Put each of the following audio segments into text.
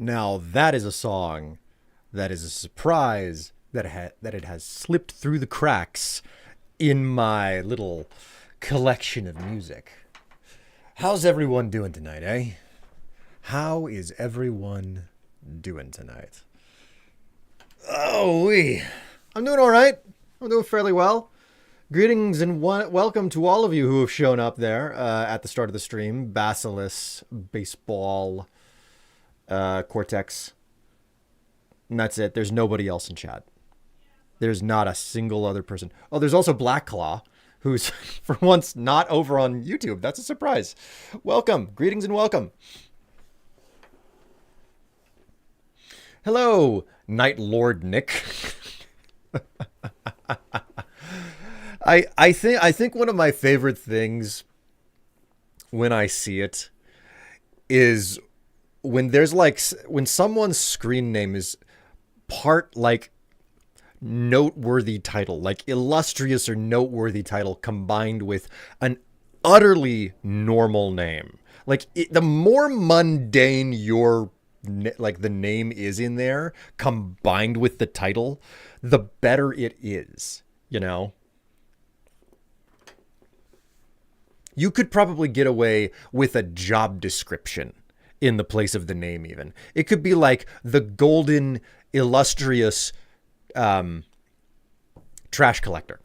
Now that is a song that is a surprise that it has slipped through the cracks in my little collection of music. How's everyone doing tonight, eh? How is everyone doing tonight? I'm doing all right. I'm doing fairly well. Greetings and welcome to all of you who have shown up there at the start of the stream. Basilis, Baseball, Cortex. And that's it. There's nobody else in chat. There's not a single other person. Oh, there's also Black Claw, who's for once not over on YouTube. That's a surprise. Welcome. Greetings and welcome. Hello, Night Lord Nick. I think one of my favorite things when I see it is when someone's screen name is part like noteworthy title, like illustrious or noteworthy title combined with an utterly normal name. Like the more mundane the name is in there combined with the title, the better it is, you know? You could probably get away with a job description in the place of the name even. It could be like the golden illustrious trash collector.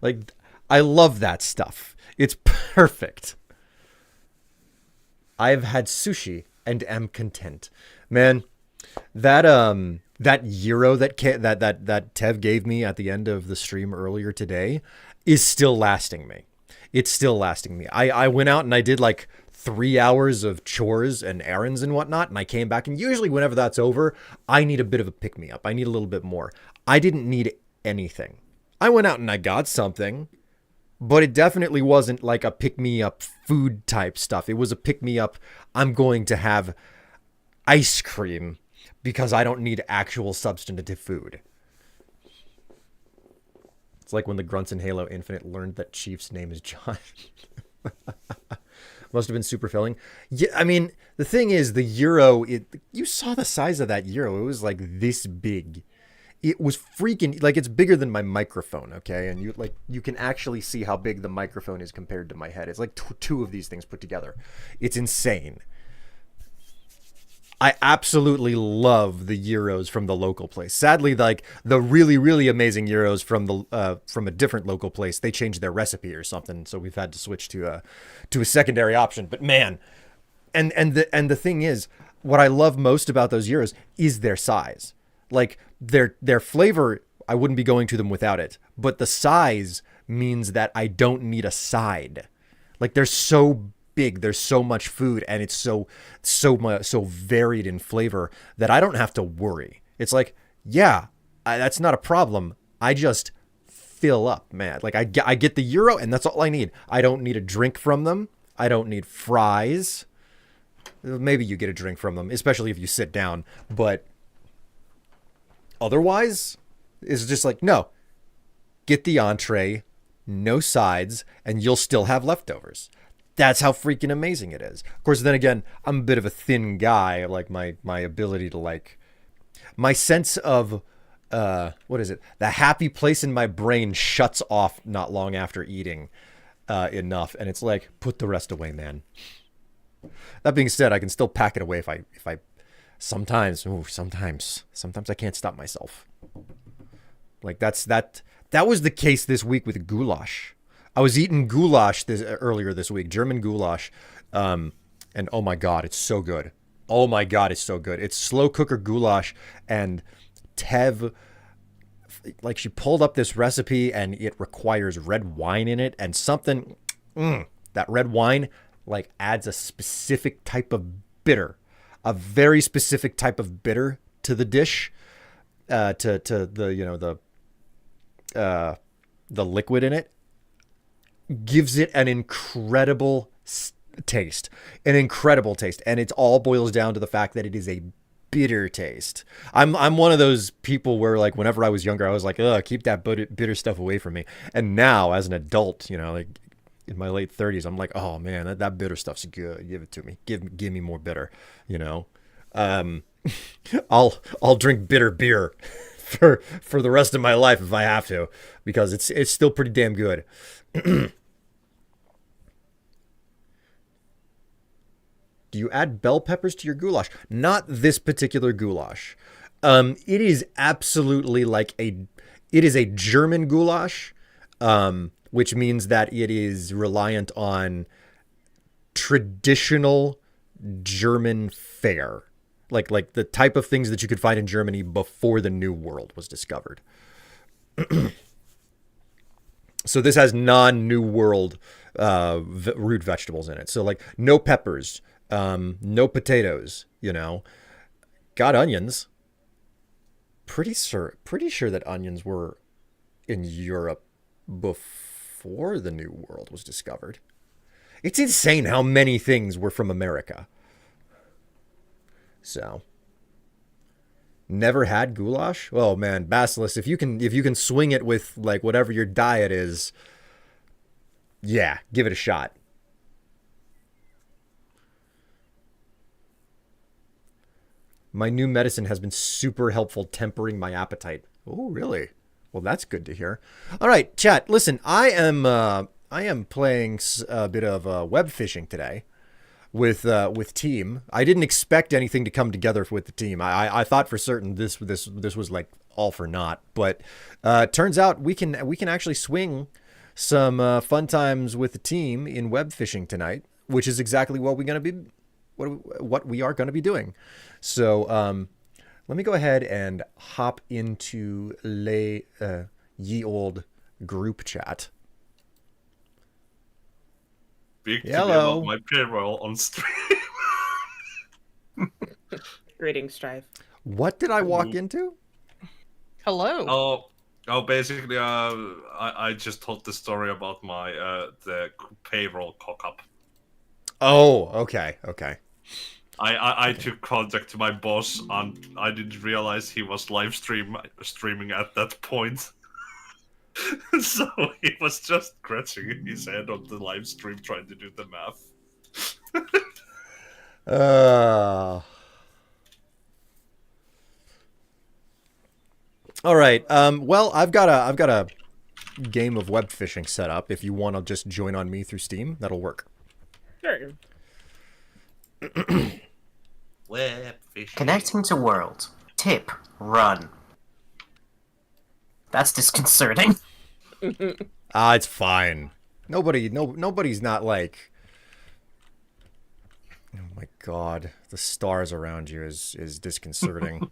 Like, I love that stuff. It's perfect. I've had sushi and am content. Man, that gyro that Tev gave me at the end of the stream earlier today is still lasting me. It's still lasting me. I went out and I did like 3 hours of chores and errands and whatnot, and I came back, and usually whenever that's over, I need a bit of a pick-me-up. I need a little bit more. I didn't need anything. I went out and I got something, but it definitely wasn't like a pick-me-up food type stuff. It was a pick-me-up, I'm going to have ice cream because I don't need actual substantive food. It's like when the grunts in Halo Infinite learned that Chief's name is John. Must have been super filling. Yeah, I mean, the thing is, the gyro, you saw the size of that gyro. It was like this big. It was freaking, like, it's bigger than my microphone, okay? And you can actually see how big the microphone is compared to my head. It's like two of these things put together. It's insane. I absolutely love the gyros from the local place. Sadly, like the really, really amazing gyros from a different local place, they changed their recipe or something, so we've had to switch to a secondary option. But man, and the thing is, what I love most about those gyros is their size. Like their flavor, I wouldn't be going to them without it. But the size means that I don't need a side. Like they're so big, there's so much food, and it's so varied in flavor that I don't have to worry. It's like, yeah, that's not a problem. I just fill up, man. Like I get the gyro, and that's all I need. I don't need a drink from them. I don't need fries. Maybe you get a drink from them, especially if you sit down. But otherwise, it's just like, no, get the entree, no sides, and you'll still have leftovers. That's how freaking amazing it is. Of course, then again, I'm a bit of a thin guy. Like my ability to like, my sense of, what is it? The happy place in my brain shuts off not long after eating enough. And it's like, put the rest away, man. That being said, I can still pack it away if I sometimes I can't stop myself. Like that was the case this week with goulash. I was eating goulash earlier this week, German goulash, and oh my god, it's so good. Oh my god, it's so good. It's slow cooker goulash, and Tev, like, she pulled up this recipe, and it requires red wine in it, and something, that red wine, like, adds a specific type of bitter, a very specific type of bitter to the dish, to the, you know, the liquid in it. Gives it an incredible taste, and it all boils down to the fact that it is a bitter taste. I'm one of those people where, like, whenever I was younger, I was like, ugh, keep that bitter stuff away from me. And now, as an adult, you know, like in my late 30s, I'm like, oh man, that bitter stuff's good. Give it to me. Give me more bitter, you know. Um, I'll drink bitter beer for the rest of my life if I have to, because it's still pretty damn good. Do you add bell peppers to your goulash? Not this particular goulash. It is absolutely it is a German goulash, which means that it is reliant on traditional German fare, like the type of things that you could find in Germany before the New World was discovered. So this has non-New World root vegetables in it. So like no peppers, no potatoes. Got onions. Pretty sure that onions were in Europe before the New World was discovered. It's insane how many things were from America. So, never had goulash? Oh man, Basilisk, if you can swing it with like whatever your diet is, yeah, give it a shot. My new medicine has been super helpful tempering my appetite. Oh, really? Well, that's good to hear. All right, chat. Listen, I am playing a bit of web fishing today with team. I didn't expect anything to come together with the team. I thought for certain this was like all for naught, but turns out we can actually swing some fun times with the team in web fishing tonight, which is exactly what we are going to be doing. So let me go ahead and hop into ye old group chat. Speak to me about my payroll on stream. Greetings, Strife. What did I walk into? Hello. Oh, basically, I just told the story about my the payroll cock up. Oh, okay. I took contact to my boss, and I didn't realize he was streaming at that point. So he was just scratching his head on the live stream trying to do the math. All right. Well, I've got a game of web fishing set up. If you want to just join on me through Steam, that'll work. Sure. Web fishing. Connecting to world. Tip. Run. That's disconcerting. It's fine. Nobody's not like. Oh my god, the stars around you is disconcerting.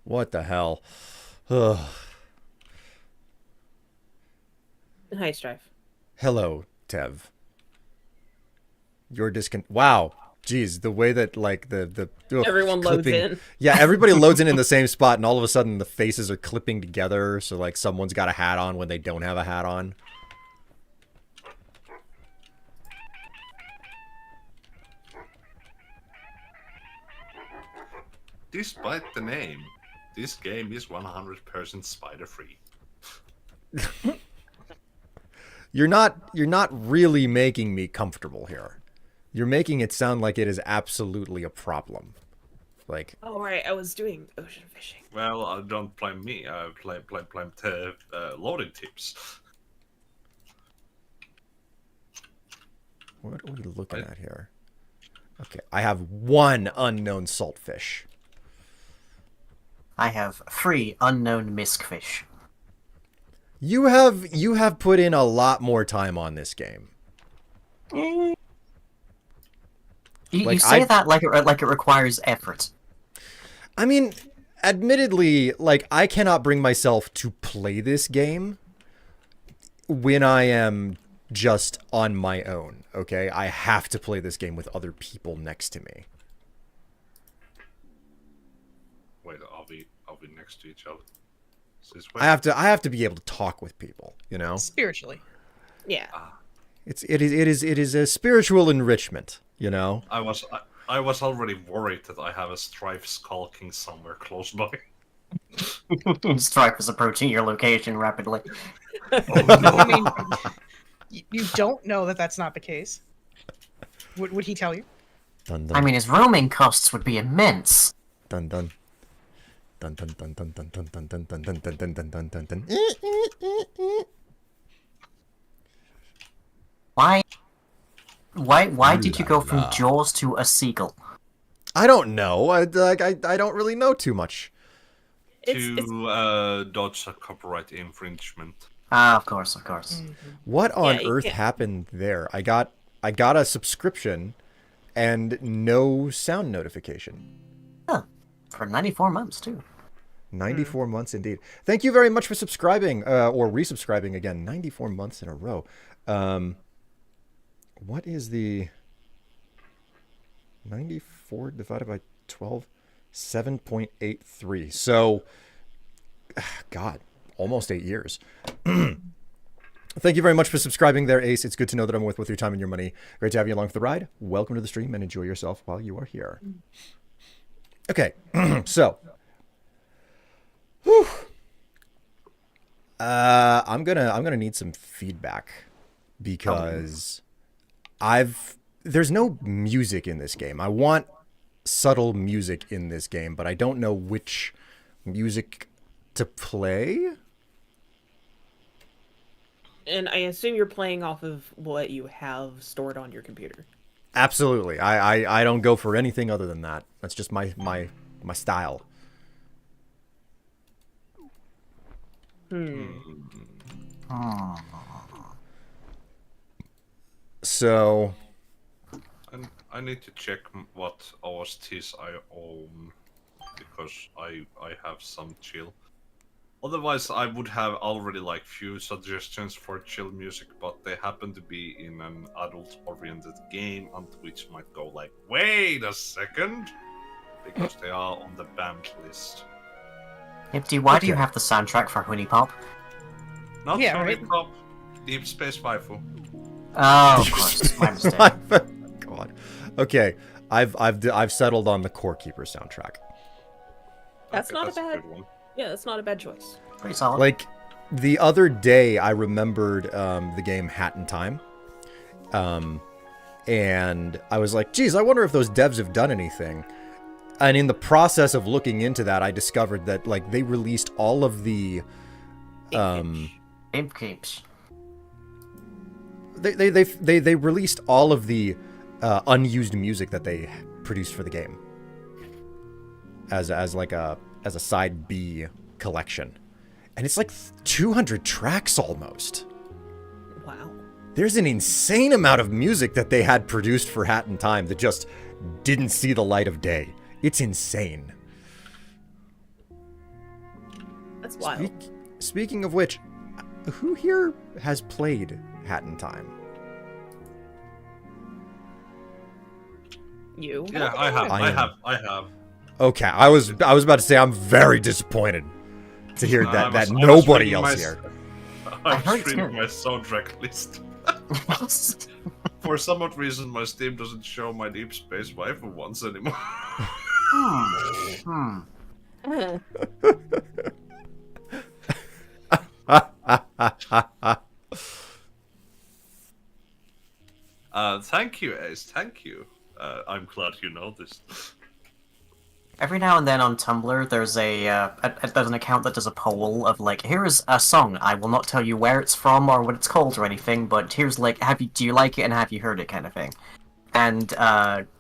What the hell? Ugh. Hi, Strife. Hello, Tev. You're Wow. Jeez, the way that like the Everyone loads in. Yeah, everybody loads in the same spot, and all of a sudden the faces are clipping together. So like someone's got a hat on when they don't have a hat on. Despite the name, this game is 100% spider-free. You're not really making me comfortable here. You're making it sound like it is absolutely a problem. Like, Oh, right. I was doing ocean fishing. Well, don't blame me. I blame loading tips. what are we looking at here? Okay, I have one unknown saltfish. I have 3 unknown miskfish. You have put in a lot more time on this game. You say that like it requires effort. I mean, admittedly, like I cannot bring myself to play this game when I am just on my own, okay? I have to play this game with other people next to me. Wait, are we next to each other? I have to be able to talk with people, you know? Spiritually. Yeah. It is a spiritual enrichment, you know? I was already worried that I have a Strife skulking somewhere close by. Strife is approaching your location rapidly. I mean, you don't know that that's not the case. Would he tell you? Dun dun I mean, his roaming costs would be immense. dun dun. Dun dun dun dun dun dun dun dun dun dun dun dun dun dun dun. Why Ooh did you la go from la. Jaws to a seagull? I don't know. I don't really know too much. To dodge a copyright infringement. Ah, of course, of course. What on you earth can't- happened there? I got a subscription and no sound notification. Huh. For 94 months, too. 94 months indeed. Thank you very much for subscribing or resubscribing again. 94 months in a row. What is the 94 divided by 12? 7.83. So, God, almost 8 years. Thank you very much for subscribing there, Ace. It's good to know that I'm worth your time and your money. Great to have you along for the ride. Welcome to the stream and enjoy yourself while you are here. Okay, so whew. I'm gonna need some feedback because there's no music in this game. I want subtle music in this game, but I don't know which music to play. And I assume you're playing off of what you have stored on your computer. Absolutely. I don't go for anything other than that. That's just my style. So I need to check what OSTs I own because I have some chill. Otherwise, I would have already like few suggestions for chill music, but they happen to be in an adult-oriented game, and which might go like, wait a second, because they are on the banned list. Empty, why do you Okay. have the soundtrack for Honey Pop? Not Yeah, Honey right. Pop, Deep Space Waifu. Oh, of course, my mistake. God. Okay. I've settled on the Core Keeper soundtrack. That's not a bad- good one. Yeah, that's not a bad choice. Pretty solid. Like the other day, I remembered the game Hat in Time, and I was like, "Geez, I wonder if those devs have done anything." And in the process of looking into that, I discovered that like they released all of the Imp Keeps. they released all of the unused music that they produced for the game as a side B collection, and it's like 200 tracks almost. Wow. There's an insane amount of music that they had produced for Hat in Time that just didn't see the light of day. It's insane. That's wild. Speaking of which, who here has played Hat in Time? You? Yeah, I have. Okay, I was about to say I'm very disappointed to hear I that was nobody reading else my- here. I I'm heard it's streaming good. my soundtrack list. For some odd reason, my Steam doesn't show my Deep Space Waifu ones anymore. Thank you, Ace. Thank you. I'm glad you noticed. Every now and then on Tumblr, there's there's an account that does a poll of like, here is a song. I will not tell you where it's from or what it's called or anything, but here's like, do you like it and have you heard it kind of thing. And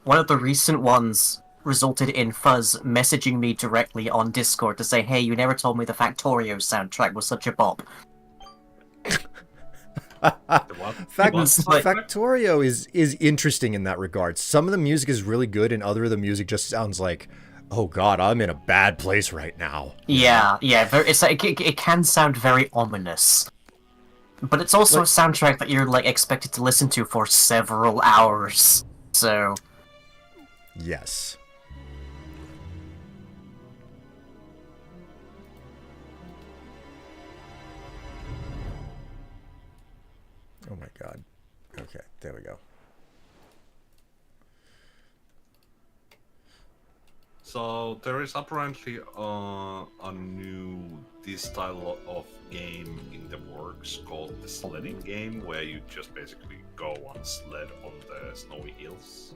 one of the recent ones resulted in Fuzz messaging me directly on Discord to say, hey, you never told me the Factorio soundtrack was such a bop. What? Factorio is interesting in that regard. Some of the music is really good, and other of the music just sounds like, oh god, I'm in a bad place right now. Yeah, it's like, it can sound very ominous. But it's also a soundtrack that you're like expected to listen to for several hours. So Yes. Oh my god. Okay, there we go. So there is apparently a new this style of game in the works called the sledding game, where you just basically go on sled on the snowy hills.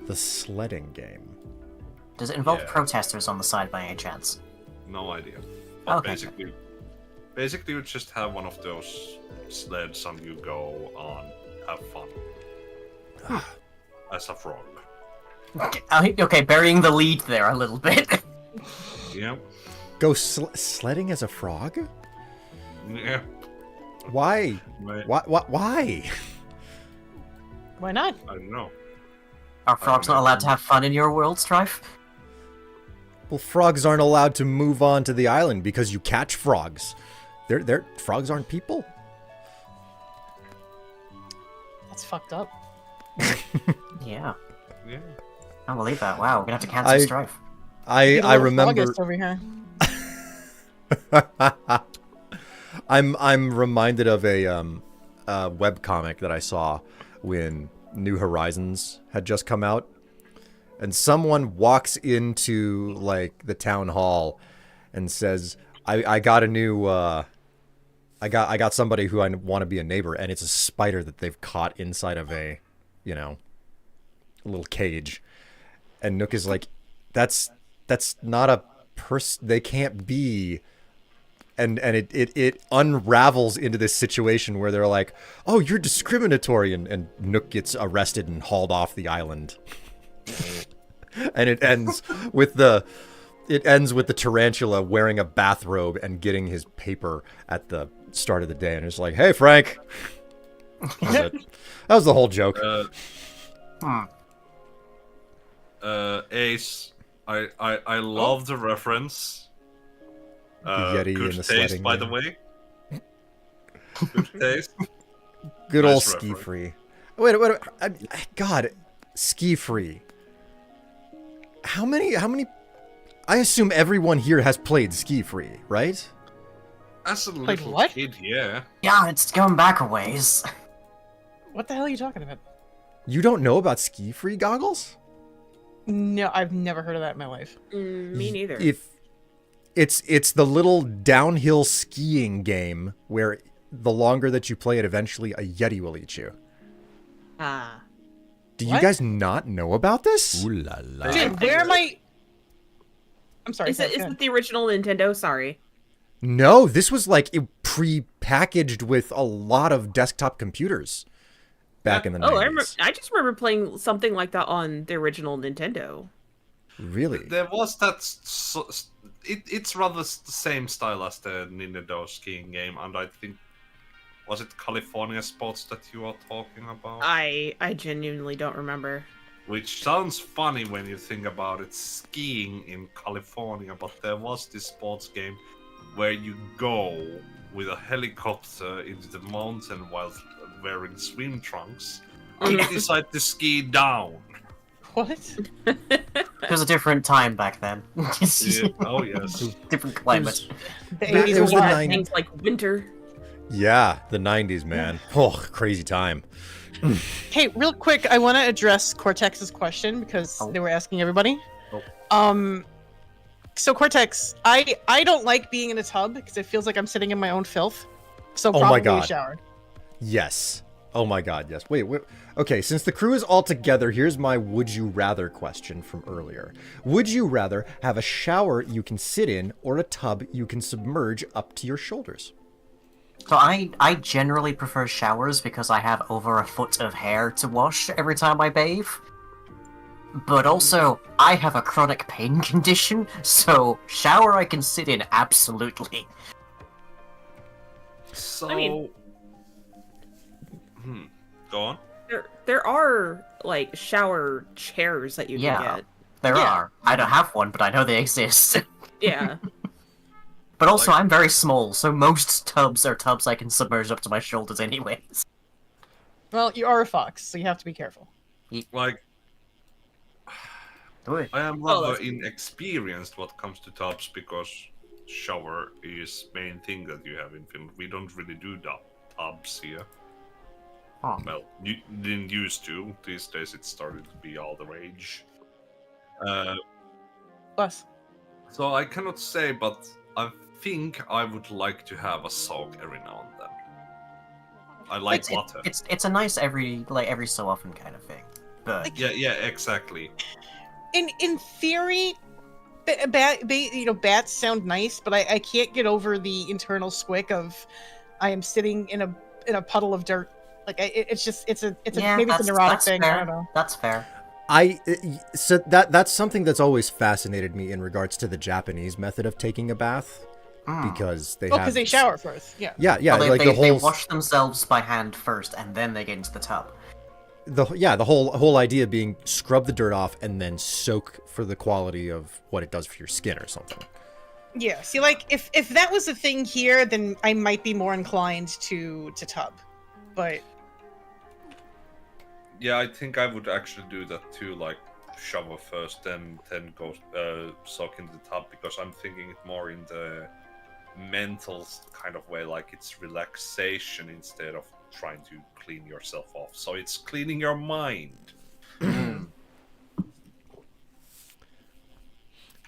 The sledding game. Does it involve Yeah. protesters on the side by any chance? No idea. But Okay. basically, you just have one of those sleds and you go on, have fun. As a frog. Okay, burying the lead there a little bit. Yeah. Go sledding as a frog? Yeah. Why? Right. Why? Why not? I don't know. Are frogs not allowed to have fun in your world, Strife? Well, frogs aren't allowed to move on to the island because you catch frogs. Frogs aren't people. That's fucked up. Yeah. Yeah. I don't believe that. Wow, we're gonna have to cancel I- Strife. I Get a little remember. froggist over here. I'm reminded of a webcomic that I saw when New Horizons had just come out, and someone walks into like the town hall and says, "I got a new I got somebody who I want to be a neighbor," and it's a spider that they've caught inside of a, a little cage, and Nook is like, "That's not a person. They can't be." And it unravels into this situation where they're like, "Oh, you're discriminatory," and Nook gets arrested and hauled off the island. And it ends with the tarantula wearing a bathrobe and getting his paper at the start of the day, and it's like, "Hey, Frank." That was it. That was the whole joke. Ace, I love the reference. Yeti Good in the taste, sledding by game. the way. Good taste. Good Nice old ski reference. free. Wait, God, ski free. How many? I assume everyone here has played ski free, right? As a Like little what? kid, yeah. Yeah, it's going back a ways. What the hell are you talking about? You don't know about ski free goggles? No, I've never heard of that in my life. Me neither. If it's the little downhill skiing game where the longer that you play it, eventually a Yeti will eat you. Ah. Do you What? guys not know about this? Ooh la la. Dude, where am I? I'm sorry. Is Seth, it go ahead. the original Nintendo? Sorry. No, this was like pre-packaged with a lot of desktop computers back in the 90s. Oh, I just remember playing something like that on the original Nintendo. Really? There was that. It's rather the same style as the Nintendo skiing game, and I think was it California Sports that you are talking about? I genuinely don't remember. Which sounds funny when you think about it, skiing in California, but there was this sports game where you go with a helicopter into the mountain while wearing swim trunks, and you decide to ski down. What? It was a different time back then. Yeah. Oh yes. Different climate. The It 80s was were the wild. 90s. Things like winter. Yeah, the 90s, man. Oh, crazy time. Hey, real quick, I want to address Cortex's question because Oh. they were asking everybody. Oh. So Cortex, I don't like being in a tub because it feels like I'm sitting in my own filth. So Oh my probably God. a shower. Yes. Oh my God, yes. Wait. Okay, since the crew is all together, here's my would you rather question from earlier. Would you rather have a shower you can sit in or a tub you can submerge up to your shoulders? So I generally prefer showers because I have over a foot of hair to wash every time I bathe. But also, I have a chronic pain condition, so shower I can sit in, absolutely. So. I mean- Go on. There are like shower chairs that you Yeah. can get. There Yeah. are. I don't have one, but I know they exist. Yeah. But also, Like- I'm very small, so most tubs are tubs I can submerge up to my shoulders anyways. Well, you are a fox, so you have to be careful. Like, Oi. I am Oh, rather that's- inexperienced what comes to tubs because shower is main thing that you have in Finland. We don't really do tubs here. Oh. Well, you didn't used to. These days it started to be all the rage. Plus, So I cannot say, but I think I would like to have a soak every now and then. I like water. It's a nice every so often kind of thing. Good. Yeah, exactly. In theory, bats sound nice, but I can't get over the internal squick of I am sitting in a puddle of dirt. Like it's just Yeah, maybe it's a neurotic that's thing. fair. I don't know. That's fair. So that's something that's always fascinated me in regards to the Japanese method of taking a bath, because they Because they shower first. Yeah. Yeah, Well, like they the whole wash themselves by hand first, and then they get into the tub. the whole idea being scrub the dirt off and then soak for the quality of what it does for your skin or something. Yeah. See, like if that was a thing here, then I might be more inclined to tub. But Yeah, I think I would actually do that too, like shower first, then go soak in the tub, because I'm thinking it more in the mental kind of way, like it's relaxation instead of trying to clean yourself off. So it's cleaning your mind.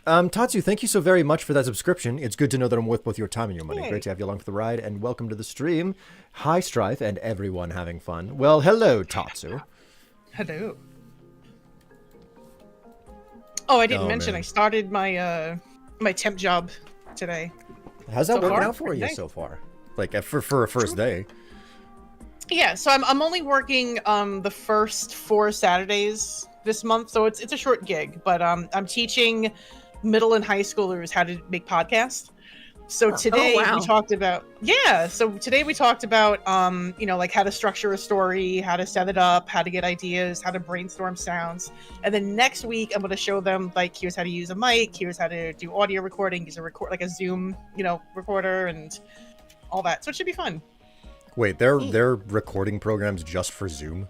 Tatsu, thank you so very much for that subscription. It's good to know that I'm worth both your time and your money. Yay. Great to have you along for the ride, and welcome to the stream. Hi, Strife, and everyone having fun. Well, hello, Tatsu. hello. Oh, I didn't Oh, mention man. I started my my temp job today. How's that So working far, out for you pretty nice. so far? Like for a first day. Yeah, so I'm only working the first 4 Saturdays this month, so it's a short gig, but I'm teaching middle and high schoolers how to make podcasts. So today wow. we talked about like how to structure a story, how to set it up, how to get ideas, how to brainstorm sounds. And then next week I'm going to show them like here's how to use a mic, here's how to do audio recording, use a Zoom, recorder and all that. So it should be fun. Wait, they're recording programs just for Zoom?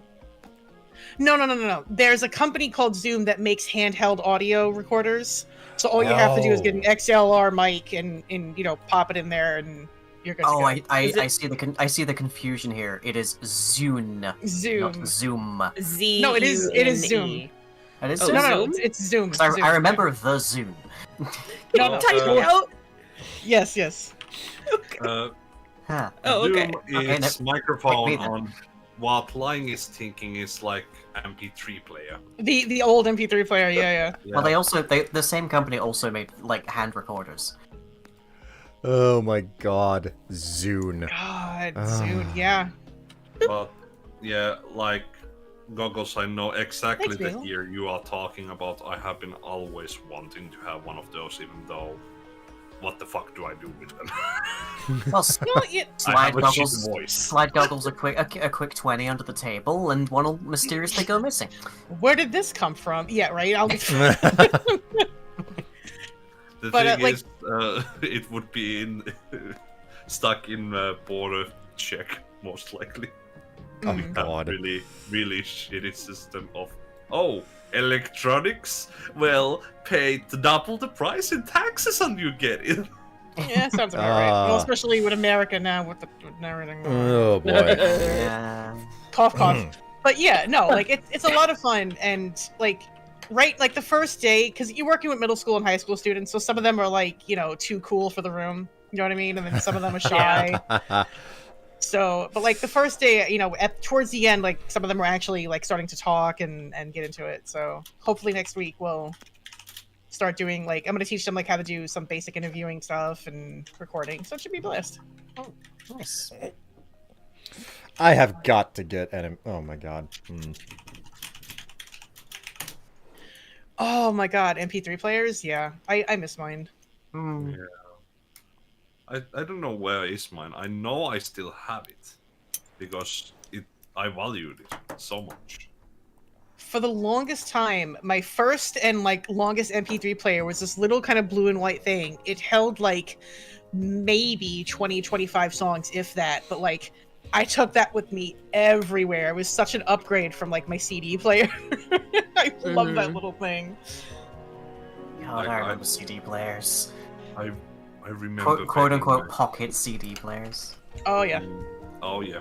No. There's a company called Zoom that makes handheld audio recorders. So all you have to do is get an XLR mic and pop it in there and you're good to Oh, go. I see the confusion here. It is Zune, Zoom. not Zoom. Z. No, it is Zoom. It is Oh, Zoom. No, Zoom? it's Zoom. 'Cause Zoom. I remember the Zune. Can No, you no. type it out? Yes. Huh. Oh, okay. Zoom Okay, is no- microphone wait, then. on what Lying is thinking is like MP3 player. The old MP3 player, yeah. Well, the same company also made like hand recorders. Oh my god, Zune. God, Zoom, yeah. But yeah, like goggles, I know exactly Thanks, the Basil. ear you are talking about. I have been always wanting to have one of those, even though what the fuck do I do with them? Well, Well, yeah, I slide have a goggles. shit voice. Slide goggles a quick 20 under the table, and one will mysteriously go missing. where did this come from? Yeah, right. The But, thing like- is, it would be stuck in border check, most likely. Oh Mm. god. Really, really shitty system of, oh, electronics? Well, pay double the price in taxes and you get it. Yeah, sounds about right. Well, Ah. especially with America now, with everything. Oh boy. Yeah. Cough. But yeah, no, like it's a lot of fun and like the first day, because you're working with middle school and high school students, so some of them are like too cool for the room, you know what I mean, and then some of them are shy. So, but like the first day, towards the end, like some of them are actually like starting to talk and get into it. So hopefully next week we'll start doing I'm going to teach them like how to do some basic interviewing stuff and recording. So it should be a blast. Nice. I have got to get oh my god. Oh my god, MP3 players? Yeah, I miss mine. Hmm. Yeah. I don't know where is mine. I know I still have it because I valued it so much. For the longest time, my first and longest MP3 player was this little kind of blue and white thing. It held maybe 20-25 songs, if that, but I took that with me everywhere. It was such an upgrade from my CD player. I love that little thing. God, I remember CD players. I remember Quote getting unquote my- pocket CD players. Oh yeah. Oh yeah.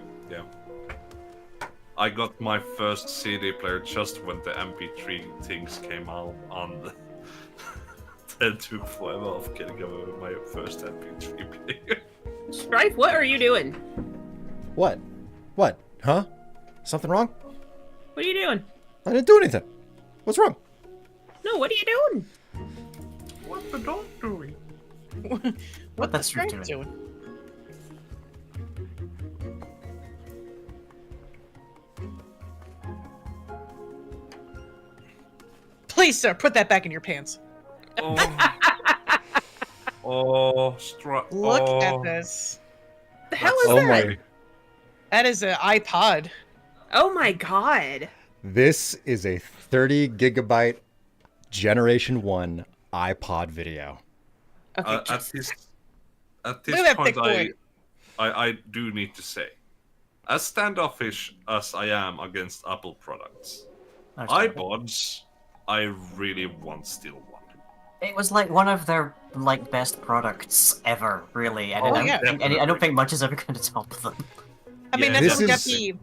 I got my first CD player just when the MP3 things came out on the that took forever of getting my first MP3 player. Strife, what are you doing? What? Huh? Something wrong? What are you doing? I didn't do anything. What's wrong? No, what are you doing? What the dog doing? What That's the you Strife doing. doing? Please, sir, put that back in your pants. Oh, oh, Look at this. The hell That's is Oh that? my. That is an iPod. Oh my god. This is a 30 gigabyte Generation 1 iPod video. Okay, At this Look at that point, big boy. I do need to say, as standoffish as I am against Apple products, Okay. iPods, I really want still one. It was like one of their like best products ever, really. And Oh, I, don't yeah. think, I don't think much is ever going to top them. I mean, Yeah, that's This what got is- the.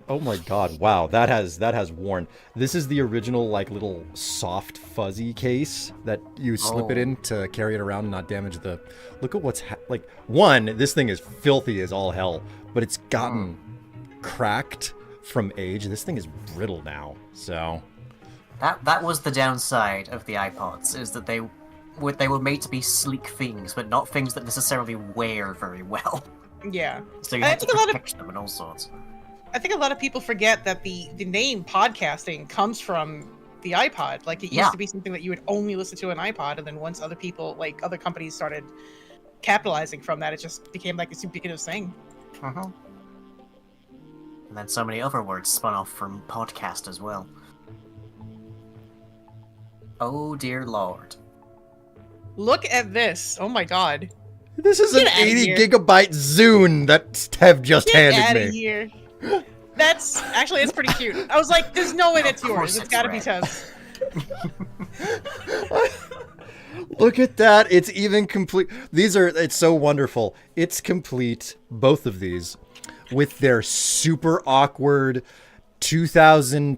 Oh my god, wow, that has worn. This is the original like little soft fuzzy case that you slip it Oh. in to carry it around and not damage the. Look at what's like one, this thing is filthy as all hell, but it's gotten cracked from age. This thing is brittle now. So, That was the downside of the iPods, is that they were made to be sleek things, but not things that necessarily wear very well. Yeah. So you I had to think a lot of- protect them and all sorts. I think a lot of people forget that the name podcasting comes from the iPod. Like, it Yeah. used to be something that you would only listen to on iPod, and then once other people, like other companies, started capitalizing from that, it just became like this ubiquitous thing. Uh-huh. And then so many other words spun off from podcast as well. Oh dear lord. Look at this! Oh my god! this is an Get outta 80 here. gigabyte Zune that Stev just Get out handed of me. here! That's actually, it's pretty cute. I was like, "There's no way that's Of course yours. It's it's got to be red. Tez." Look at that. It's even complete. It's so wonderful. It's complete, both of these, with their super awkward 2000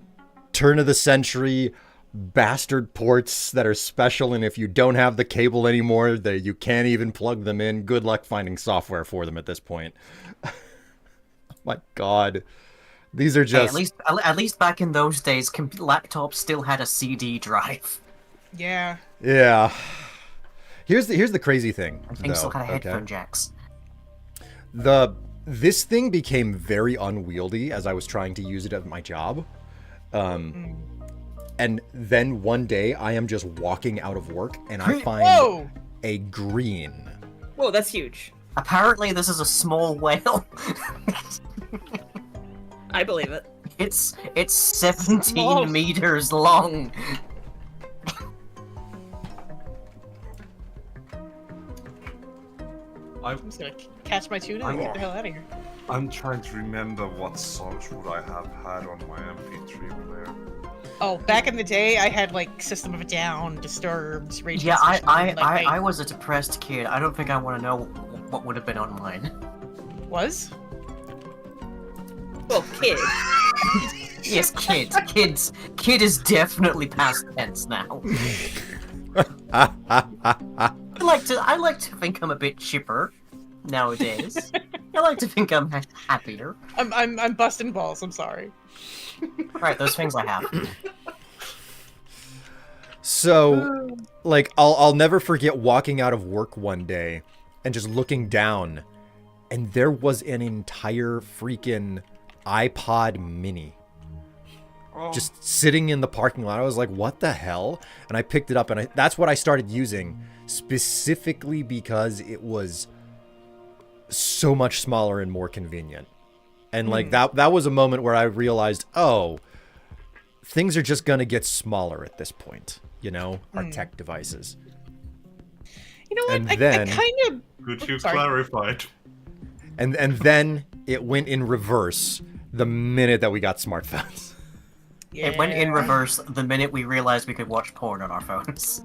turn of the century bastard ports that are special. And if you don't have the cable anymore, you can't even plug them in. Good luck finding software for them at this point. My God. These are Hey, just. at least back in those days, laptops still had a CD drive. Yeah. Yeah. Here's the crazy thing. And things still though, had okay? headphone jacks. This thing became very unwieldy as I was trying to use it at my job. And then one day I am just walking out of work and I find Whoa! a green. Whoa, that's huge. Apparently, this is a small whale. I believe it. It's 17 Small. meters long. I'm just gonna catch my tuna and get the hell out of here. I'm trying to remember what songs would I have had on my MP3 player. Oh, back in the day, I had like System of a Down, Disturbed, Rage Yeah, Against the Machine, I was a depressed kid. I don't think I want to know what would have been on mine. was. Well, kid. Yes, kid is definitely past tense now. I like to think I'm a bit chipper nowadays. I like to think I'm happier. I'm busting balls. I'm sorry. Right, those things I have. So, like, I'll never forget walking out of work one day and just looking down, and there was an entire freaking iPod mini Oh, just sitting in the parking lot. I was like, what the hell? And I picked it up, and that's what I started using, specifically because it was so much smaller and more convenient. And like that was a moment where I realized, oh, things are just gonna get smaller at this point, you know, our tech devices. You know what? And I then- kind of. good you Sorry. clarified. And then it went in reverse the minute that we got smartphones. Yeah. It went in reverse the minute we realized we could watch porn on our phones.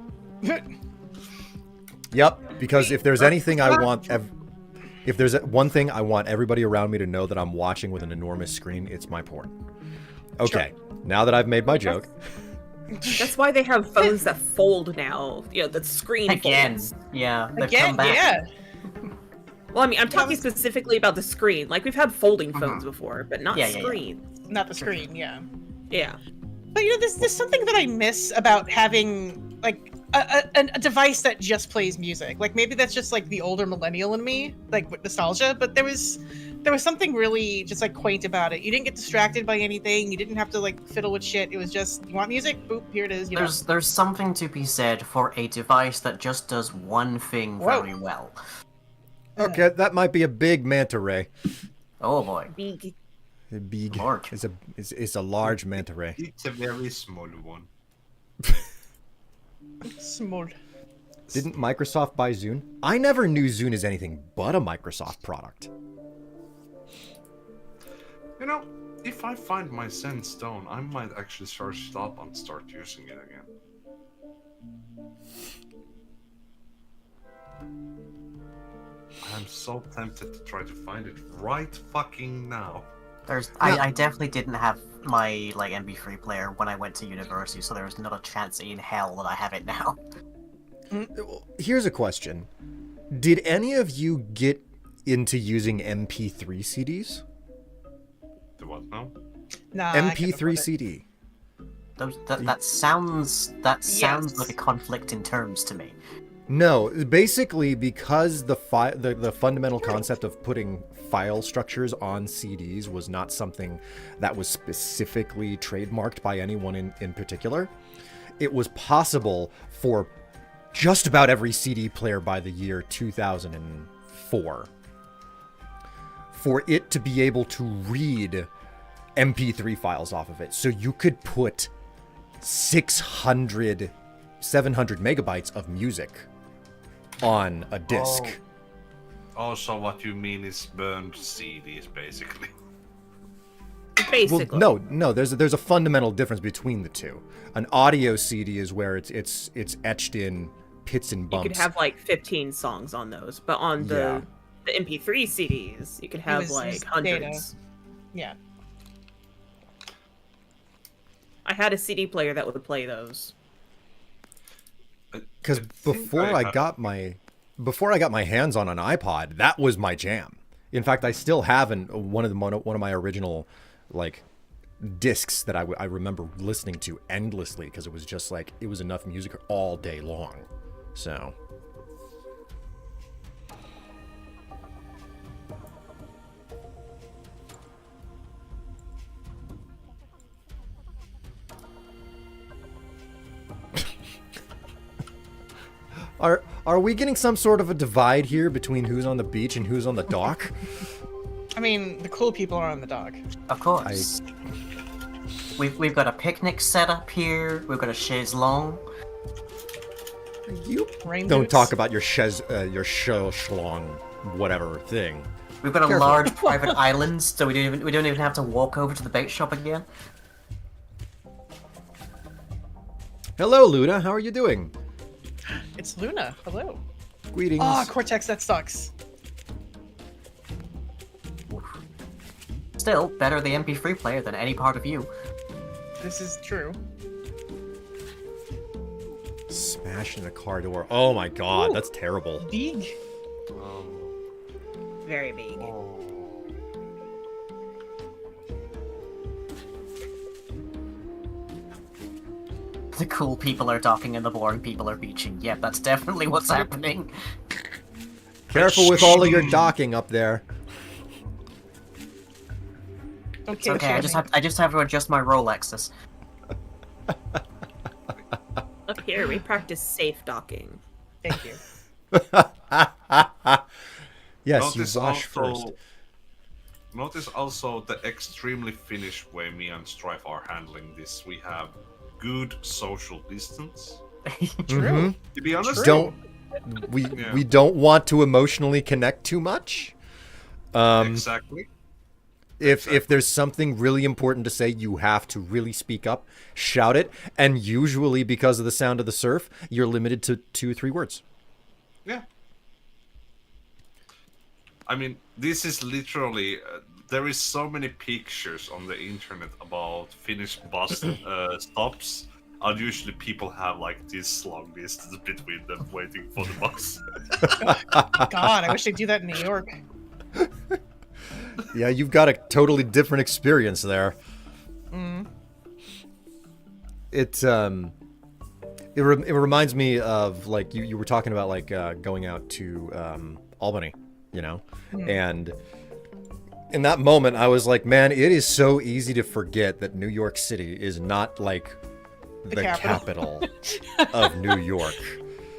Yep, because if there's anything I want, if there's one thing I want everybody around me to know that I'm watching with an enormous screen, it's my porn. Okay, now that I've made my joke, That's why they have phones that fold now. You know, the screen Again, folds. yeah, they've Again, come back. yeah. Well, I mean, I'm talking specifically about the screen. Like, we've had folding phones before, but not Yeah, yeah, yeah. screens. Not the screen, yeah. Yeah. But there's something that I miss about having like a device that just plays music. Like maybe that's just like the older millennial in me, like with nostalgia. But there was something really just like quaint about it. You didn't get distracted by anything. You didn't have to like fiddle with shit. It was just you want music, boop, here it is. There's something to be said for a device that just does one thing very well. Okay, that might be a big manta ray. Oh boy. Big. A big. Lord. It's a large manta ray. It's a very small one. Small. Didn't Microsoft buy Zune? I never knew Zune is anything but a Microsoft product. You know, if I find my Zen Stone, I might actually search it up and start using it again. I'm so tempted to try to find it right fucking now. I definitely didn't have my like MP3 player when I went to university, so there's not a chance in hell that I have it now. Here's a question. Did any of you get into using MP3 CDs? The what now? Nah, I couldn't MP3 afford it. CD. That sounds Yes. like a conflict in terms to me. No, basically because the fundamental concept of putting file structures on CDs was not something that was specifically trademarked by anyone in particular. It was possible for just about every CD player by the year 2004 for it to be able to read MP3 files off of it. So you could put 700 megabytes of music on a disc. Oh, so what you mean is burned CDs, basically. Basically. Well, no. There's a fundamental difference between the two. An audio CD is where it's etched in pits and You bumps. could have like 15 songs on those, but on the MP3 CDs, you could have was like just hundreds. data. Yeah. I had a CD player that would play those. Because before I got my hands on an iPod, that was my jam. In fact, I still have one of my original like discs that I remember listening to endlessly because it was just like it was enough music all day long. So Are we getting some sort of a divide here between who's on the beach and who's on the dock? I mean, the cool people are on the dock. Of course. We've got a picnic set up here. We've got a chaise longue. You Rain don't boots. talk about your schlong, whatever thing. We've got a Careful. large private island, so we don't even have to walk over to the bait shop again. Hello, Luna. How are you doing? It's Luna. Hello. Greetings. Oh, Cortex, that sucks. Still, better the MP3 player than any part of you. This is true. Smashing a car door. Oh my god, Ooh. that's terrible. Big. Very big. The cool people are docking and the boring people are beaching. Yep, that's definitely what's happening. Careful with all of your docking up there. Don't It's kid okay, I shame just have to adjust my Rolexes. Up here, we practice safe docking. me. Thank you. Yes, Notice you wash also- first. Notice also the extremely Finnish way me and Strife are handling this. We have good social distance. True. To be honest, Don't Yeah. we don't want to emotionally connect too much. exactly. If there's something really important to say, you have to really speak up, shout it, and usually because of the sound of the surf, you're limited to 2-3 words. Yeah. I mean, this is literally. There is so many pictures on the internet about Finnish bus stops. And usually people have like this long distance between them waiting for the bus. God, I wish they'd do that in New York. Yeah, you've got a totally different experience there. it reminds me of like you were talking about like going out to Albany, you know, and in that moment I was like, man, it is so easy to forget that New York City is not like the capital of New York.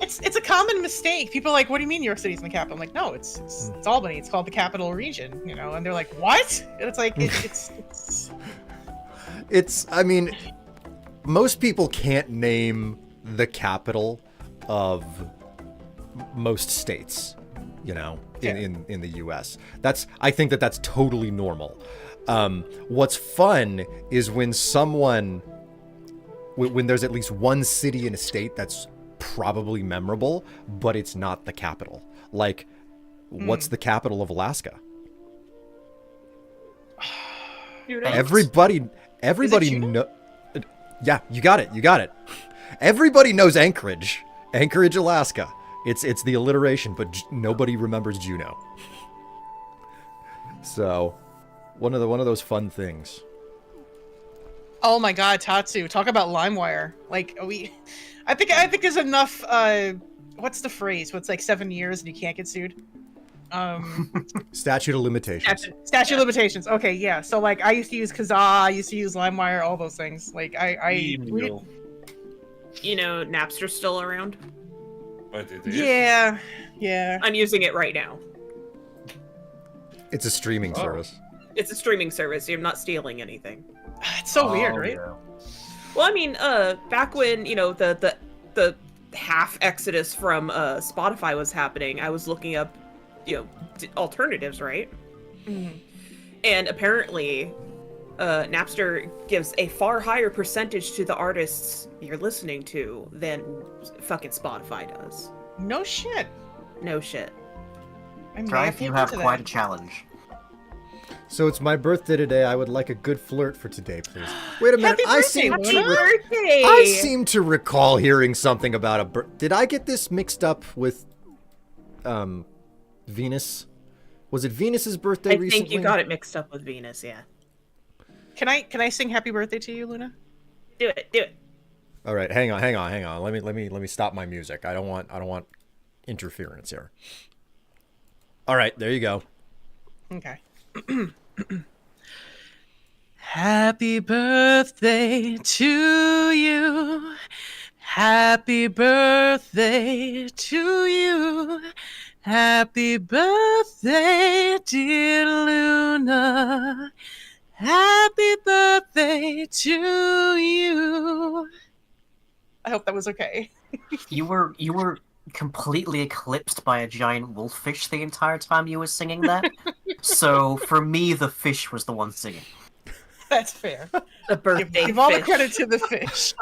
It's a common mistake. People are like, what do you mean New York City's in the capital? I'm like, no, it's Albany. It's called the capital region, you know. And they're like, what? And it's like It's I mean, most people can't name the capital of most states, you know, in the US. I think that's totally normal. What's fun is when when there's at least one city in a state that's probably memorable, but it's not the capital. Like, what's the capital of Alaska? Everybody know. Yeah, you got it. Everybody knows Anchorage, Alaska. It's the alliteration, but nobody remembers Juneau. So, one of those fun things. oh my god, Tatsu, talk about LimeWire. Like I think there's enough. What's the phrase? What's like 7 years and you can't get sued? Statute of limitations. Statute of limitations. Okay, yeah. So like, I used to use Kazaa, I used to use LimeWire, all those things. Like Email. You know, Napster's still around. But it is. yeah. I'm using it right now. It's a streaming service. It's a streaming service. You're not stealing anything. It's so weird, right? Yeah. Well, I mean, back when, you know, the half exodus from Spotify was happening, I was looking up, you know, alternatives, right? Mhm. And apparently, Napster gives a far higher percentage to the artists you're listening to than fucking Spotify does. No shit. No shit. I may Strife, to you look have into quite a that. challenge. So it's my birthday today. I would like a good flirt for today, please. Wait a minute. Happy birthday, Luna. birthday! I seem to recall hearing something about a Did I get this mixed up with Venus? Was it Venus's birthday I recently? think you got it mixed up with Venus, yeah. Can I sing happy birthday to you, Luna? Do it. All right, hang on. Let me stop my music. I don't want interference here. All right, there you go. Okay. Happy birthday to you. Happy birthday to you. Happy birthday, dear Luna. Happy birthday to you. I hope that was okay. You were completely eclipsed by a giant wolffish the entire time you were singing that. So for me, the fish was the one singing. That's fair. The birthday Give all the fish. credit to the fish.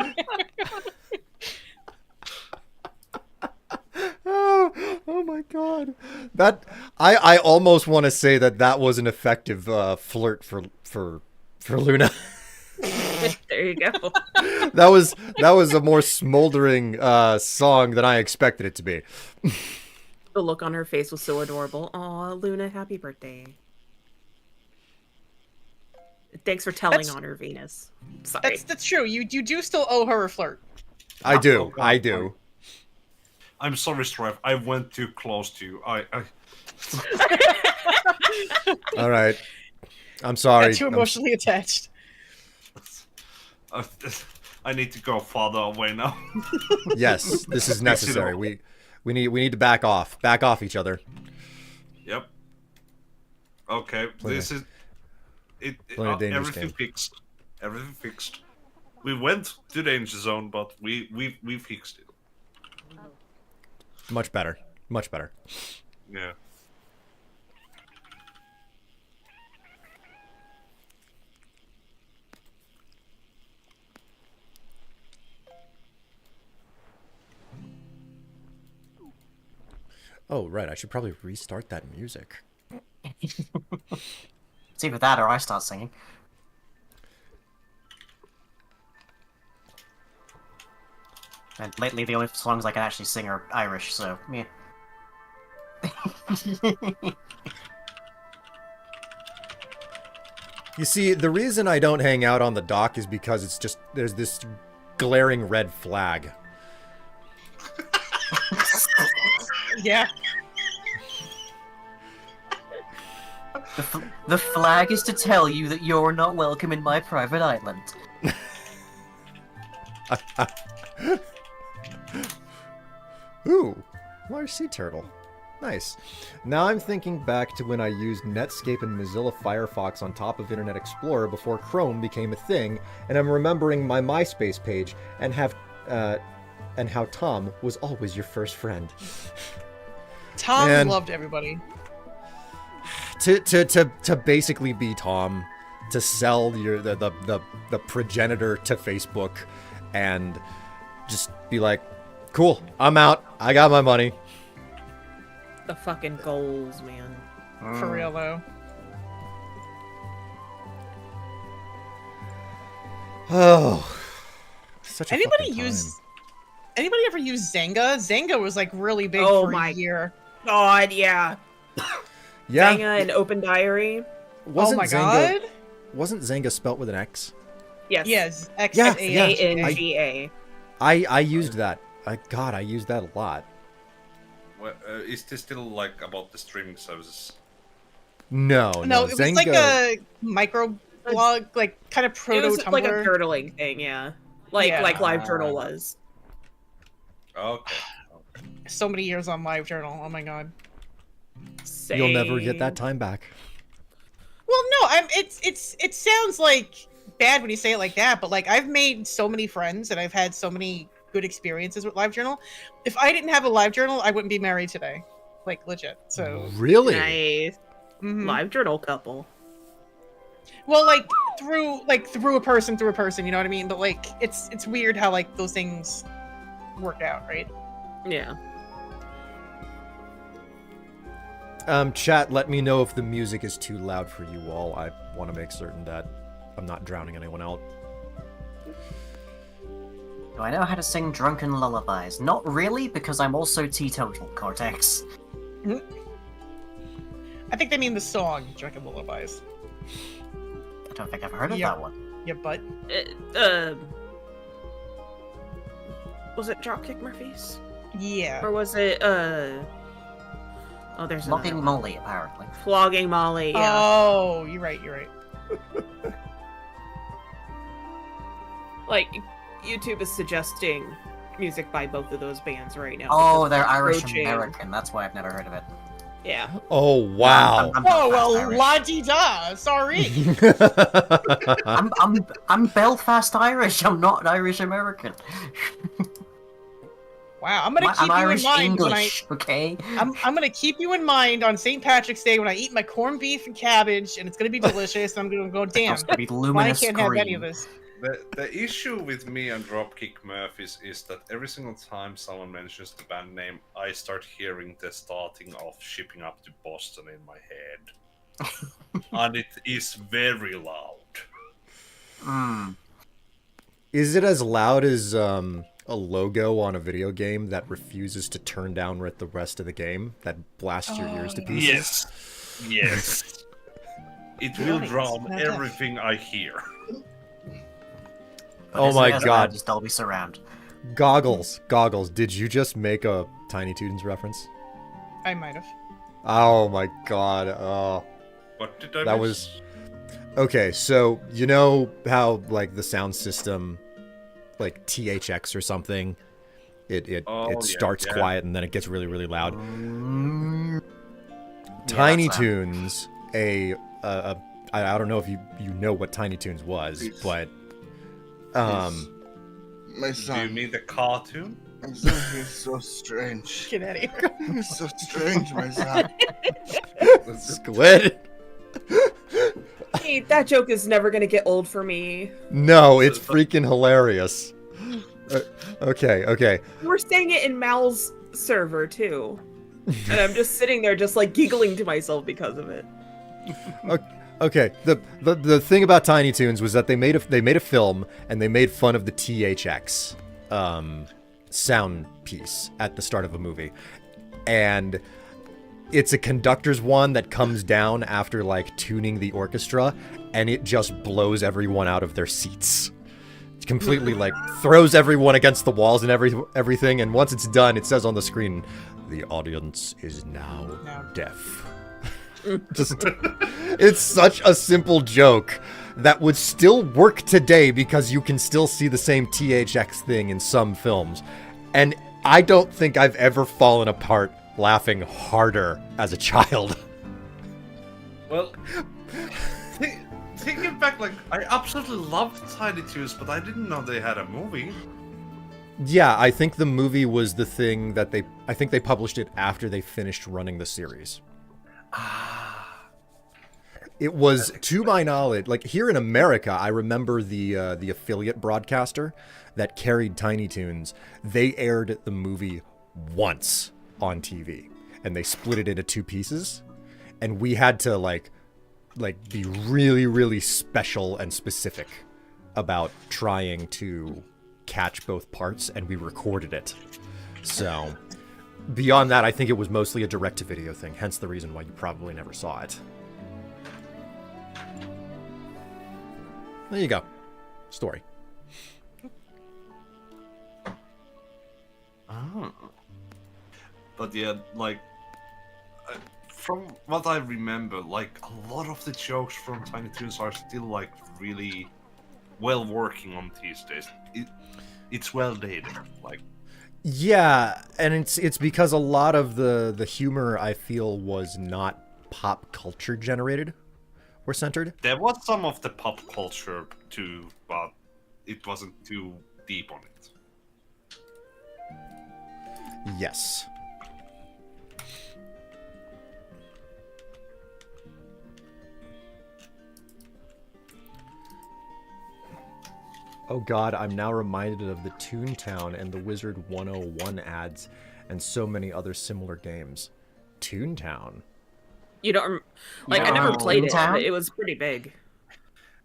Oh my god. That I almost want to say that was an effective flirt for Luna. There you go. that was a more smoldering song than I expected it to be. The look on her face was so adorable. Aw, Luna, happy birthday. Thanks for telling That's- on her, Venus. Sorry. That's true. You do still owe her a flirt. I do. God. I do. I'm sorry, Strife. I went too close to you. All right. I'm sorry. Got too emotionally attached. I need to go farther away now. Yes, this is necessary. We need to back off. Back off each other. Yep. Okay, this is Playing a dangerous everything game. fixed. Everything fixed. We went to danger zone, but we fixed it. Much better. Much better. Yeah. Oh, right. I should probably restart that music. It's either that or I start singing. And lately, the only songs I can actually sing are Irish, so yeah. You see, the reason I don't hang out on the dock is because it's just there's this glaring red flag. Yeah. The flag is to tell you that you're not welcome in my private island. Ooh, large sea turtle. Nice. Now I'm thinking back to when I used Netscape and Mozilla Firefox on top of Internet Explorer before Chrome became a thing, and I'm remembering my MySpace page and how Tom was always your first friend. Tom Man. loved everybody. To basically be Tom, to sell the progenitor to Facebook, and just be like, cool, I'm out. I got my money. The fucking goals, man. For real though. Oh, such a Anybody fucking use? time. Anybody ever use Zanga? Zanga was like really big Oh for my a year. God, yeah. Yeah, Zanga and Open Diary. wasn't Oh my Zanga, god. Wasn't Zanga spelt with an X? Yes. Yes. X Yeah, A yeah. N G A. A-N-G-A. I used that. I used that a lot. Well, is this still like about the streaming services? No, No, it was Zanga, like a micro blog, like kind of It proto was Tumblr. like a journaling thing, yeah. Like Yeah. LiveJournal was. Okay. So many years on LiveJournal. Oh my god. you'll never get Same. that time back. Well, no, it sounds like bad when you say it like that, but like I've made so many friends and I've had so many good experiences with LiveJournal. If I didn't have a LiveJournal, I wouldn't be married today. Like legit. So Really? Nice. mhm. LiveJournal couple. Well, like through a person, you know what I mean? But like it's weird how like those things work out, right? Yeah. Chat, let me know if the music is too loud for you all. I want to make certain that I'm not drowning anyone out. Do I know how to sing drunken lullabies? Not really, because I'm also teetotal, Cortex. I think they mean the song "Drunken Lullabies." I don't think I've heard of Yeah. that one. Yeah, but Was it Dropkick Murphys? yeah. Or was it, Oh, there's another Flogging one. Molly, apparently. Flogging Molly, yeah. Oh, you're right. Like, YouTube is suggesting music by both of those bands right now. Oh, because they're it's Irish approaching- American. That's why I've never heard of it. Yeah. Oh, wow. I'm Oh Belfast well, Irish. la di da. Sorry. I'm Belfast Irish. I'm not Irish American. Wow, I'm gonna I'm keep you Irish in mind English, okay? I'm gonna keep you in mind on St. Patrick's Day when I eat my corned beef and cabbage, and it's gonna be delicious. And I'm gonna go, damn, It's gonna be why I luminous can't have any green. of this? The issue with me and Dropkick Murphys is that every single time someone mentions the band name, I start hearing the starting of Shipping Up to Boston in my head. And it is very loud. Hmm. Is it as loud as a logo on a video game that refuses to turn down with the rest of the game, that blasts your ears to pieces? Yes. It will Right. drown Not that- everything I hear. But Oh isn't my it as God. loud as Dolby Surround? Goggles. Did you just make a Tiny Toons reference? I might have. Oh my god. Oh. What did I That miss? was- Okay, so you know how like the sound system, like THX or something, it Oh, yeah, starts yeah. quiet and then it gets really, really loud. Mm. Tiny that's loud. Toons, I don't know if you know what Tiny Toons was, Yes. but My Do you son. mean the cartoon? My son, he's so strange. Get out of here. He's so strange, my son. Squid. Hey, that joke is never gonna get old for me. No, it's freaking hilarious. Okay. We're saying it in Mal's server too. And I'm just sitting there just like giggling to myself because of it. Okay, the thing about Tiny Toons was that they made a film and they made fun of the THX sound piece at the start of a movie, and it's a conductor's wand that comes down after like tuning the orchestra, and it just blows everyone out of their seats. completely like throws everyone against the walls and everything, and once it's done, it says on the screen, "The audience is now deaf." Just, it's such a simple joke that would still work today because you can still see the same THX thing in some films, and I don't think I've ever fallen apart laughing harder as a child. Well, thinking back, like, I absolutely loved Tiny Toons, but I didn't know they had a movie. Yeah, I think the movie was the thing that I think they published it after they finished running the series. It was, to my knowledge, like here in America, I remember the affiliate broadcaster that carried Tiny Toons. They aired the movie once on TV, and they split it into 2 pieces, and we had to like be really, really special and specific about trying to catch both parts, and we recorded it. So beyond that, I think it was mostly a direct-to-video thing, hence the reason why you probably never saw it. There you go. Story. Oh. But yeah, like, from what I remember, like, a lot of the jokes from Tiny Toons are still, like, really well working on these days. It's well dated, like. Yeah, and it's because a lot of the humor, I feel, was not pop culture generated or centered. There was some of the pop culture too, but it wasn't too deep on it. Yes. Oh god, I'm now reminded of the Toontown and the Wizard 101 ads and so many other similar games. Toontown? You don't like? I never played it, but it was pretty big.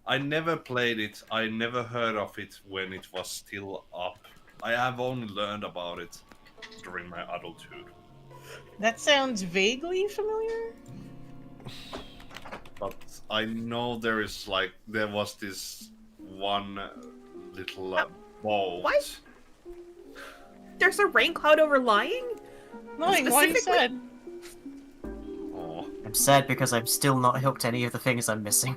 I never played it. I never heard of it when it was still up. I have only learned about it during my adulthood. That sounds vaguely familiar. But I know there was this one little boat. What? There's a rain cloud overlying? Like what you said. Oh. I'm sad because I'm still not hooked any of the things I'm missing.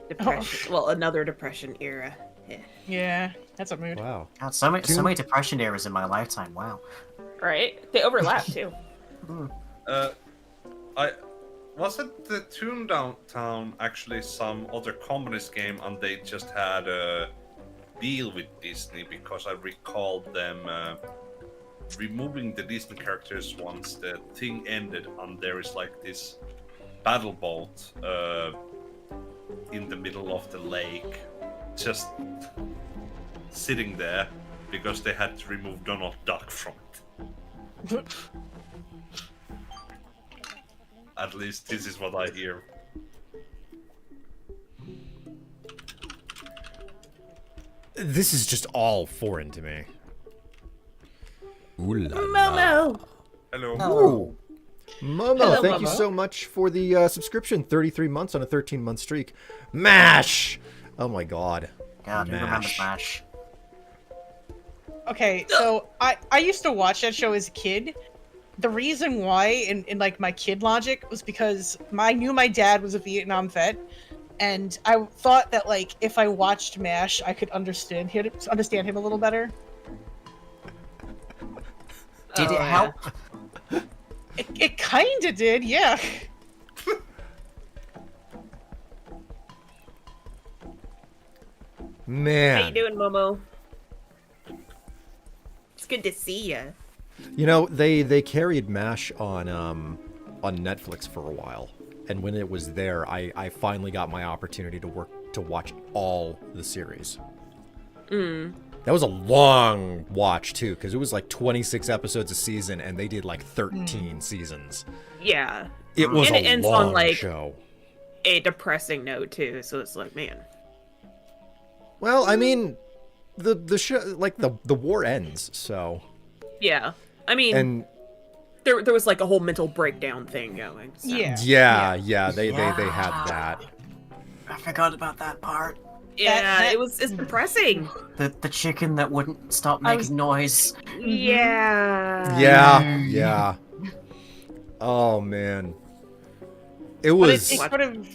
Depression. Well, another depression era. Yeah. Yeah, that's a mood. Wow. God, so many depression eras in my lifetime. Wow. Right? They overlap too. Wasn't the Toontown actually some other communist game, and they just had a deal with Disney, because I recall them removing the Disney characters once the thing ended, and there is like this battle boat in the middle of the lake, just sitting there because they had to remove Donald Duck from it. At least this is what I hear. This is just all foreign to me. Ooh la la. Momo! Hello. Ooh. Momo, Hello, thank you Momo. so much for the subscription. 33 months on a 13-month streak. MASH! Oh my god. God, who remembers MASH? Okay, so I used to watch that show as a kid. The reason why, in like my kid logic, was because I knew my dad was a Vietnam vet, and I thought that like if I watched MASH, I could understand him a little better. Did it yeah. help? It kinda did, yeah. Man. How you doing, Momo? It's good to see ya. You know, they carried MASH on Netflix for a while, and when it was there, I finally got my opportunity to watch all the series. That was a long watch too, because it was like 26 episodes a season, and they did like 13 seasons. Yeah. It was And it a ends long on, like, show. A depressing note too, so it's like, man. Well, I mean, the show, like the war ends, so. Yeah. I mean, And there was like a whole mental breakdown thing going. So. Yeah. yeah, they had that. I forgot about that part. Yeah, it's depressing. The chicken that wouldn't stop I making was- noise. Yeah. Yeah. Oh man, it But was. it sort of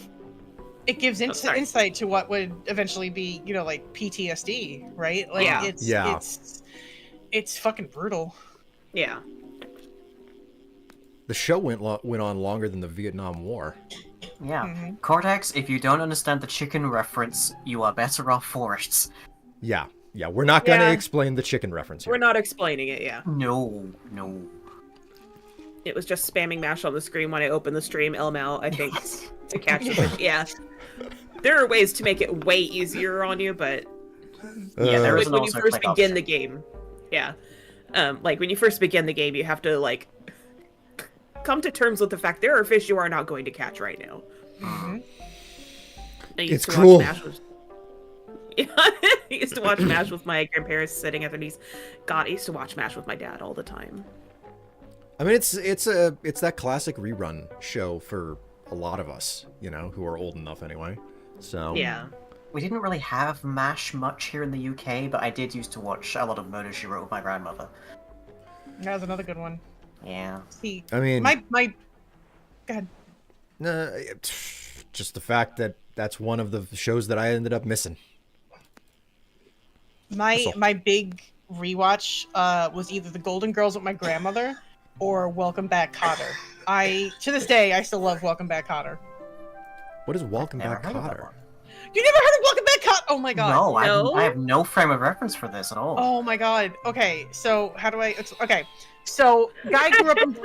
it gives sorry. insight to what would eventually be, like PTSD, right? Like Yeah. Yeah. it's fucking brutal. Yeah. The show went on longer than the Vietnam War. Yeah. Mhm. Cortex, if you don't understand the chicken reference, you are better off for it. Yeah, we're not gonna Yeah. explain the chicken reference here. We're not explaining it, yeah. No. It was just spamming mash on the screen when I opened the stream, LML, I think, to catch the yeah. There are ways to make it way easier on you, but Yeah, there Uh, is like an when you also first click begin option. the game. Yeah. Like when you first begin the game, you have to like come to terms with the fact there are fish you are not going to catch right now. Mhm. I used It's to cruel. Watch MASH with... Yeah, I used to watch MASH with my grandparents sitting at their knees. God, I used to watch MASH with my dad all the time. I mean, it's that classic rerun show for a lot of us, who are old enough anyway. So Yeah. We didn't really have MASH much here in the UK, but I did used to watch a lot of Murder, She Wrote with my grandmother. That was another good one. Yeah. See, I mean, my go ahead. just the fact that that's one of the shows that I ended up missing. My all. my big rewatch was either The Golden Girls with my grandmother or Welcome Back, Kotter. To this day I still love Welcome Back, Kotter. What is Welcome Never Back, heard of that Cotter? one. You never heard of Welcome Back, Kotter? Oh my god. No, No? I have no frame of reference for this at all. Oh my god. Okay, so how do I? Okay, so guy grew up in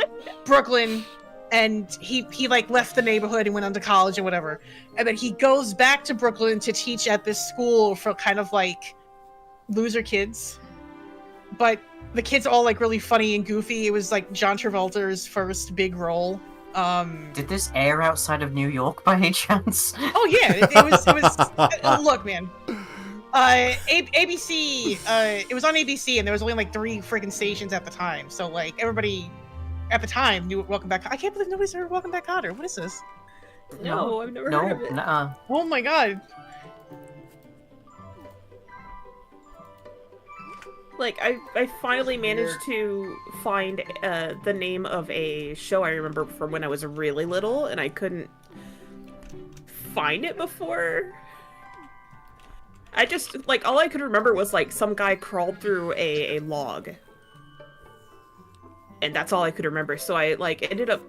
Brooklyn, and he like left the neighborhood and went on to college and whatever, and then he goes back to Brooklyn to teach at this school for kind of like loser kids, but the kids are all like really funny and goofy. It was like John Travolta's first big role. Did this air outside of New York by any chance? Oh yeah, it was. Look, man. ABC. It was on ABC, and there was only like 3 freaking stations at the time. So like everybody at the time knew Welcome Back. I can't believe nobody's heard of Welcome Back, Kotter. What is this? No, I've never No, heard of it. nuh-uh. Oh my god. Like I finally managed to find the name of a show I remember from when I was really little, and I couldn't find it before. I just like all I could remember was like some guy crawled through a log, and that's all I could remember. So I like ended up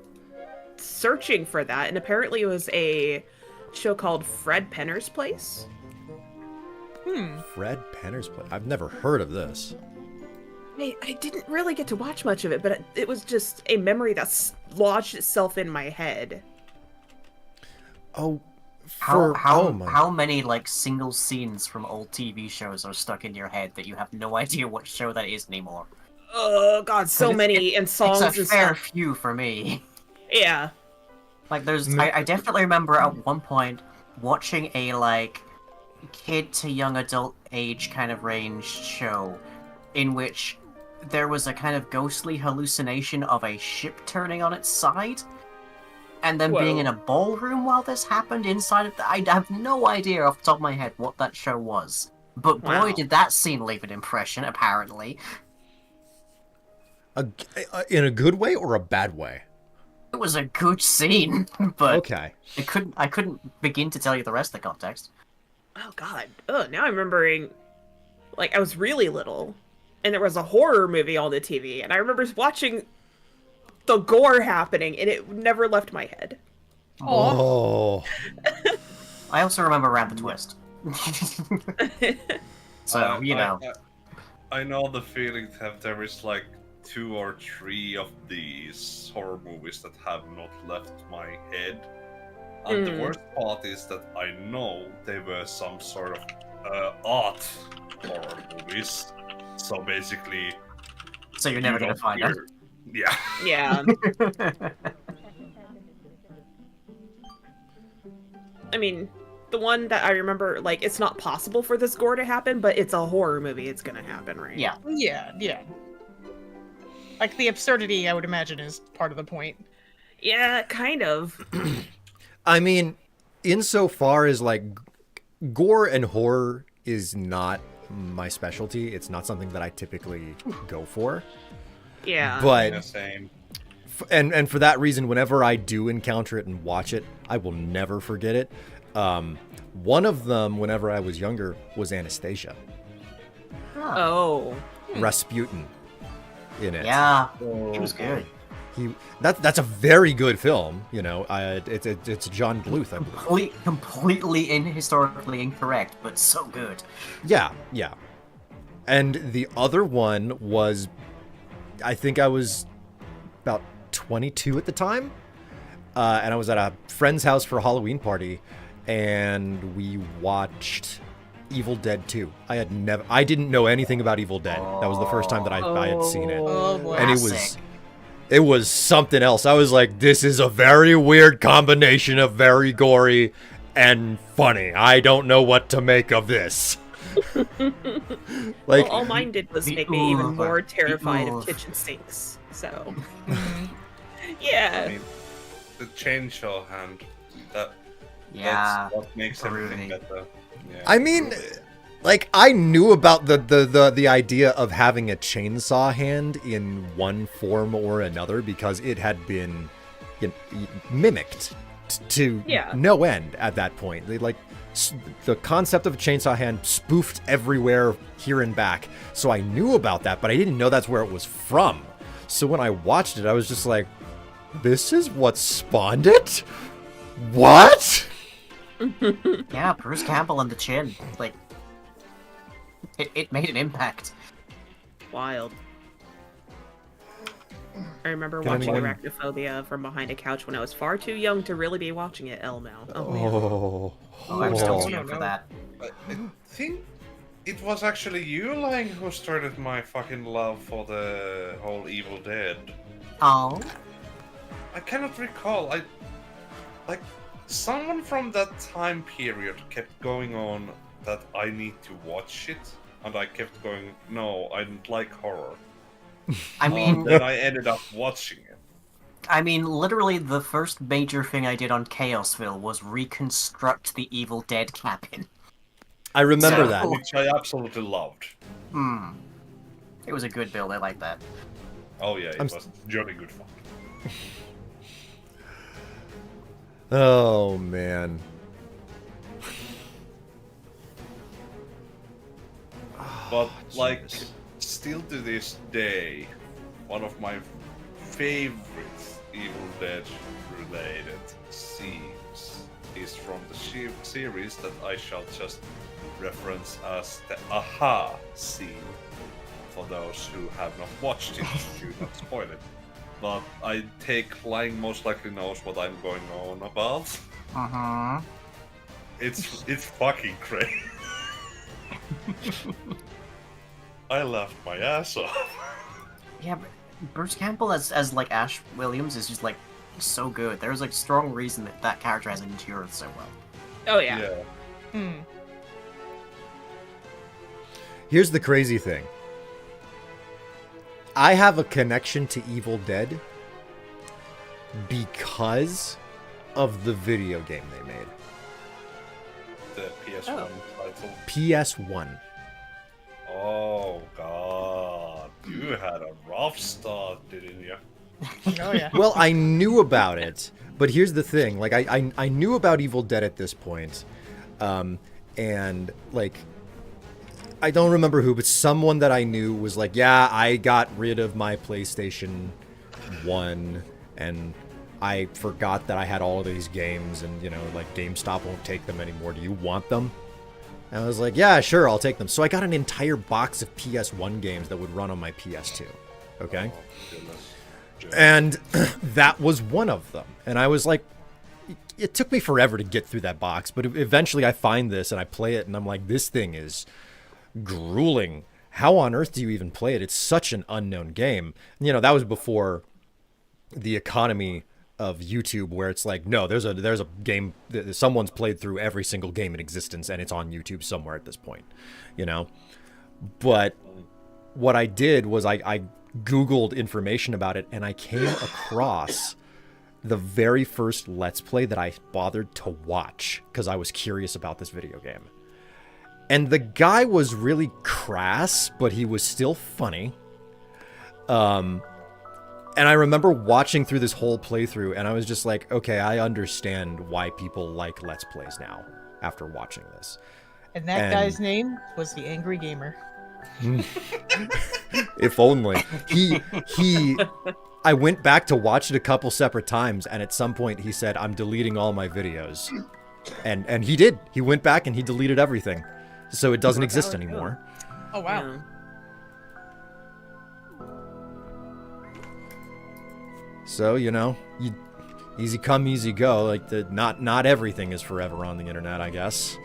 searching for that, and apparently it was a show called Fred Penner's Place. Fred Penner's Place. I've never heard of this. I didn't really get to watch much of it, but it was just a memory that's lodged itself in my head. Oh, How many like single scenes from old TV shows are stuck in your head that you have no idea what show that is anymore? Oh god, so It's- many and songs It's a and fair stuff. few for me. Yeah. Like I definitely remember at one point watching a like kid to young adult age kind of range show in which there was a kind of ghostly hallucination of a ship turning on its side and then being Whoa. in a ballroom while this happened inside of I have no idea off the top of my head what that show was. But boy, Wow. did that scene leave an impression, apparently. In a good way or a bad way? It was a good scene, but Okay. I couldn't begin to tell you the rest of the context. Oh god. Oh, now I'm remembering like I was really little and there was a horror movie on the TV and I remember watching the gore happening and it never left my head. Oh. I also remember Around the Twist. So, you know. I know the feeling that there is like 2 or 3 of these horror movies that have not left my head. And the worst part is that I know they were some sort of art horror movies. So basically, So you're never you gonna don't find out. hear- Yeah. Yeah. I mean, the one that I remember, like, it's not possible for this gore to happen, but it's a horror movie. It's gonna happen, right? Yeah. Yeah. Like the absurdity, I would imagine, is part of the point. Yeah, kind of. I mean, insofar as like gore and horror is not my specialty. It's not something that I typically go for. Yeah. But Yeah, same. and for that reason, whenever I do encounter it and watch it, I will never forget it. One of them, whenever I was younger, was Anastasia. Oh. Rasputin in it. Yeah, he was good. That's a very good film. You know, it's John Bluth, I believe. Completely historically incorrect, but so good. Yeah. And the other one was, I think I was about 22 at the time, and I was at a friend's house for a Halloween party, and we watched Evil Dead 2. I didn't know anything about Evil Dead. That was the first time that I had seen it. Oh boy. And Classic. it was something else. I was like, this is a very weird combination of very gory and funny. I don't know what to make of this. Like, Well, all mine did was The make me even oof. more The terrified of oof. kitchen sinks. So, Mhm. I yeah. mean, the chainsaw hand. Yeah. That's what makes everything brooding. better. Yeah. I mean, like, I knew about the idea of having a chainsaw hand in one form or another because it had been mimicked to Yeah. no end at that point. They the concept of a chainsaw hand spoofed everywhere here and back. So I knew about that, but I didn't know that's where it was from. So when I watched it, I was just like, this is what spawned it? What? Yeah, Bruce Campbell and the chin. Like, it made an impact. Wild. I remember Can watching anyone- Arachnophobia from behind a couch when I was far too young to really be watching it. Oh no. Oh man. Oh. Oh, I'm still Oh. too young for that. I think it was actually you, Lang, who started my fucking love for the whole Evil Dead. Oh. I cannot recall. Like someone from that time period kept going on that I need to watch it, and I kept going, no, I don't like horror. I mean, Then I ended up watching it. literally the first major thing I did on Chaosville was reconstruct the Evil Dead cabin. I remember So- that. Which I absolutely loved. It was a good build, I like that. Oh yeah, it I'm was jolly good fun. Oh man. But like, Jesus. still to this day, one of my favorite Evil Dead related scenes is from the series that I shall just reference as the aha scene. For those who have not watched it, do not spoil it. But I take Lang most likely knows what I'm going on about. It's fucking crazy. I laughed my ass off. Yeah, but Bruce Campbell as like Ash Williams is just like so good. There's like strong reason that character has endured so well. Oh yeah. Yeah. Hmm. Here's the crazy thing. I have a connection to Evil Dead because of the video game they made. The PS1 title. PS1. Oh god, you had a rough start, didn't you? Oh yeah. Well, I knew about it, but here's the thing. Like, I knew about Evil Dead at this point, and like, I don't remember who, but someone that I knew was like, yeah, I got rid of my PlayStation 1, and I forgot that I had all of these games, and, you know, like, GameStop won't take them anymore. Do you want them? And I was like, yeah, sure, I'll take them. So I got an entire box of PS1 games that would run on my PS2. Okay? Oh, goodness. And that was one of them. And I was like, it took me forever to get through that box, but eventually I find this and I play it and I'm like, this thing is grueling. How on earth do you even play it? It's such an unknown game. You know, that was before the economy of YouTube, where it's like, no, there's a game that someone's played through every single game in existence and it's on YouTube somewhere at this point, you know? But what I did was I Googled information about it and I came across the very first Let's Play that I bothered to watch because I was curious about this video game. And the guy was really crass, but he was still funny. And I remember watching through this whole playthrough, and I was just like, okay, I understand why people like Let's Plays now after watching this. And that guy's name was the Angry Gamer. If only. I went back to watch it a couple separate times, and at some point he said, I'm deleting all my videos. And he did. He went back and he deleted everything. So it doesn't exist anymore. Oh, wow. So, easy come, easy go. Like, not everything is forever on the internet, I guess.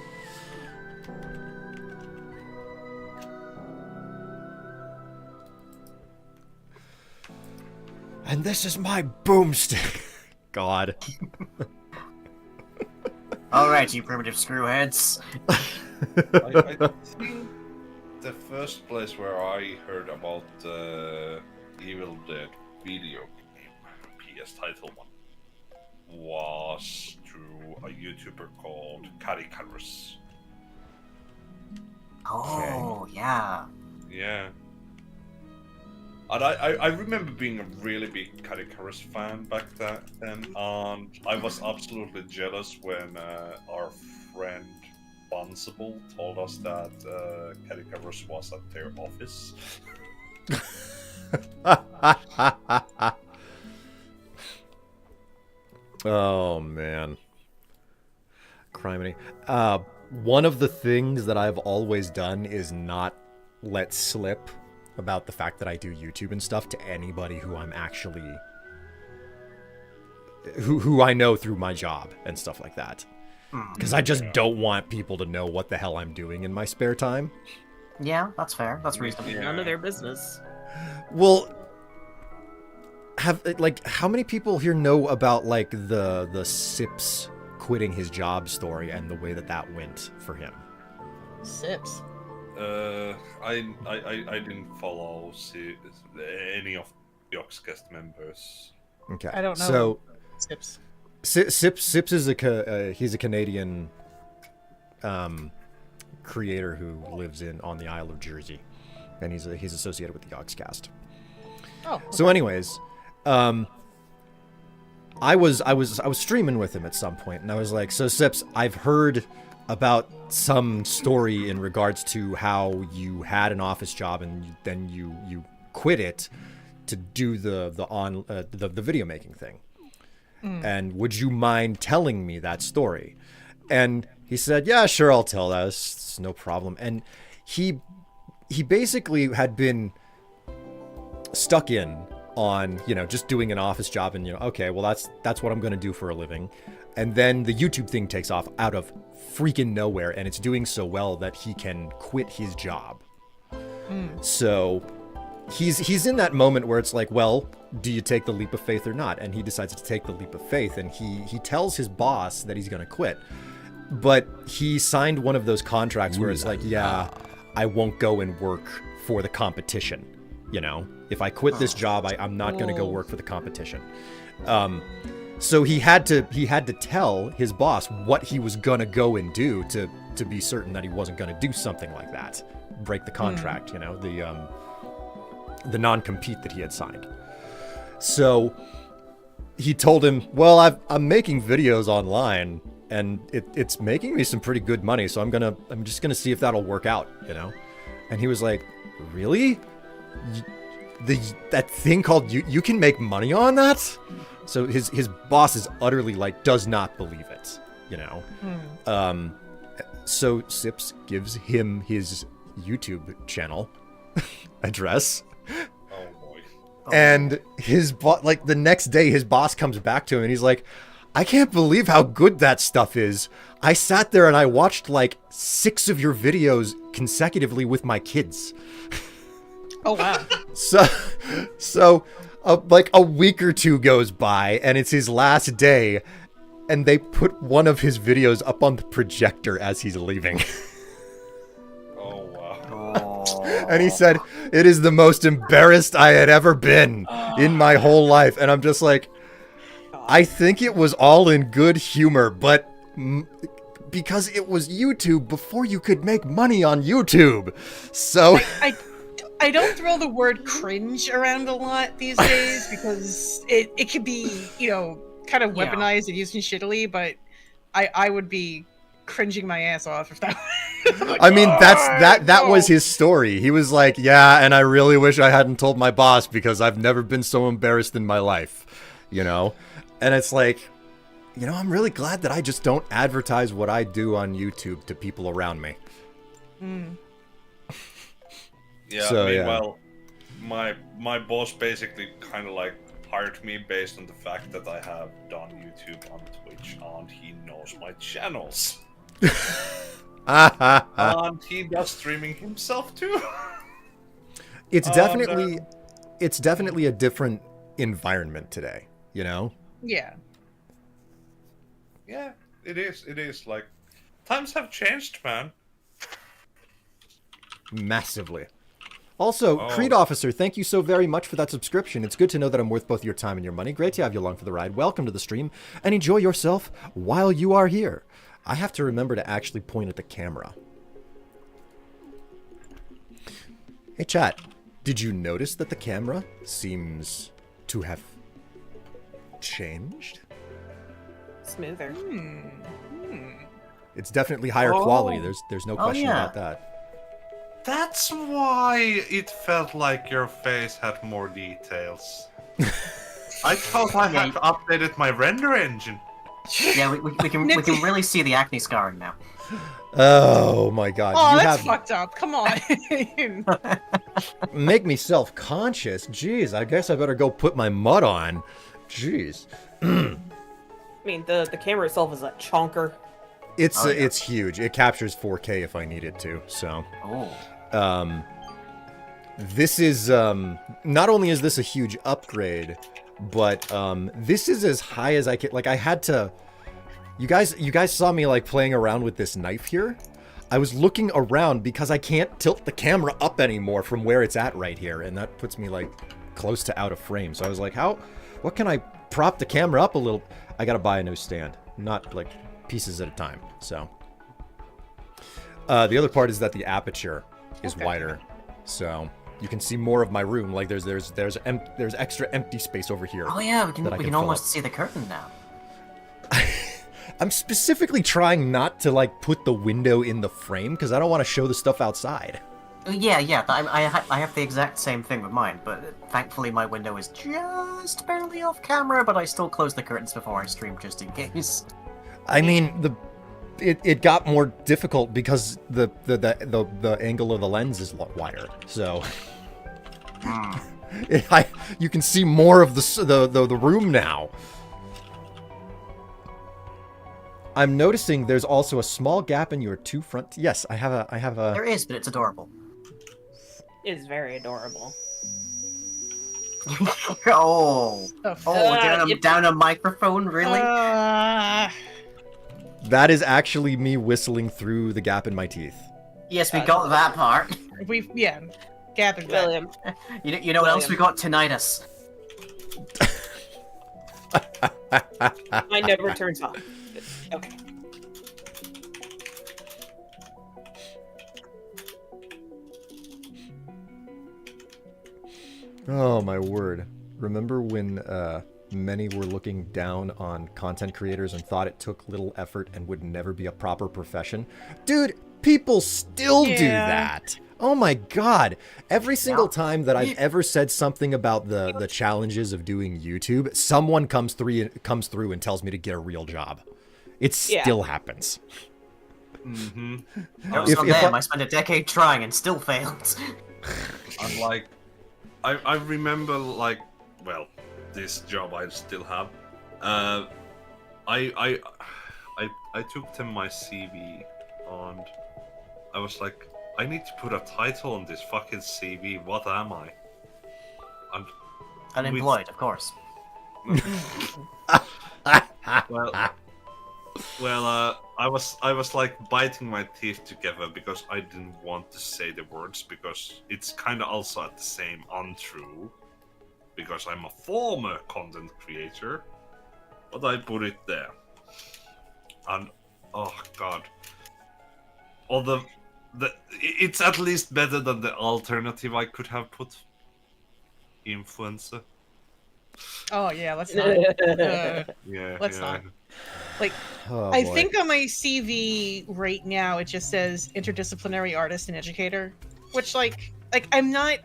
And this is my boomstick. God. Alright, you primitive screwheads. I think the first place where I heard about Evil Dead video game, PS title one, was through a YouTuber called Caricarus. Oh, yeah. Yeah. And I remember being a really big Caricarus fan back then, and I was absolutely jealous when our friend Bunsible told us that Caricarus was at their office. Oh, man. Criminy. One of the things that I've always done is not let slip about the fact that I do YouTube and stuff to anybody who I'm actually... who I know through my job and stuff like that. Because I just don't want people to know what the hell I'm doing in my spare time. Yeah, that's fair. That's reasonable. None of their business. Well, how many people here know about, like, the Sips quitting his job story and the way that went for him? Sips. I didn't follow any of the Oxcast members. Okay. I don't know. So, Sips. Sips is he's a Canadian creator who lives on the Isle of Jersey, and he's associated with the Oxcast. Oh. Okay. So, anyways, I was streaming with him at some point, and I was like, so Sips, I've heard about some story in regards to how you had an office job and then you quit it to do the video making thing. And would you mind telling me that story? And he said, yeah, sure, I'll tell that. It's no problem. And he basically had been stuck in on, just doing an office job and, okay, well, that's what I'm going to do for a living. And then the YouTube thing takes off out of freaking nowhere, and it's doing so well that he can quit his job. So he's in that moment where it's like, well, do you take the leap of faith or not? And he decides to take the leap of faith, and he tells his boss that he's going to quit. But he signed one of those contracts where it's like, yeah, I won't go and work for the competition. If I quit this job, I'm not going to go work for the competition. So he had to tell his boss what he was gonna go and do to be certain that he wasn't gonna do something like that, break the contract, the non-compete that he had signed. So he told him, well, I'm making videos online and it's making me some pretty good money, so I'm just gonna see if that'll work out, And he was like, really? That thing called you can make money on that? So his boss is utterly does not believe it, So Sips gives him his YouTube channel address. Oh boy. And his the next day his boss comes back to him and he's like, I can't believe how good that stuff is. I sat there and I watched 6 of your videos consecutively with my kids. Oh, wow. So a week or two goes by and it's his last day and they put one of his videos up on the projector as he's leaving. Oh wow. And he said, it is the most embarrassed I had ever been in my whole life. And I'm just like, I think it was all in good humor, but because it was YouTube before you could make money on YouTube. So I don't throw the word cringe around a lot these days because it could be, kind of Yeah. weaponized and used shittily, but I would be cringing my ass off if that like, I mean, that no. was his story. He was like, yeah, and I really wish I hadn't told my boss because I've never been so embarrassed in my life, And it's like, I'm really glad that I just don't advertise what I do on YouTube to people around me. Mm. Yeah, So, meanwhile, my boss basically kind of like hired me based on the fact that I have done YouTube on Twitch, and he knows my channels. And he does streaming himself too. It's Oh, definitely no. it's definitely a different environment today, Yeah. Yeah, it is. It is like times have changed, man. Massively. Also, Oh. Creed Officer, thank you so very much for that subscription. It's good to know that I'm worth both your time and your money. Great to have you along for the ride. Welcome to the stream, and enjoy yourself while you are here. I have to remember to actually point at the camera. Hey, chat. Did you notice that the camera seems to have changed? Smoother. It's definitely higher quality. There's no question yeah. about that. That's why it felt like your face had more details. I thought I had updated my render engine. Yeah, we can really see the acne scarring now. Oh my god. Oh, you that's have fucked up. Come on. make me self-conscious. Jeez, I guess I better go put my mud on. Jeez. I mean, the camera itself is a chonker. It's Oh, yeah. it's huge. It captures 4K if I need it to. So, Oh. this is not only is this a huge upgrade, but this is as high as I can. Like I had to. You guys saw me like playing around with this knife here. I was looking around because I can't tilt the camera up anymore from where it's at right here, and that puts me like close to out of frame. So I was like, what can I prop the camera up a little? I gotta buy a new stand, not like pieces at a time. So the other part is that the aperture is wider, so you can see more of my room. Like there's extra empty space over here. Oh yeah, we that I can fill almost up. see the curtain now. I'm specifically trying not to like put the window in the frame because I don't want to show the stuff outside. Yeah. I have the exact same thing with mine, but thankfully my window is just barely off camera. But I still close the curtains before I stream just in case. I mean, it got more difficult because the angle of the lens is wider, so you can see more of the room now. I'm noticing there's also a small gap in your two front. Yes, I have a. There is, but it's adorable. It is very adorable. Oh, down a microphone, really? That is actually me whistling through the gap in my teeth. Yes, we got that part. We've gathered that. William. You know what else we got? Tinnitus. Mine never turns off. Okay. Oh my word. Remember when many were looking down on content creators and thought it took little effort and would never be a proper profession? Dude, people still do that. Oh my god. Every single time that I've ever said something about the challenges of doing YouTube, someone comes through and tells me to get a real job. It still happens. Mm-hmm. It was on them. I spent a decade trying and still failed. I'm like, I remember like, well, this job I still have. I took them my CV and I was like, I need to put a title on this fucking CV. What am I? And Unemployed, of course. Well, I was like biting my teeth together because I didn't want to say the words because it's kind of also at the same untrue because I'm a former content creator. but I put it there. And oh god, all it's at least better than the alternative I could have put. Influencer. Oh yeah, let's not. Yeah, Let's yeah. not. Like, Oh, I boy. think on my CV right now it just says interdisciplinary artist and educator, which like I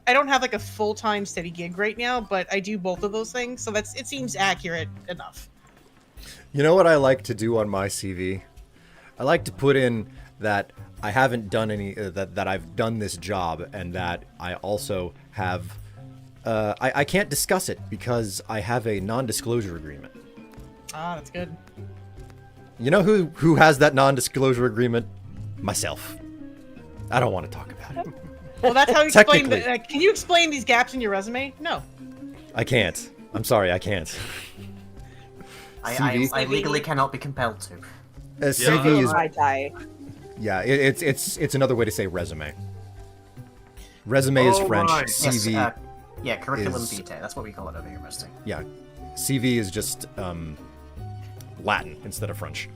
don't have like a full-time steady gig right now, but I do both of those things, so it seems accurate enough. You know what I like to do on my CV? I like to put in that I haven't done any that I've done this job, and that I also have I can't discuss it because I have a non-disclosure agreement. Ah, that's good. You know who has that non-disclosure agreement? Myself. I don't want to talk about it. Well, that's how you explain. Technically. Can you explain these gaps in your resume? No. I can't. I'm sorry, I can't. CV? I legally cannot be compelled to. CV is I die. yeah. It's another way to say resume. Resume is Oh, French. right. CV Yes, yeah, curriculum is- vitae. That's what we call it over here, Misty. yeah. CV is just Latin instead of French.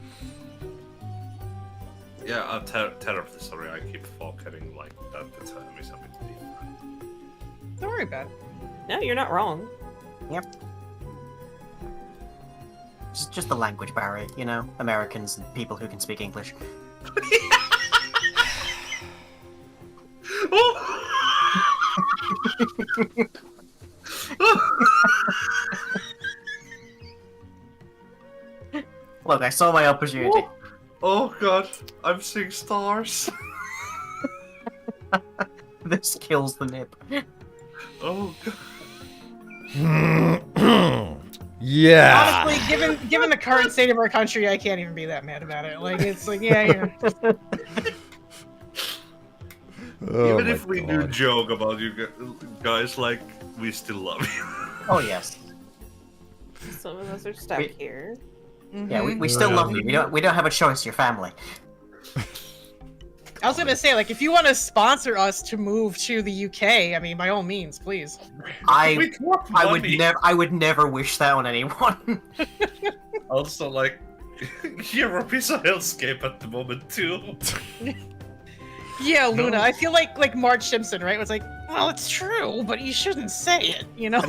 Yeah, I'm terribly sorry. I keep forgetting like that the term is a bit different. Don't worry about it. No, you're not wrong. Yep. Just the language barrier, you know, Americans and people who can speak English. Look, I saw my opportunity. Oh god, I'm seeing stars. This kills the nip. Oh god. Yeah. Honestly, given the current state of our country, I can't even be that mad about it. Like, it's like, yeah. Oh Even my if we do God. joke about you guys, like, we still love you. Oh yes. Some of us are stuck Wait. here. Yeah, we still love you. We don't have a choice. Your family. I was gonna say, like, if you want to sponsor us to move to the UK, I mean, by all means, please. With what I would money? never wish that on anyone. Also, like, Europe is a hellscape at the moment too. Yeah, Luna. I feel like Marge Simpson, right? Was like, well, it's true, but you shouldn't say it, you know?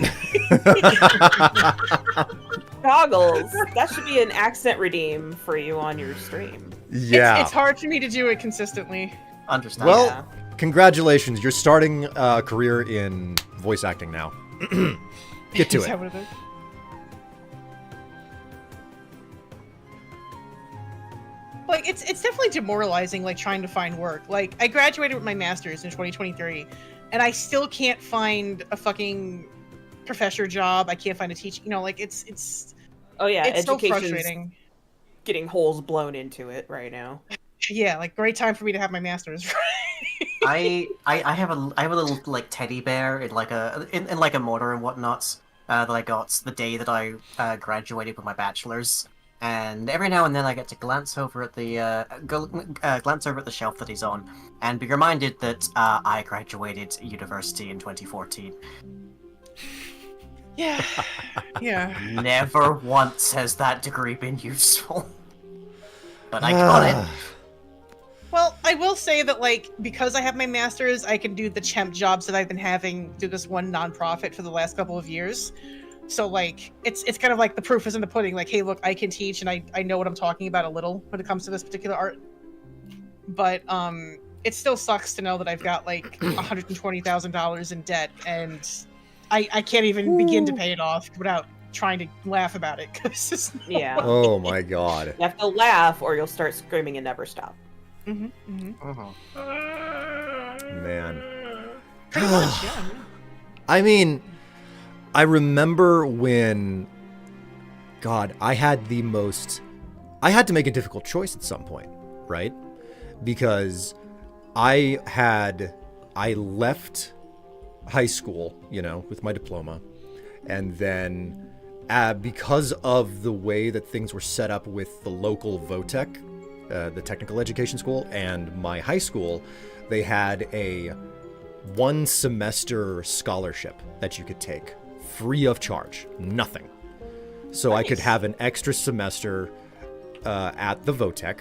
Goggles. That should be an accent redeem for you on your stream. Yeah. It's hard for me to do it consistently. Understand. Well, Yeah. congratulations. You're starting a career in voice acting now. Get to Is that it. what it is? Like, it's definitely demoralizing, like, trying to find work. Like, I graduated with my master's in 2023, and I still can't find a fucking professor job. I can't find a teach. You know, like, it's Oh yeah, so education's frustrating. getting holes blown into it right now. Yeah, like, great time for me to have my master's. I have a little like teddy bear in like a mortar and whatnot that I got the day that I graduated with my bachelor's, and every now and then I get to glance over at the glance over at the shelf that he's on, and be reminded that I graduated university in 2014. Yeah. Yeah. Never once has that degree been useful, but I got it. Well, I will say that, like, because I have my master's, I can do the temp jobs that I've been having through this one nonprofit for the last couple of years. So, like, it's kind of like the proof is in the pudding. Like, hey, look, I can teach, and I know what I'm talking about a little when it comes to this particular art. But it still sucks to know that I've got like $120,000 in debt, and I can't even begin to pay it off without trying to laugh about it. 'Cause it's just Yeah. Oh my God. You have to laugh or you'll start screaming and never stop. Mhm, mhm. Man. Pretty much, yeah. I mean, I remember when, God, I had to make a difficult choice at some point, right? Because I left high school, you know, with my diploma, and then because of the way that things were set up with the local VOTEC, the technical education school, and my high school, they had a 1 semester scholarship that you could take free of charge, nothing. so I could Nice. have an extra semester at the Votech,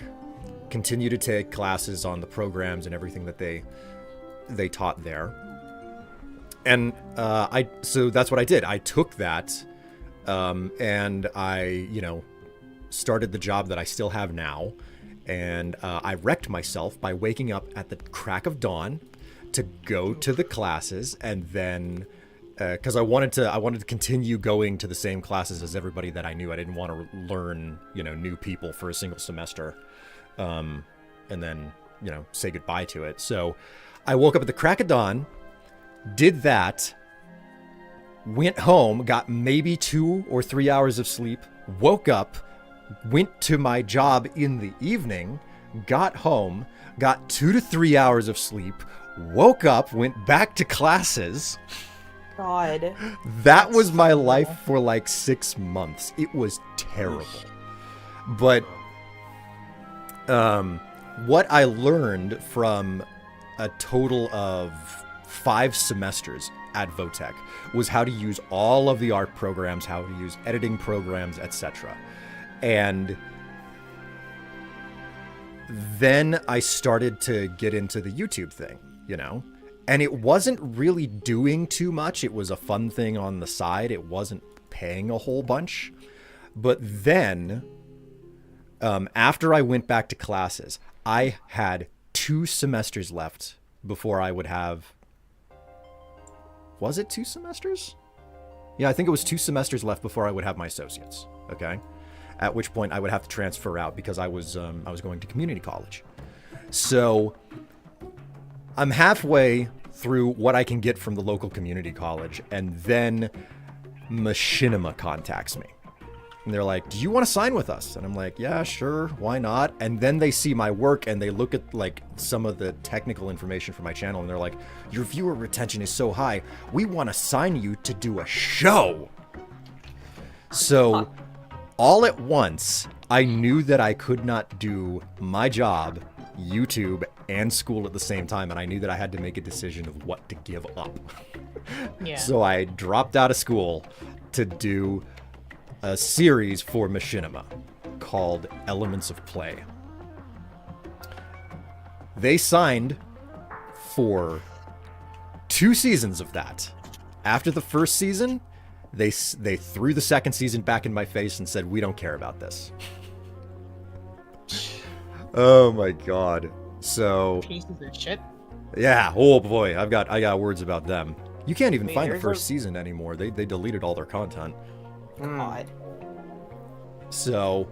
continue to take classes on the programs and everything that they taught there. And so that's what I did. I took that, and I, started the job that I still have now. And I wrecked myself by waking up at the crack of dawn to go to the classes, and then because I wanted to continue going to the same classes as everybody that I knew. I didn't want to learn new people for a single semester, and then say goodbye to it. So I woke up at the crack of dawn, did that, went home, got maybe 2 or 3 hours of sleep, woke up, went to my job in the evening, got home, got 2 to 3 hours of sleep, woke up, went back to classes. God. That was my life for like 6 months. It was terrible. But what I learned from a total of 5 semesters at Votech was how to use all of the art programs, how to use editing programs, etc. And then I started to get into the YouTube thing, and it wasn't really doing too much. It was a fun thing on the side. It wasn't paying a whole bunch. But then, after I went back to classes, I had 2 semesters left before I would have... Was it 2 semesters? Yeah, I think it was 2 semesters left before I would have my associates. Okay, at which point I would have to transfer out because I was going to community college. So I'm halfway through what I can get from the local community college, and then Machinima contacts me. And they're like, do you want to sign with us? And I'm like, yeah, sure, why not? And then they see my work and they look at like some of the technical information for my channel, and they're like, your viewer retention is so high, we want to sign you to do a show. So all at once, I knew that I could not do my job, YouTube, and school at the same time, and I knew that I had to make a decision of what to give up. Yeah. So I dropped out of school to do a series for Machinima called Elements of Play. They signed for 2 seasons of that. After the first season, they threw the second season back in my face and said, we don't care about this. Oh my god. So Pieces of shit. yeah, oh boy, I got words about them. You can't even I mean, find the there's first a- season anymore. They deleted all their content. God. So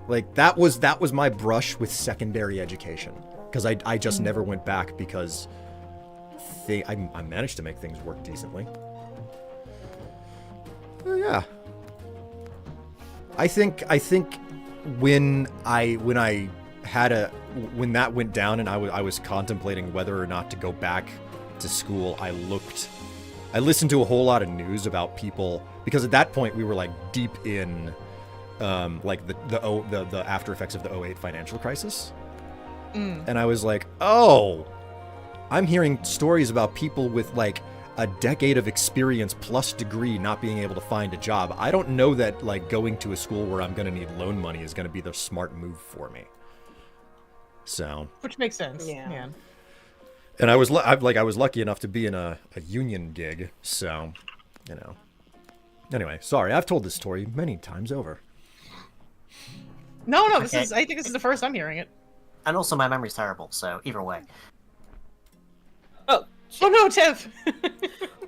like that was my brush with secondary education, because I just never went back because I managed to make things work decently. Oh, yeah. I think when that went down and I was contemplating whether or not to go back to school, I listened to a whole lot of news about people, because at that point we were like deep in like the after effects of the '08 financial crisis. And I was like, oh, I'm hearing stories about people with like a decade of experience plus degree not being able to find a job. I don't know that like going to a school where I'm going to need loan money is going to be the smart move for me. So, Which makes sense. Yeah. Yeah. and I was lucky enough to be in a union gig, so, Anyway, sorry, I've told this story many times over. No, Okay. I think this is the first I'm hearing it. And also, my memory's terrible, so either way. Oh, Oh no, Tev!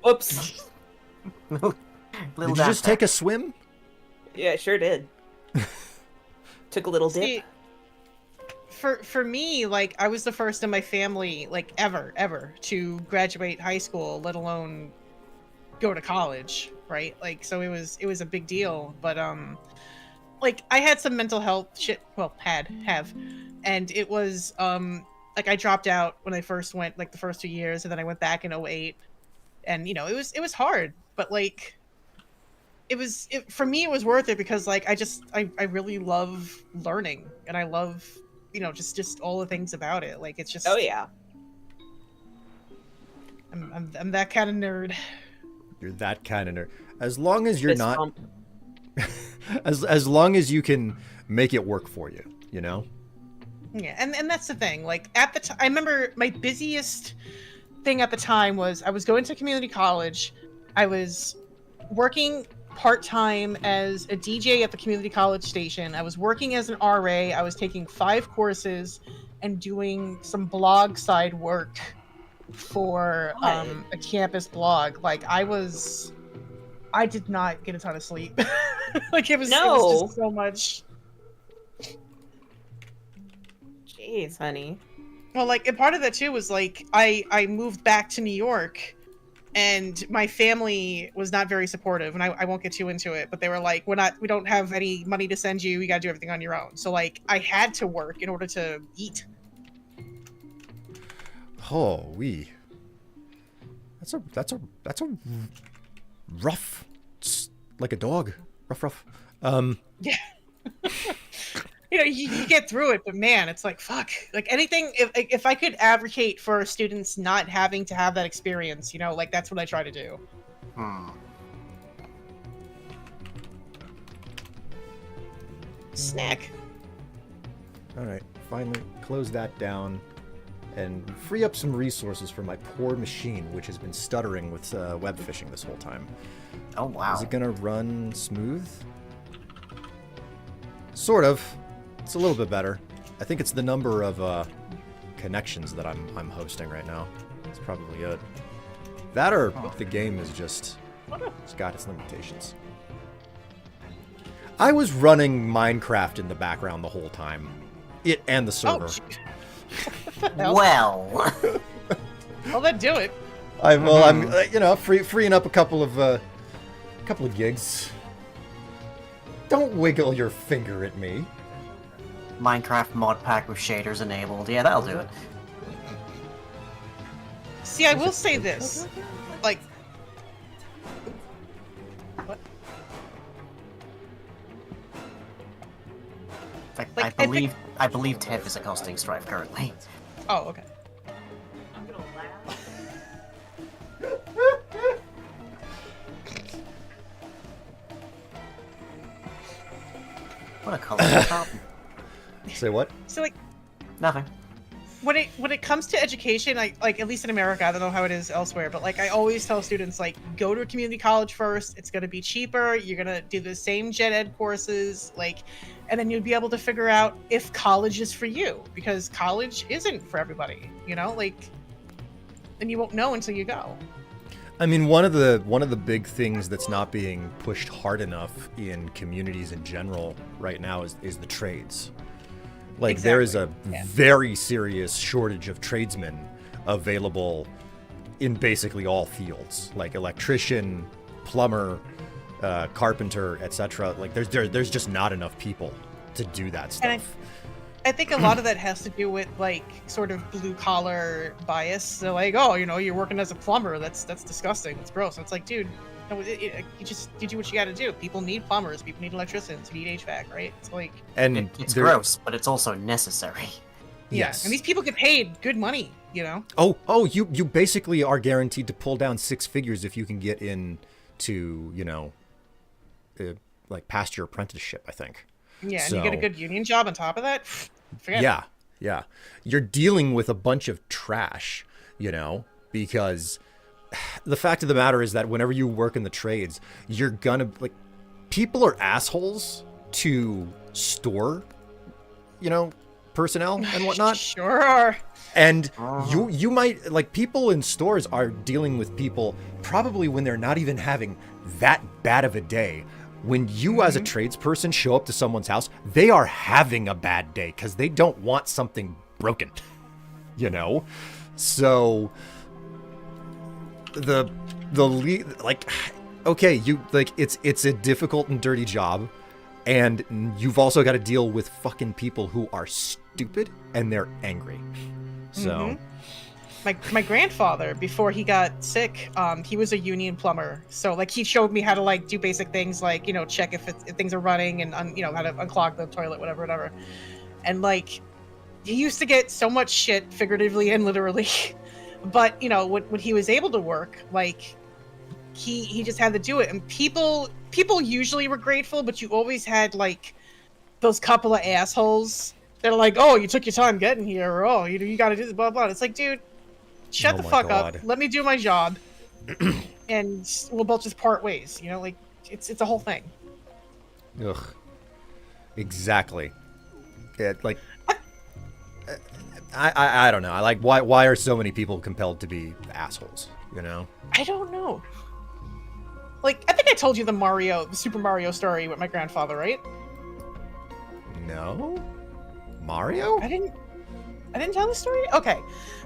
whoops. Little Did you dab just take a swim? Yeah, I sure did. Took a little dip. See, for me, like, I was the first in my family, like, ever to graduate high school, let alone go to college, right? Like, so it was a big deal. But like, I had some mental health shit. Well, have, and it was like, I dropped out when I first went, like, the first 2 years, and then I went back in '08, and it was hard, but like, for me it was worth it, because like I really love learning, and I love just all the things about it. Like, it's just, Oh yeah. I'm that kind of nerd. You're that kind of nerd. As long as you're Fist not bump. as long as you can make it work for you, you know. Yeah, and that's the thing. Like at the time, I remember my busiest thing at the time was I was going to community college. I was working part-time as a DJ at the community college station. I was working as an RA. I was taking 5 courses and doing some blog side work for a campus blog. Like I did not get a ton of sleep. Like it was just so much. Jeez, honey. Well, like, and part of that too was like I moved back to New York, and my family was not very supportive, and I won't get too into it, but they were like, we don't have any money to send you. You got to do everything on your own. So like, I had to work in order to eat. Oh, that's a rough, like a dog, rough. Yeah. You know, you get through it, but man, it's like, fuck. Like anything, if I could advocate for students not having to have that experience, you know, like that's what I try to do. Snack. All right, finally close that down and free up some resources for my poor machine, which has been stuttering with web fishing this whole time. Oh, wow. Is it gonna run smooth? Sort of. It's a little bit better. I think it's the number of connections that I'm hosting right now. That's probably it. That or the game is just it's got its limitations. I was running Minecraft in the background the whole time. It and the server. Well. Well, then do it. I'm you know, freeing up a couple of gigs. Don't wiggle your finger at me. Minecraft mod pack with shaders enabled. Yeah, that'll do it. See, I will say this. Like... What? In fact, Like, I believe Tev is accosting Strife currently. Oh, okay. What a color. Say what? So, like, Nothing. when it comes to education, like at least in America, I don't know how it is elsewhere, but like I always tell students, like, go to a community college first. It's gonna be cheaper. You're gonna do the same gen ed courses, like, and then you'll be able to figure out if college is for you, because college isn't for everybody, you know, like, and you won't know until you go. I mean, one of the big things that's not being pushed hard enough in communities in general right now is the trades. Like, there is a very serious shortage of tradesmen available in basically all fields, like electrician, plumber, carpenter, etc. Like, there's just not enough people to do that stuff. And I think a lot of that has to do with like sort of blue collar bias. So like, oh, you know, you're working as a plumber. That's disgusting. It's gross. And it's like, dude, no, you do what you got to do. People need plumbers. People need electricians. You need HVAC, right? It's like, And It's gross, but it's also necessary. Yes. and these people get paid good money, you know. You basically are guaranteed to pull down 6 figures if you can get in to, you know, like past your apprenticeship, I think. Yeah, and So- you get a good union job on top of that. Forget it. Yeah. You're dealing with a bunch of trash, you know, because the fact of the matter is that whenever you work in the trades, you're gonna, like, people are assholes to store, you know, personnel and whatnot. Sure are. And you might, like, people in stores are dealing with people probably when they're not even having that bad of a day. When you as a tradesperson show up to someone's house, they are having a bad day because they don't want something broken, you know? So like, okay, you, like, it's a difficult and dirty job, and you've also got to deal with fucking people who are stupid and they're angry. So My grandfather, before he got sick, he was a union plumber. So like he showed me how to like do basic things like, you know, check if things are running and you know, how to unclog the toilet, whatever. And like he used to get so much shit, figuratively and literally. But you know, when he was able to work, like he just had to do it, and people usually were grateful, but you always had like those couple of assholes that are like, oh, you took your time getting here, or oh, you got to do this, blah blah. It's like, dude, shut Oh the my fuck God. up. Let me do my job, and we'll both just part ways. You know, like it's a whole thing. Ugh. Exactly. Yeah, like, I don't know. I like why are so many people compelled to be assholes? You know? I don't know. Like, I think I told you the Super Mario story with my grandfather, right? No. Mario? I didn't tell the story? Okay.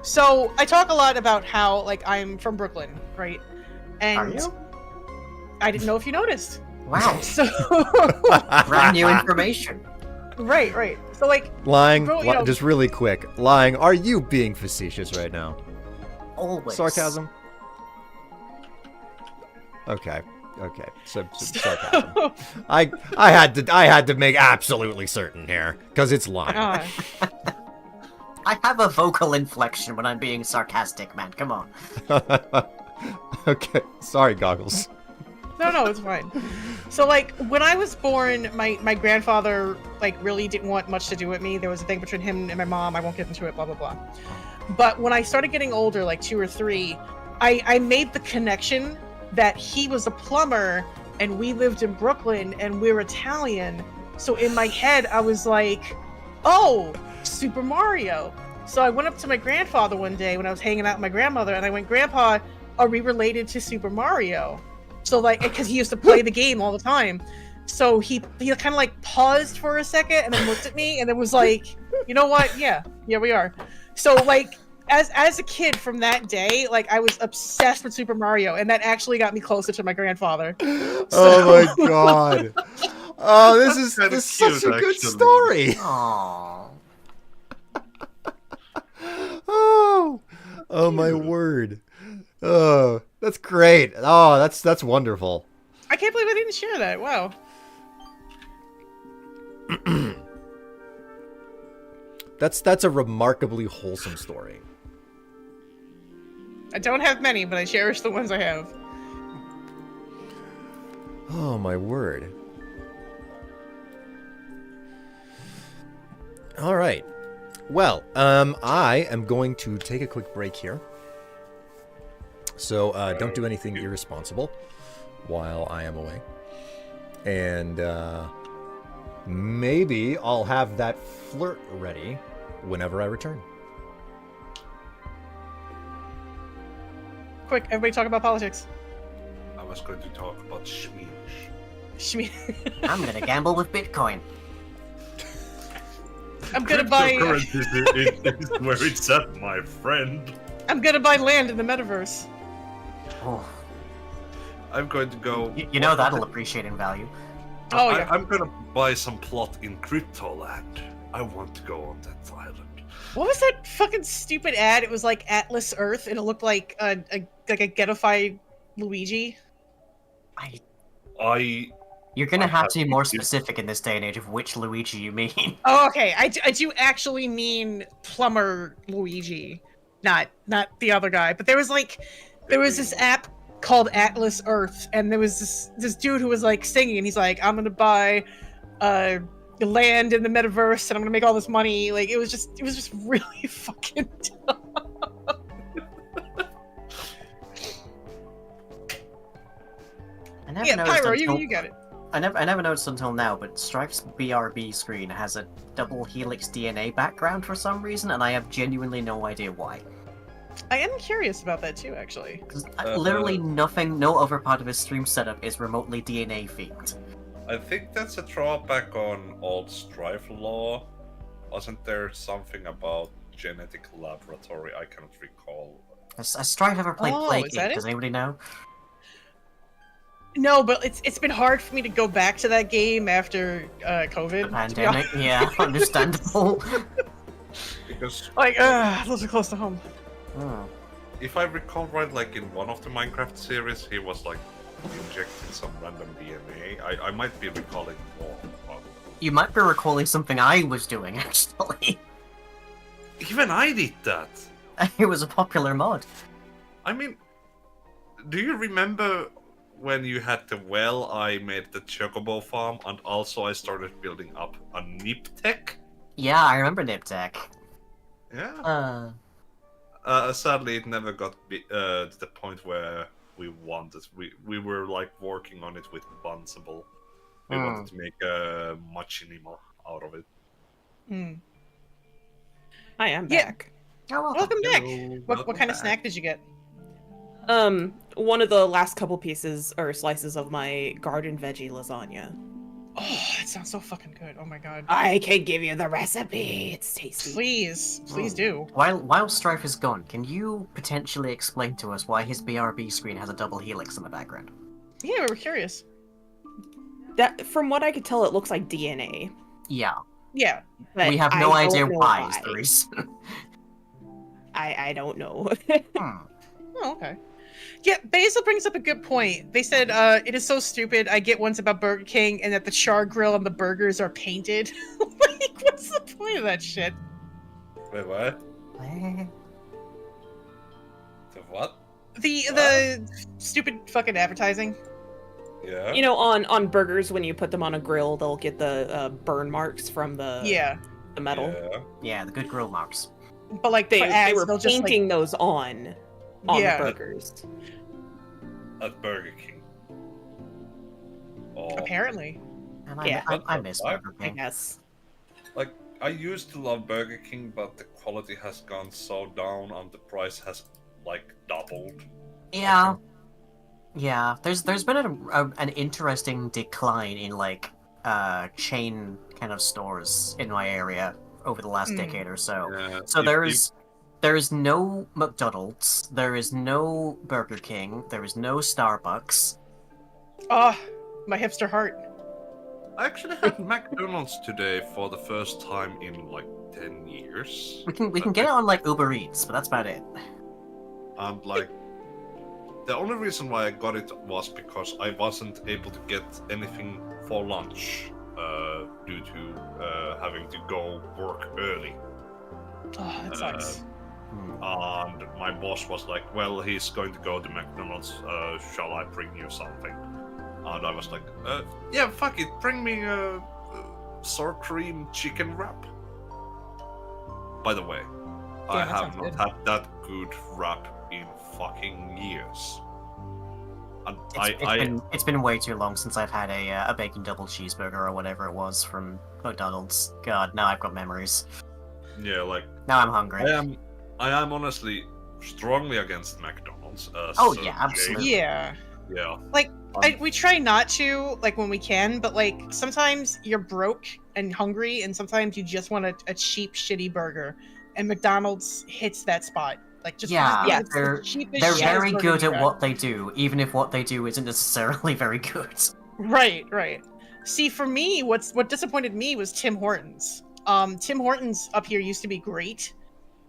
So, I talk a lot about how, like, I'm from Brooklyn, right? And Are you? I didn't know if you noticed. Wow. So, Brand new information. right. So, like, Lying. Bro, you know- Just really quick. Lying. Are you being facetious right now? Always. Sarcasm. Okay. So sarcasm. I had to make absolutely certain here because it's lying. uh, I have a vocal inflection when I'm being sarcastic, man. Come on. Okay. Sorry, goggles. no, it's fine. So, like, when I was born, my grandfather, like, really didn't want much to do with me. There was a thing between him and my mom. I won't get into it, blah, blah, blah. But when I started getting older, like 2 or 3, I made the connection that he was a plumber and we lived in Brooklyn and we're Italian. So in my head, I was like, oh, Super Mario. So I went up to my grandfather one day when I was hanging out with my grandmother and I went, Grandpa, are we related to Super Mario? So, like, because he used to play the game all the time. So he kind of like paused for a second and then looked at me and then was like, you know what? Yeah, we are. So, like, as a kid from that day, like, I was obsessed with Super Mario, and that actually got me closer to my grandfather. Oh my God. Oh, this kinda is such a cute, good actually. story. Aww. Oh my word. Oh, that's great. Oh, that's wonderful. I can't believe I didn't share that. Wow. That's a remarkably wholesome story. I don't have many, but I cherish the ones I have. Oh my word. All right. Well, I am going to take a quick break here. So don't do anything irresponsible while I am away. And maybe I'll have that flirt ready whenever I return. Quick, everybody talk about politics. I was going to talk about Schmish. I'm gonna gamble with Bitcoin. I'm gonna buy. Cryptocurrency is where it's at, my friend. I'm gonna buy land in the metaverse. Oh, I'm going to go. you know that'll appreciate in value. Oh yeah. I'm gonna buy some plot in crypto land. I want to go on that island. What was that fucking stupid ad? It was like Atlas Earth, and it looked like a getified Luigi. You're gonna I have have to be more to- specific in this day and age of which Luigi you mean. Oh, okay. I do actually mean plumber Luigi, not the other guy. But there was this app called Atlas Earth, and there was this dude who was like singing, and he's like, I'm gonna buy land in the metaverse, and I'm gonna make all this money. Like, it was just really fucking dumb. I never Yeah, noticed Pyro, until- you got it. I never noticed until now, but Strife's BRB screen has a double helix DNA background for some reason, and I have genuinely no idea why. I am curious about that too, actually. 'Cause literally nothing, no other part of his stream setup is remotely DNA themed. I think that's a drawback on old Strife law. Wasn't there something about genetic laboratory? I cannot recall. Has Strife ever played Oh, Plague is that Inc? it? Does anybody know? No, but it's been hard for me to go back to that game after COVID. The to be pandemic? honest. Yeah, understandable. Because Like, those are close to home. Hmm. if I recall right, like in one of the Minecraft series, he was like injecting some random DNA. I might be recalling more. But You might be recalling something I was doing, actually. even I did that. It was a popular mod. I mean, do you remember when you had the well, I made the Chocobo farm, and also I started building up a Nip Tech. Yeah, I remember Niptech. Yeah. Sadly, it never got to the point where we wanted. We were like working on it with Bunsable. We wanted to make a machinima out of it. Hmm. Hi, I'm Yeah. back. Oh, Welcome back. Hello, What welcome kind of back. snack did you get? One of the last couple pieces or slices of my garden veggie lasagna. Oh, that sounds so fucking good. Oh my god. I can give you the recipe. It's tasty. Please do. While Strife is gone, can you potentially explain to us why his BRB screen has a double helix in the background? Yeah, we were curious. That, from what I could tell, it looks like DNA. Yeah, Yeah. But we have I no don't idea know why is the reason. I don't know. Hmm. Oh, okay. Yeah, Basil brings up a good point. They said, it is so stupid. I get ones about Burger King and that the char grill on the burgers are painted. Like, what's the point of that shit? Wait, what? Eh, The what? The stupid fucking advertising. Yeah. You know, on burgers, when you put them on a grill, they'll get the burn marks from the Yeah. the metal. Yeah. Yeah, the good grill marks. But like They, for ads, they were they'll just like painting those on Yeah. the burgers. At Burger King. Oh. apparently. And Yeah. I miss What? Burger I King. guess. Like, I used to love Burger King, but the quality has gone so down and the price has, like, doubled. Yeah. Yeah, there's been an interesting decline in like chain kind of stores in my area over the last Mm. decade or so. Yeah, So if- there is no McDonald's, there is no Burger King, there is no Starbucks. Oh, my hipster heart. I actually had McDonald's today for the first time in like 10 years. We can get it on like Uber Eats, but that's about it. And like, the only reason why I got it was because I wasn't able to get anything for lunch due to having to go work early. Oh, that sucks. Hmm. And my boss was like, well, he's going to go to McDonald's, shall I bring you something? And I was like, yeah, fuck it, bring me a sour cream chicken wrap. By the way, I that have sounds not good. had that good wrap in fucking years. And It's been way too long since I've had a bacon double cheeseburger or whatever it was from McDonald's. God, now I've got memories. yeah, like, Now I'm hungry. I am honestly strongly against McDonald's. Oh, so yeah, absolutely. Yeah. Yeah. We try not to, like, when we can, but, like, sometimes you're broke and hungry, and sometimes you just want a cheap, shitty burger. And McDonald's hits that spot. Like, just Yeah, because it's the they're- cheapest, They're shittest very burger good you at got. what they do, even if what they do isn't necessarily very good. Right, right. See, for me, what disappointed me was Tim Hortons. Tim Hortons up here used to be great.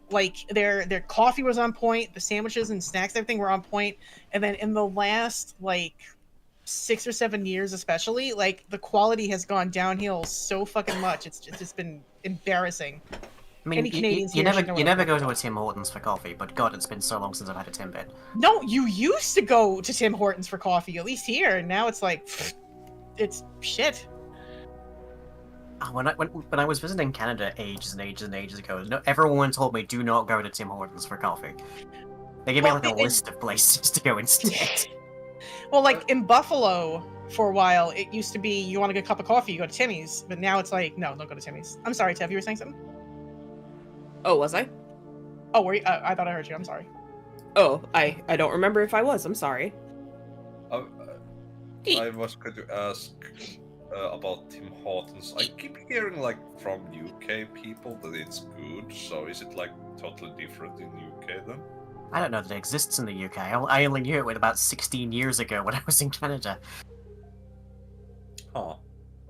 Like their coffee was on point, the sandwiches and snacks, everything were on point. And then in the last like 6 or 7 years, especially, like the quality has gone downhill so fucking much. It's just been embarrassing. I mean, Any Canadians you here should know never what I'm go talking to a Tim Hortons for coffee, but God, it's been so long since I've had a Timbit. No, you used to go to Tim Hortons for coffee, at least here, and now it's like, it's shit. When I was visiting Canada ages and ages and ages ago, no, everyone told me do not go to Tim Hortons for coffee. They gave me Well, like a it- list of places to go instead. Well, like in Buffalo for a while, it used to be you want to get a cup of coffee, you go to Timmy's, but now it's like, no, don't go to Timmy's. I'm sorry, Tev, you were saying something? Oh, was I? Oh, were you? I thought I heard you. I'm sorry. Oh, I don't remember if I was. I'm sorry. I was going to ask about Tim Hortons. I keep hearing like from UK people that it's good. So is it like totally different in UK then? I don't know that it exists in the UK. I only knew it about 16 years ago when I was in Canada. Huh.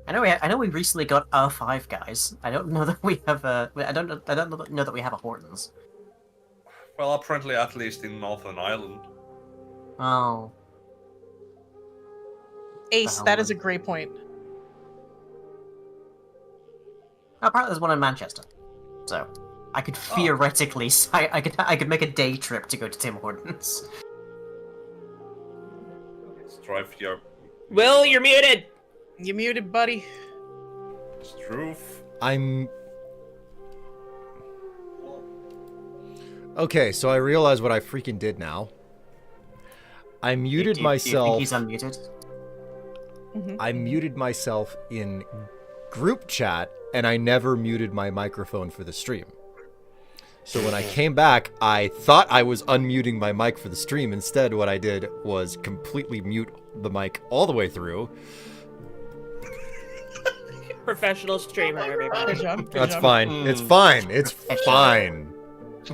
I know we recently got a Five Guys. I don't know that we have a. I don't know that we have a Hortons. Well, apparently, at least in Northern Ireland. Oh, Ace, hell, that is a man. great point. apparently there's one in Manchester. So I could theoretically, I could make a day trip to go to Tim Hortons. Strife, you're Will, you're muted. You muted, buddy. Struth. I'm... Okay, so I realize what I freaking did now. I muted Do you myself. think he's unmuted? I muted myself in group chat, and I never muted my microphone for the stream. So when I came back, I thought I was unmuting my mic for the stream. Instead, what I did was completely mute the mic all the way through. Professional streamer, everybody. Good job. Good That's job. fine. It's fine. It's fine.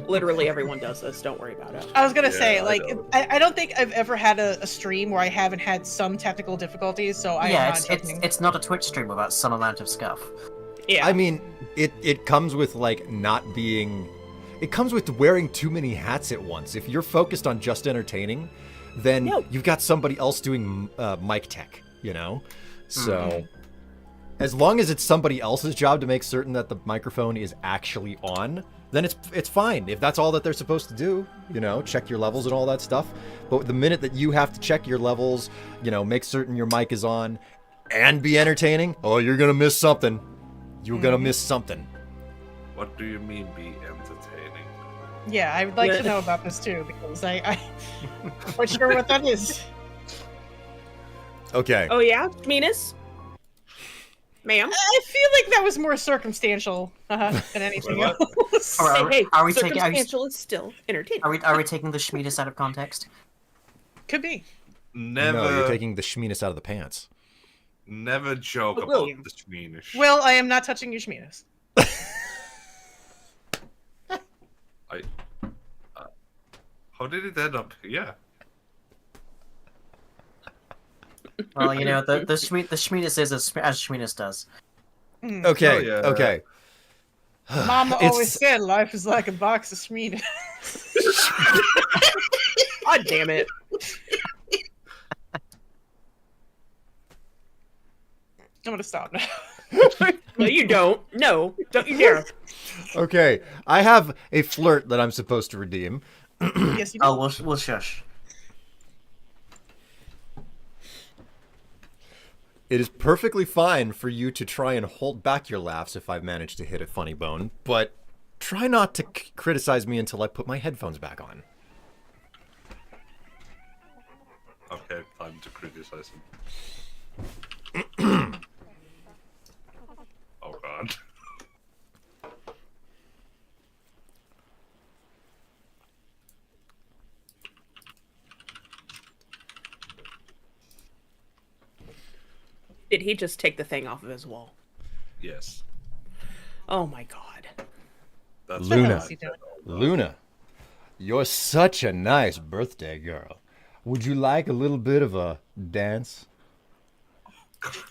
Literally everyone does this. Don't worry about it. I was gonna Yeah, say, I like, know. I don't think I've ever had a stream where I haven't had some technical difficulties, so I am Yeah, not judging. it's not a Twitch stream without some amount of scuff. Yeah. I mean, it comes with, like, not being... It comes with wearing too many hats at once. If you're focused on just entertaining, then No. you've got somebody else doing mic tech, you know? So, as long as it's somebody else's job to make certain that the microphone is actually on, then it's fine. If that's all that they're supposed to do, you know, check your levels and all that stuff. But the minute that you have to check your levels, you know, make certain your mic is on, and be entertaining, oh, you're gonna miss something. You're gonna miss something. What do you mean be entertaining? Yeah, I would like Yeah. to know about this too, because I'm not sure what that is. Okay. Oh yeah, Minas? Ma'am? I feel like that was more circumstantial than anything What? else. Alright. Hey, Are we taking- are you- circumstantial is still entertaining. Are we taking the Schmiedes out of context? Could be. Never, No, you're taking the schmeenus out of the pants. never joke But about William. the Swedish. Well, I am not touching your Shminas. How did it end up here? Well, you know, the Schmiedes is as Schmiedes does. Okay, Oh, yeah. okay. Mama It's- always said life is like a box of Shminas. God damn it. I'm gonna stop now. No, you don't. No, don't you dare. Okay, I have a flirt that I'm supposed to redeem. Yes, you do. Oh, we'll shush. It is perfectly fine for you to try and hold back your laughs if I manage to hit a funny bone, but try not to criticize me until I put my headphones back on. Okay, time to criticize him. Oh god. Did he just take the thing off of his wall? Yes. Oh my god. That's Luna. what I said. Luna, you're such a nice birthday girl. Would you like a little bit of a dance?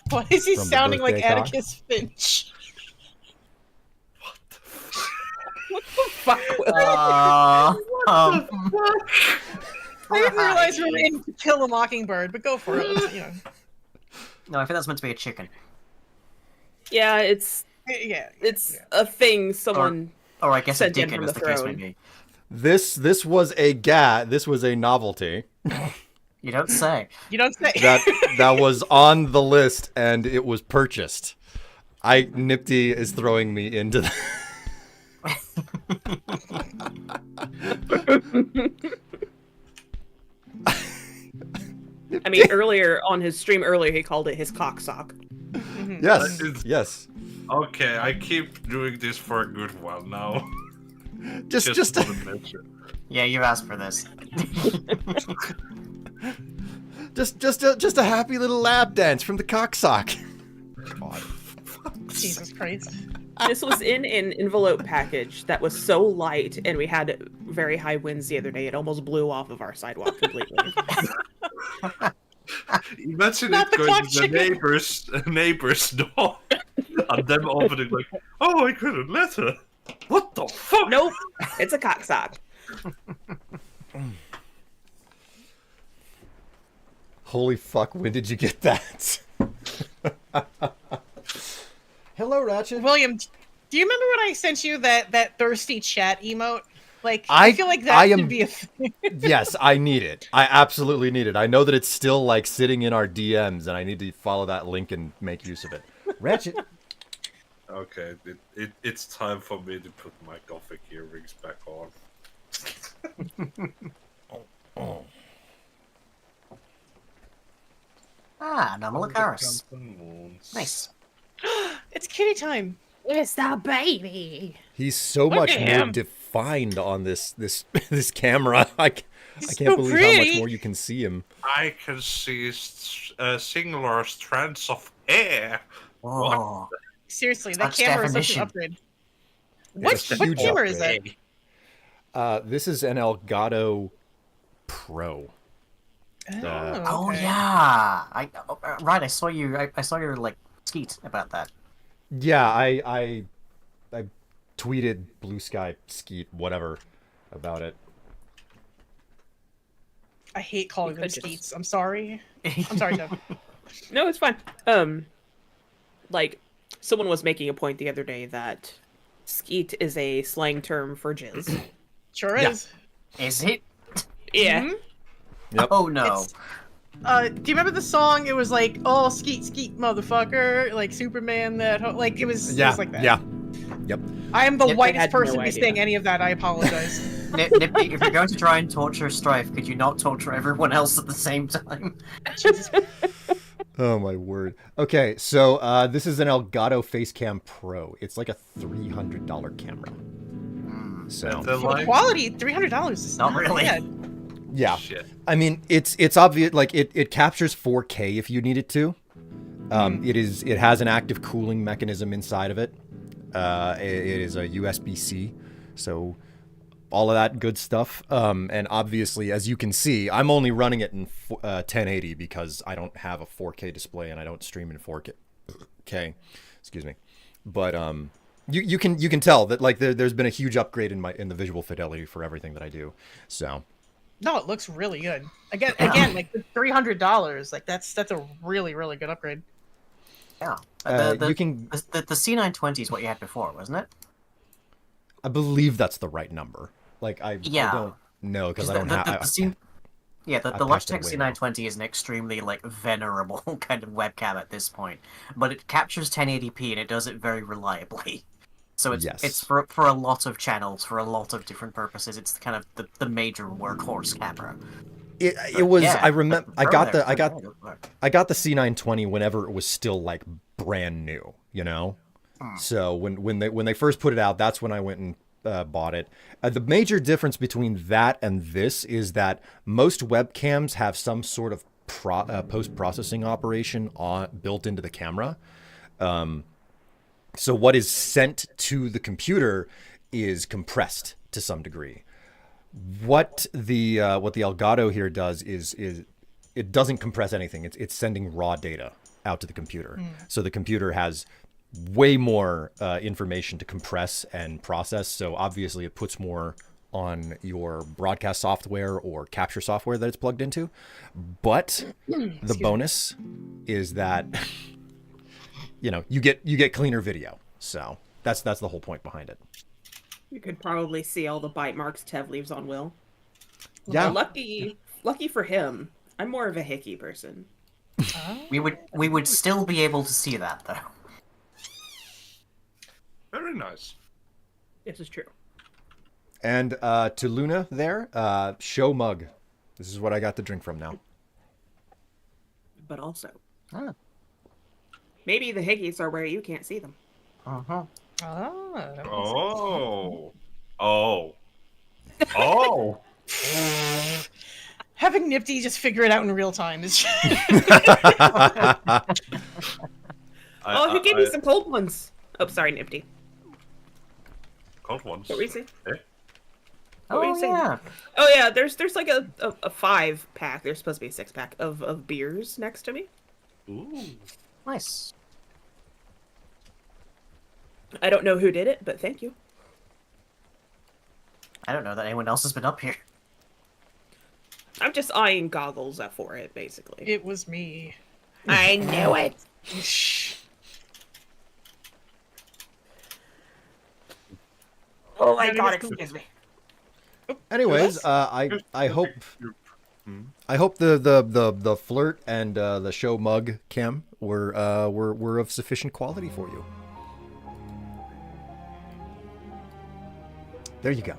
Why is he From the sounding like birthday cock? Atticus Finch? Fuck, Will. I didn't realize we were in To Kill a Mockingbird, but go for it. You know. No, I think that's meant to be a chicken. Yeah, it's Yeah. a thing someone Or I guess a Sent in dickon, from as the the case may throne. be. This was this was a novelty You don't say. You don't say. that was on the list and it was purchased. Nipty is throwing me into the I mean earlier on his stream earlier he called it his cock sock. Yes, It's- yes. Okay, I keep doing this for a good while now. Just for the mention. Yeah, you asked for this. just a happy little lap dance from the cocksock. God. Jesus Christ. This was in an envelope package that was so light and we had very high winds the other day it almost blew off of our sidewalk completely. Imagine Not it the going clock to the chicken. neighbor's door and them opening like, oh, I got a letter. What the fuck? Nope, it's a cock sock. Holy fuck, when did you get that? Hello, Ratchet. William, do you remember when I sent you that thirsty chat emote? Like, I I feel like that I should am- be a thing. Yes, I need it. I absolutely need it. I know that it's still like sitting in our DMs, and I need to follow that link and make use of it. Ratchet. Okay, it's time for me to put my gothic earrings back on. Oh. Ah, Namalocaris. Moons. Nice. It's kitty time. It's the baby. He's so Look much at more him. defined on this this camera. I He's can't so believe how much pretty. more you can see him. I can see singular strands of hair. Whoa. Seriously, that Such camera is such definition. an upgrade. It's a What huge camera is that? upgrade. This is an Elgato Pro. Oh okay. yeah. Right. I saw you. I saw your like tweet about that. Yeah, I tweeted Blue Sky Skeet whatever about it. I hate calling them could just- skeets. I'm sorry. I'm sorry, Jeff. No, it's fine. Like someone was making a point the other day that skeet is a slang term for jizz. Sure Yeah. is. Is it? Yeah. Mhm. Yep. Oh no. It's- do you remember the song? It was like, "Oh, skeet, skeet, motherfucker!" Like Superman. Like it was like that. Yeah. Yep. I am the Yep, I whitest had no person to be idea. saying any of that. I apologize. Nippy, if you're going to try and torture Strife, could you not torture everyone else at the same time? Jesus. Oh my word. Okay, so this is an Elgato Facecam Pro. It's like a $300 camera. So And then, For the like, quality, $300 is Not not really. bad. yeah, shit. I mean it's obvious. Like it captures 4K if you need it to. It has an active cooling mechanism inside of it. It is a USB-C, so all of that good stuff. And obviously, as you can see, I'm only running it in 1080 because I don't have a 4K display and I don't stream in 4K. Okay, excuse me. But you can tell that like there's been a huge upgrade in the visual fidelity for everything that I do. So No, it looks really good. Again, like $300. Like that's a really good upgrade. Yeah. you can. The C920 is what you had before, wasn't it? I believe that's the right number. Like I Yeah. don't know because I The- don't the- have. the C- Yeah, the I Logitech passed it away now. C920 is an extremely like venerable kind of webcam at this point, but it captures 1080p and it does it very reliably. So it's Yes. for a lot of channels, for a lot of different purposes. It's kind of the major workhorse camera. It was. Yeah, I remember. but I got very good work. I got the C920 whenever it was still like brand new, you know. So when they first put it out, that's when I went and bought it. The major difference between that and this is that most webcams have some sort of post-processing operation built into the camera. So what is sent to the computer is compressed to some degree. What the Elgato here does is it doesn't compress anything. It's sending raw data out to the computer. So the computer has way more information to compress and process. So obviously it puts more on your broadcast software or capture software that it's plugged into. But the bonus is that you get cleaner video. So that's the whole point behind it. You could probably see all the bite marks Tev leaves on Will. Yeah. Lucky for him. I'm more of a hickey person. We would still be able to see that though. Very nice. This is true. And to Luna there, show mug. This is what I got to drink from now. But also, Ah. maybe the hickeys are where you can't see them. Uh-huh. Oh. Oh. Oh. Having Nifty just figure it out in real time is. Oh, who gave me some cold ones? Oh, sorry, Nifty. Cold ones. What were you saying? Eh? What were you Oh saying? yeah. Oh yeah, there's like a 5-pack. There's supposed to be a 6-pack of beers next to me. Ooh. Nice. I don't know who did it, but thank you. I don't know that anyone else has been up here. I'm just eyeing goggles up for it, basically. It was me. I knew it. Shh. Oh my Gotta god, get- excuse me. Anyways, I hope the flirt and the show mug cam were of sufficient quality for you. There you go.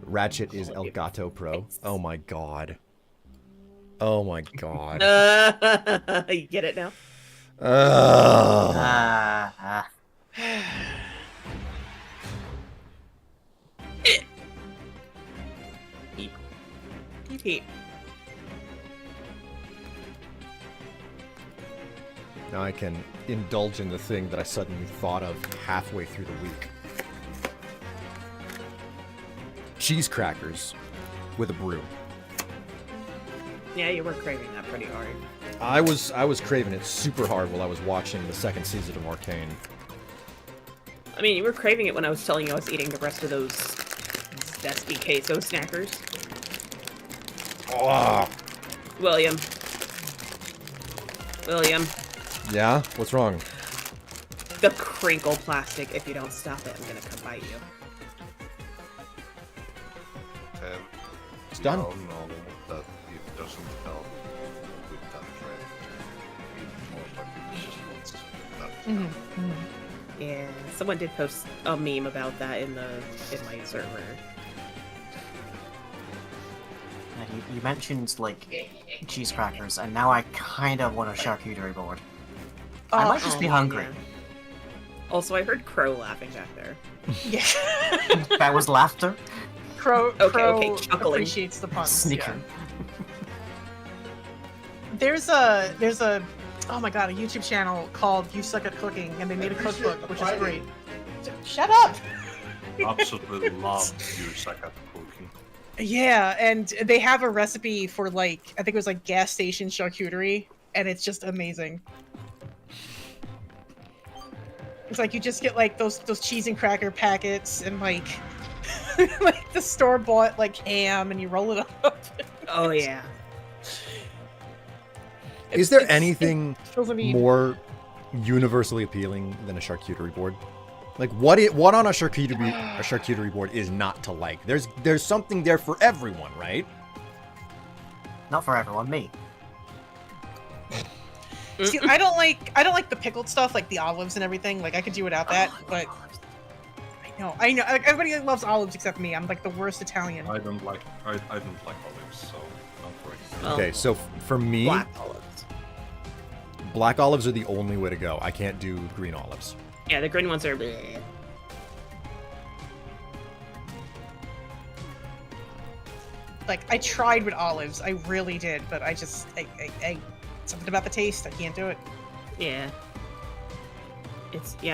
Ratchet is Elgato Pro. Oh my god. Oh my god. You get it now? Ah. Pete. Now I can indulge in the thing that I suddenly thought of halfway through the week. Cheese crackers with a brew. Yeah, you were craving that pretty hard. I was craving it super hard while I was watching the second season of Arcane. I mean, you were craving it when I was telling you I was eating the rest of those zesty queso snackers. Oh. William. Yeah? What's wrong? The crinkle plastic. If you don't stop it, I'm gonna come bite you. It's done. We all know that it doesn't help with that trend. It most likely just wants that. Yeah, someone did post a meme about that in my server. You mentioned like cheese crackers, and now I kind of want a charcuterie board. I might just be hungry. Yeah. Also, I heard Crow laughing back there. Yeah. That was laughter. Crow Okay, chuckling. appreciates the puns. Sneaking. Yeah. There's a oh my god, a YouTube channel called You Suck at Cooking, and they made a cookbook, which is great. Shut up! Absolutely love you, Saka cooking. Yeah, and they have a recipe for like I think it was like gas station charcuterie, and it's just amazing. It's like you just get like those cheese and cracker packets and like like the store bought like ham, and you roll it up. Oh yeah. Is there anything fills a need. more universally appealing than a charcuterie board? Like what on a charcuterie board is not to like? There's something there for everyone, right? Not for everyone, me. See, I don't like the pickled stuff, like the olives and everything. Like I could do without that, but I know. Like, everybody loves olives except me. I'm like the worst Italian. I don't like olives, so don't worry. Well, Okay, so for me, black olives. black olives are the only way to go. I can't do green olives. Yeah, the green ones are. Bleh. Like I tried with olives, I really did, but I something about the taste. I can't do it. Yeah.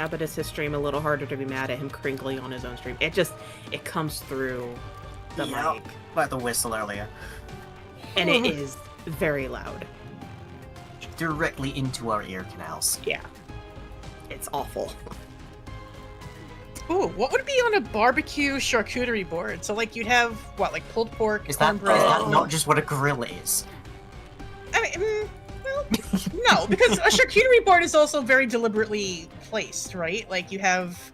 But it's his stream a little harder to be mad at him crinkling on his own stream. It comes through the Yeah, mic, like the whistle earlier. and it is very loud. Directly into our ear canals. Yeah. It's awful. Ooh, what would be on a barbecue charcuterie board? So like you'd have what, like pulled pork, Is that cornbread? not just what a grill is? I mean, well, no, because a charcuterie board is also very deliberately placed, right? Like you have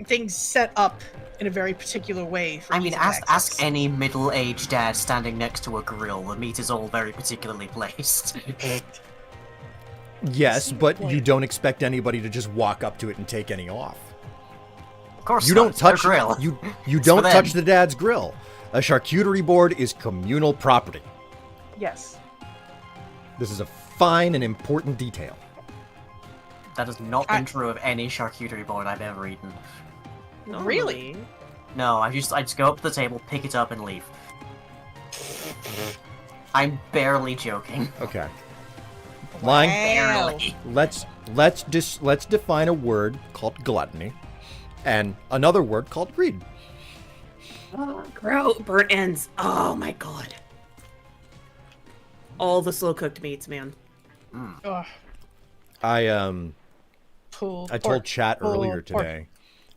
things set up in a very particular way. For I mean, ease of ask access. any middle-aged dad standing next to a grill. The meat is all very particularly placed. Yes, but you don't expect anybody to just walk up to it and take any off. Of course, You not, don't it's their touch grill. you It's don't for touch them. the dad's grill. A charcuterie board is communal property. Yes. This is a fine and important detail. That has not been true of any charcuterie board I've ever eaten. Really? No, I just go up to the table, pick it up, and leave. I'm barely joking. Okay. Line. Wow. Barely. Let's define a word called gluttony and another word called greed. Oh, gross. Burnt ends. Oh my god. All the slow cooked meats, man. Ugh, I pulled told pork. chat earlier Pulled pork. today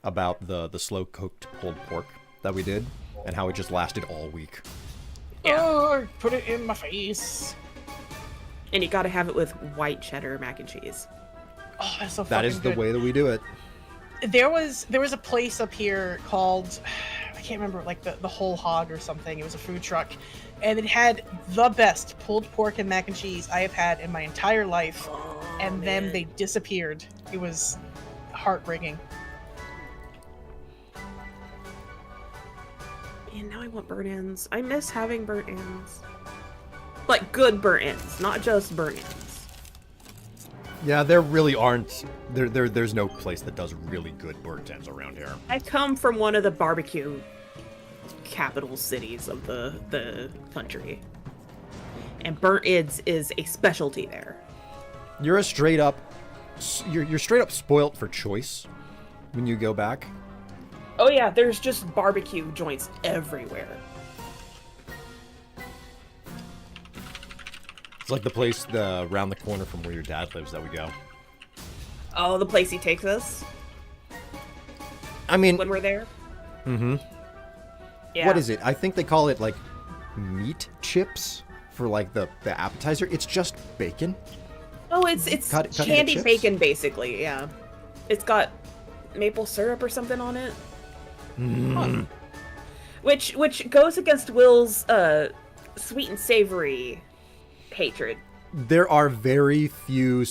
about the slow cooked pulled pork that we did and how it just lasted all week. Oh, put it in my face. And you gotta have it with white cheddar mac and cheese. Oh, that's so That is fucking the good. way that we do it. there was a place up here called, I can't remember, like the Whole Hog or something. It was a food truck, and it had the best pulled pork and mac and cheese I have had in my entire life. And then man. they disappeared. It was heartbreaking. Man, now I want burnt ends. I miss having burnt ends. Like good burnt ends, not just burnt ends. Yeah, there really aren't. There's no place that does really good burnt ends around here. I come from one of the barbecue capital cities of the country, and burnt ends is a specialty there. You're a straight up. You're straight up spoilt for choice when you go back. Oh yeah, there's just barbecue joints everywhere. It's like the place around the corner from where your dad lives that we go. Oh, the place he takes us I mean, when we're there. mm-hmm. Yeah. What is it? I think they call it like meat chips for like the appetizer. It's just bacon. Oh, it's Cut into candy chips? bacon basically. Yeah, it's got maple syrup or something on it. Mm. Which goes against Will's sweet and savory hatred. There are very few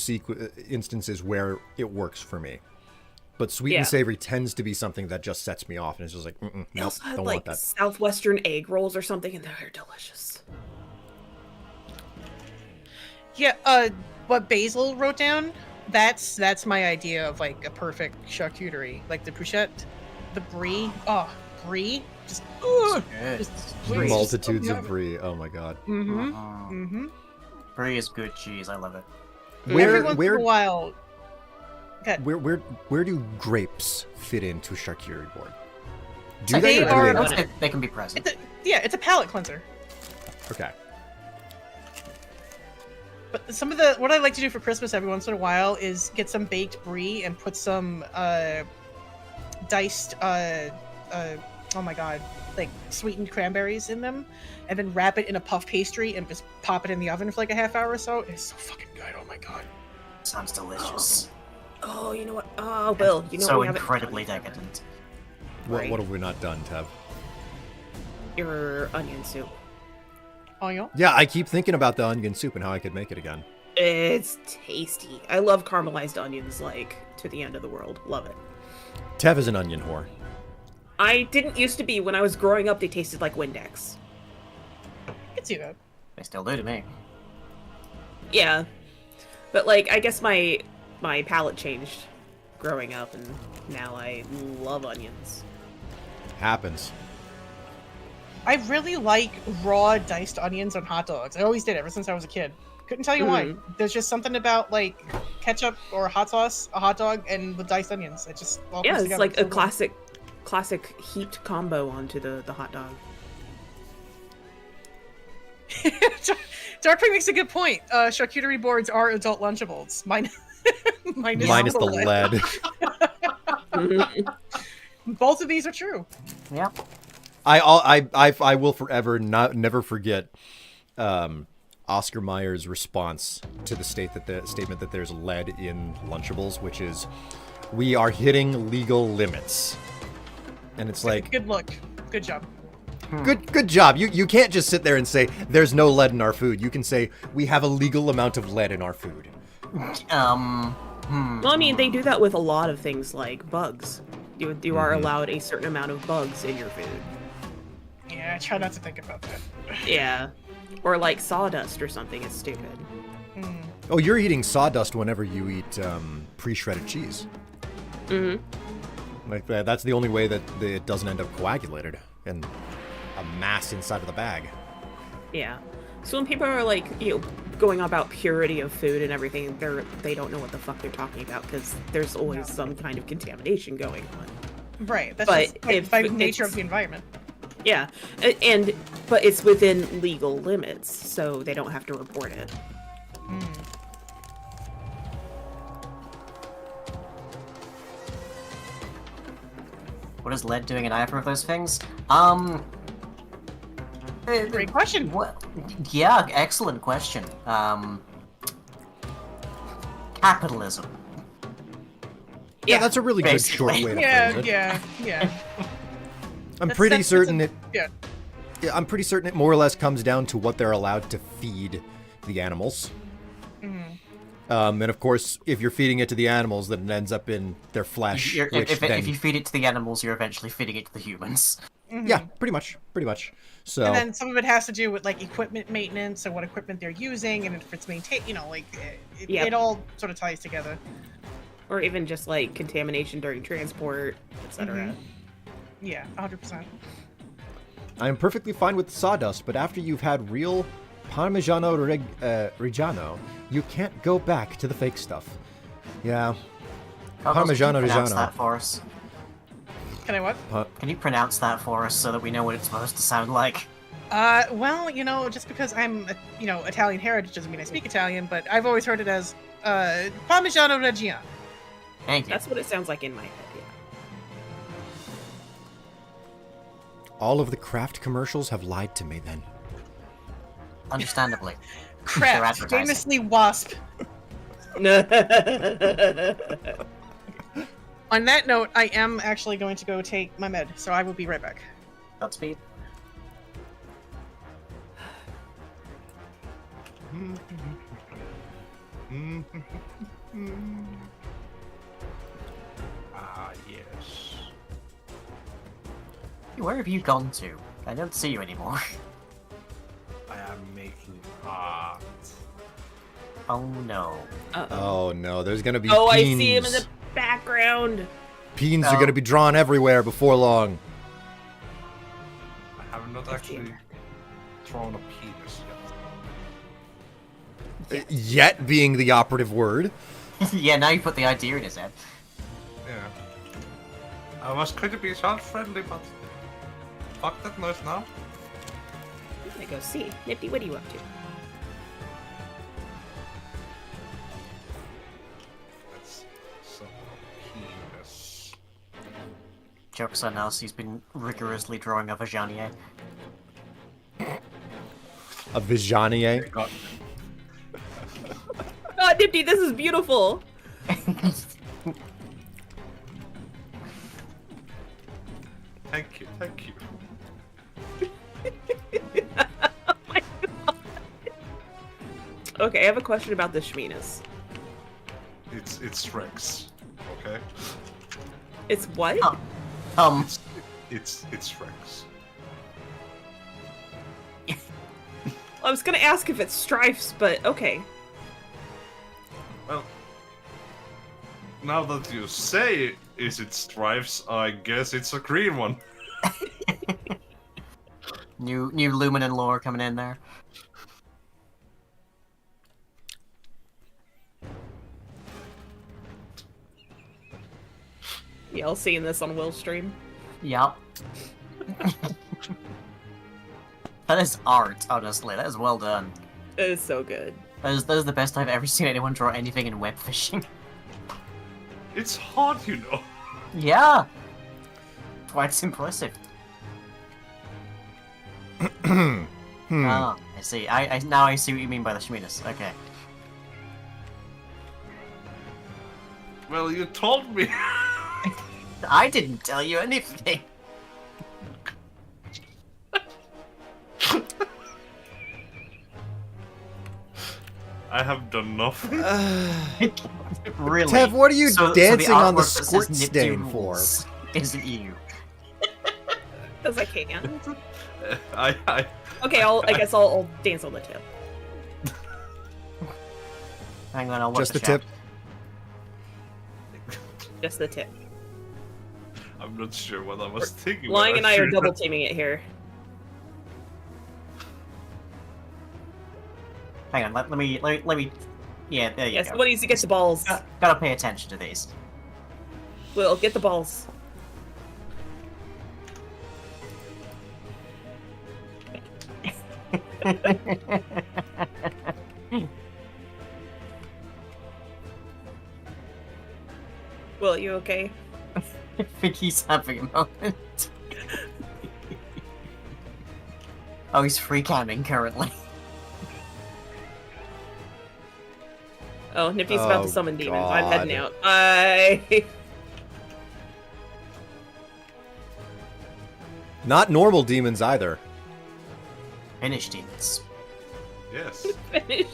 instances where it works for me. But sweet Yeah. and savory tends to be something that just sets me off, and it's just like, They nope, also had don't like want that. southwestern egg rolls or something, and they're delicious. Yeah, what Basil wrote down, that's my idea of like a perfect charcuterie. Like the bruschetta, the brie. Oh, brie. Just, Good. just please, Multitudes just of brie. Oh my god. Mm-hmm. Mhm. Mm-hmm. Brie is good cheese. I love it. Every once in a while. Good. Where do grapes fit into charcuterie board? Do They they or do are- they I not? would say they can be present. It's a palate cleanser. Okay. But some of what I like to do for Christmas every once in a while is get some baked brie and put some diced oh my god, like sweetened cranberries in them, and then wrap it in a puff pastry and just pop it in the oven for like a half hour or so. It's so fucking good. Oh my god. Sounds delicious. Oh, you know what? Oh, Will, you know So what we haven't incredibly done? decadent. What, Right. what have we not done, Tev? Your onion soup. Oh yeah. Yeah, I keep thinking about the onion soup and how I could make it again. It's tasty. I love caramelized onions like to the end of the world. Love it. Tev is an onion whore. I didn't used to be. When I was growing up, they tasted like Windex. I can see that. They still do to me. Yeah, but like I guess my palate changed growing up, and now I love onions. Happens. I really like raw diced onions on hot dogs. I always did ever since I was a kid. Couldn't tell you why. There's just something about like ketchup or hot sauce, a hot dog, and with diced onions. It just all Yeah, comes it's together like so a good. classic heaped combo onto the hot dog. Darkwing makes a good point. Charcuterie boards are adult Lunchables. Minus The lead. Both of these are true. Yep. I will forever never forget Oscar Mayer's response to the statement that there's lead in Lunchables, which is, we are hitting legal limits. And it's like, Good look. Good job. good job. You can't just sit there and say there's no lead in our food. You can say we have a legal amount of lead in our food. Well, I mean, they do that with a lot of things like bugs. You are allowed a certain amount of bugs in your food. Yeah, I try not to think about that. Yeah. Or like sawdust or something. It's stupid. Oh, you're eating sawdust whenever you eat pre-shredded cheese. Like that's the only way that it doesn't end up coagulated and a mass inside of the bag. Yeah. So when people are like, going about purity of food and everything, they don't know what the fuck they're talking about because there's always some kind of contamination going on. Right. That's But just by if nature it's- of the environment. Yeah, but it's within legal limits, so they don't have to report it. What is lead doing in either of those things? Great question. What? Yeah, excellent question. Capitalism. Yeah, that's a really good short basically. way to Yeah, phrase it. yeah. I'm That's- pretty that's certain a- it. yeah. Yeah, I'm pretty certain it more or less comes down to what they're allowed to feed the animals. Mhm. And of course, if you're feeding it to the animals, then it ends up in their flesh. Which then, If you feed it to the animals, you're eventually feeding it to the humans. yeah, pretty much. So And then some of it has to do with like equipment maintenance and what equipment they're using, and if it's maintained, like Yep. it all sort of ties together. Or even just like contamination during transport, etc. Yeah, 100%. I am perfectly fine with sawdust, but after you've had real Parmigiano Reggiano, you can't go back to the fake stuff. Yeah. Carlos, can you Parmigiano pronounce Reggiano. that for us? Can I what? Can you pronounce that for us so that we know what it's supposed to sound like? Well, just because I'm, Italian heritage doesn't mean I speak Italian, but I've always heard it as Parmigiano Reggiano. Thank you. That's what it sounds like in my head. Yeah. All of the Kraft commercials have lied to me then. Understandably. Crap, advertising. famously wasp. On that note, I am actually going to go take my med, so I will be right back. Godspeed. Ah, yes. Where have you gone to? I don't see you anymore. I am making art. Oh no. Oh no, there's gonna be Oh, I peens. see him in the background. Peens are Oh. gonna be drawn everywhere before long. I have not actually drawn a penis yet. Yet being the operative word. Yeah, now you put the idea in his head. Yeah. I was going to be child-friendly, but fuck that noise now. I'm gonna go see. Nifty, what are you up to? That's some penis. Joke's on us, he's been rigorously drawing a vagina. A Vijanier. God. Oh, Nifty, this is beautiful. Thank you, thank you. Okay, I have a question about the Shminas. It's Rex. Okay? It's what? Oh, It's Rex. I was gonna ask if it's Strifes, but okay. Well, now that you say is it Strifes, I guess it's a green one. new Luminon lore coming in there. Y'all seeing this on Will's stream? Yup. That is art, honestly. That is well done. It is so good. That is the best I've ever seen anyone draw anything in web fishing. It's hard, you know. Yeah. That's why it's impressive. Ah, I see. I now I see what you mean by the Shminas. Okay. Well, you told me. I didn't tell you anything. I have done nothing. Really? Tev, what are you dancing on the artwork that says squirt Nifty stain for? rules Isn't you? As I can. I Okay, I guess I'll dance on the tip. Hang on, I'll look Just the chat. tip. Just the tip. I'm not sure what I was thinking. Lying but and I are sure double that- teaming it here. Hang on, let me. Yeah, there you Yeah, go. someone needs to get the balls. Gotta pay attention to these. Will, get the balls. Will, you okay? I think he's having a moment. Oh, he's free camming currently. Oh, Nifty's about Oh, to summon demons. God. I'm heading out. Bye. Not normal demons either. Finish demons. Yes. Finished.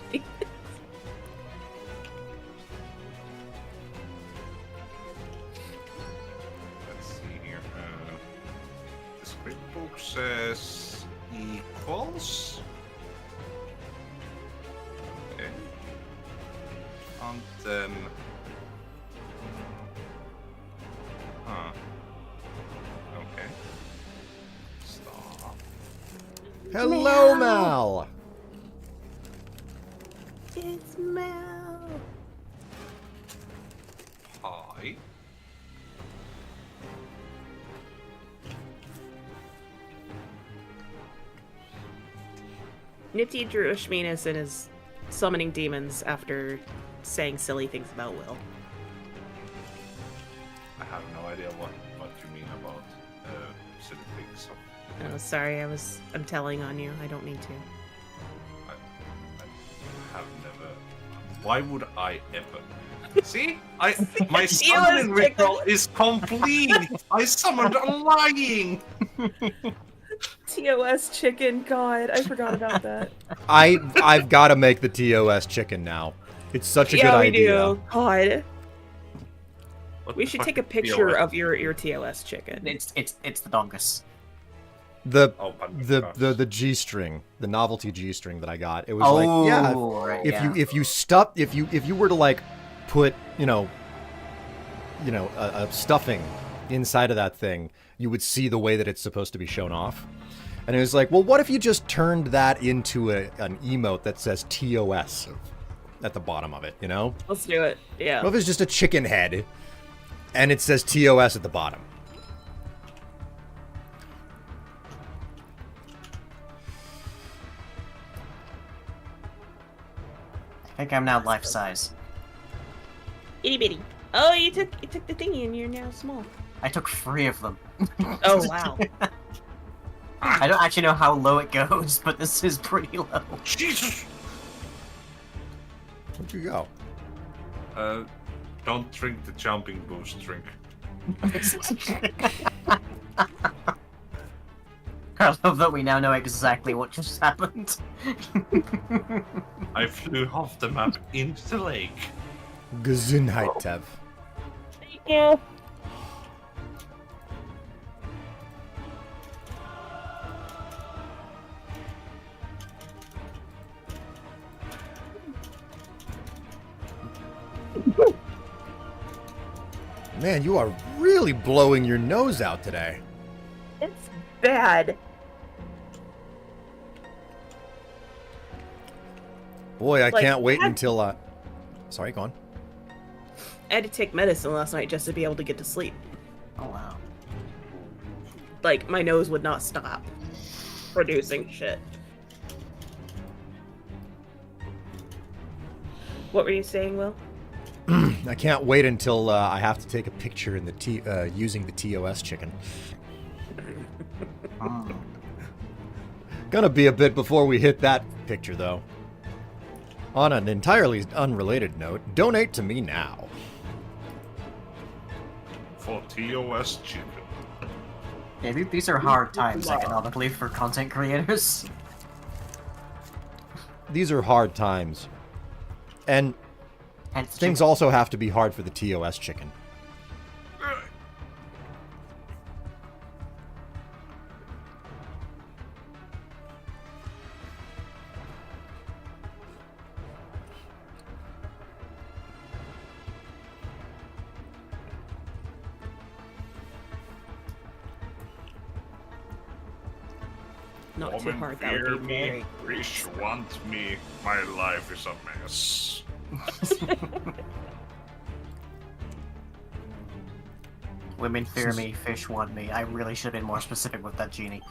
Let's see here. The script book says equals. Okay. And then. Huh. Okay. Stop. Hello, Mal. It's Mel. Hi. Nifty drew Ishminus and is summoning demons after saying silly things about Will. I have no idea what you mean about silly things. So Oh, sorry, I'm telling on you. I don't need to. I have never. Why would I ever? See, my summoning ritual is complete. I summoned a lying. TOS chicken, God, I forgot about that. I've got to make the TOS chicken now. It's such a good yeah, we idea. do. God, What we the should fuck take a is picture TOS? of your TOS chicken. It's the dongus. The Oh, pardon me, the gosh. the G string, the novelty G string that I got. It was Oh, like, yeah, right, if yeah. you were to like put a stuffing inside of that thing, you would see the way that it's supposed to be shown off. And it was like, well, what if you just turned that into an emote that says TOS at the bottom of it, you know? Let's do it. Yeah. What if it's just a chicken head and it says TOS at the bottom? I think I'm now life size. Itty bitty. Oh, you took the thingy and you're now small. I took 3 of them. Oh wow. I don't actually know how low it goes, but this is pretty low. Jesus. Where'd you go? Don't drink the jumping boost drink. I love that we now know exactly what just happened. I flew off the map into the lake. Gesundheit, Tev. Thank you. Man, you are really blowing your nose out today. It's bad. Boy, I Like, can't wait have- until sorry, go on. I had to take medicine last night just to be able to get to sleep. Oh wow. Like my nose would not stop producing shit. What were you saying, Will? I can't wait until I have to take a picture in the using the TOS chicken. Mm. Gonna be a bit before we hit that picture, though. On an entirely unrelated note, donate to me now. For TOS chicken. Yeah, these are hard times economically for content creators. These are hard times. And Hence things chicken. also have to be hard for the TOS chicken. Not too Woman hard. That fear would be me, great. rich want me, my life is a mess. Women fear me, fish want me. I really should have been more specific with that genie.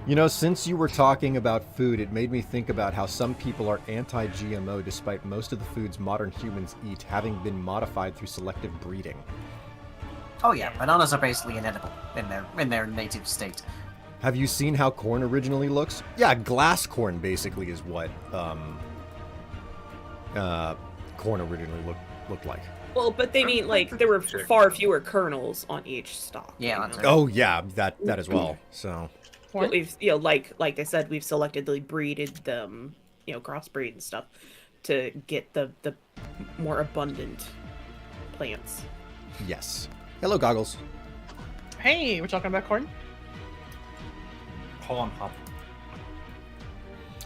You know, since you were talking about food, it made me think about how some people are anti-GMO despite most of the foods modern humans eat having been modified through selective breeding. Oh yeah, bananas are basically inedible in their native state. Have you seen how corn originally looks? Yeah, glass corn basically is what corn originally looked like. Well, but they mean like there were far fewer kernels on each stock. Yeah, you that's know? right. Oh yeah, that as well. So But we've, like I said, we've selectively breeded them, crossbreed and stuff to get the more abundant plants. yes. Hello, Goggles. Hey, we're talking about corn. Pornhub.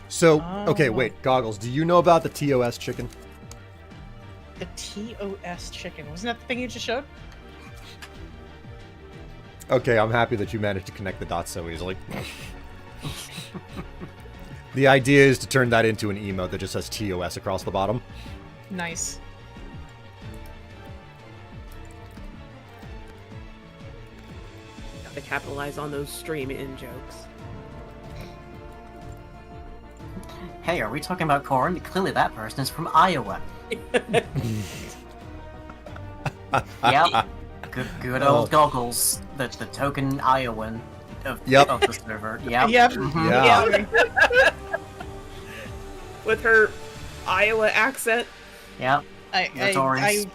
So okay, Oh. wait, Goggles. Do you know about the TOS chicken? The TOS chicken. Wasn't that the thing you just showed? Okay, I'm happy that you managed to connect the dots so easily. The idea is to turn that into an emote that just says TOS across the bottom. Nice. To capitalize on those stream-in jokes. Hey, are we talking about corn? Clearly that person is from Iowa. Yep. Good old Goggles, the token Iowan of, Yep. of the server. Yep. Yep. Mhm. Yeah. With her Iowa accent. Yep. Notorious. I've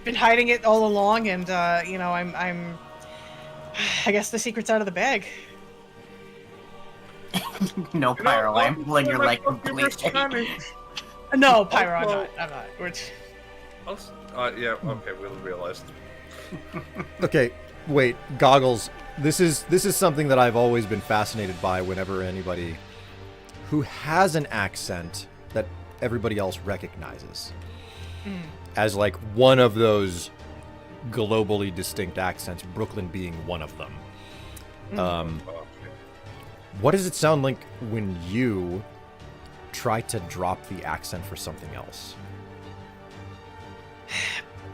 been hiding it all along, and I'm. I guess the secret's out of the bag. No pyro, I'm pulling your leg completely. No, Pyro, I'm not. Yeah, okay, we'll realize. Okay, wait, Goggles. This is something that I've always been fascinated by whenever anybody who has an accent that everybody else recognizes as like one of those globally distinct accents, Brooklyn being one of them. What does it sound like when you try to drop the accent for something else?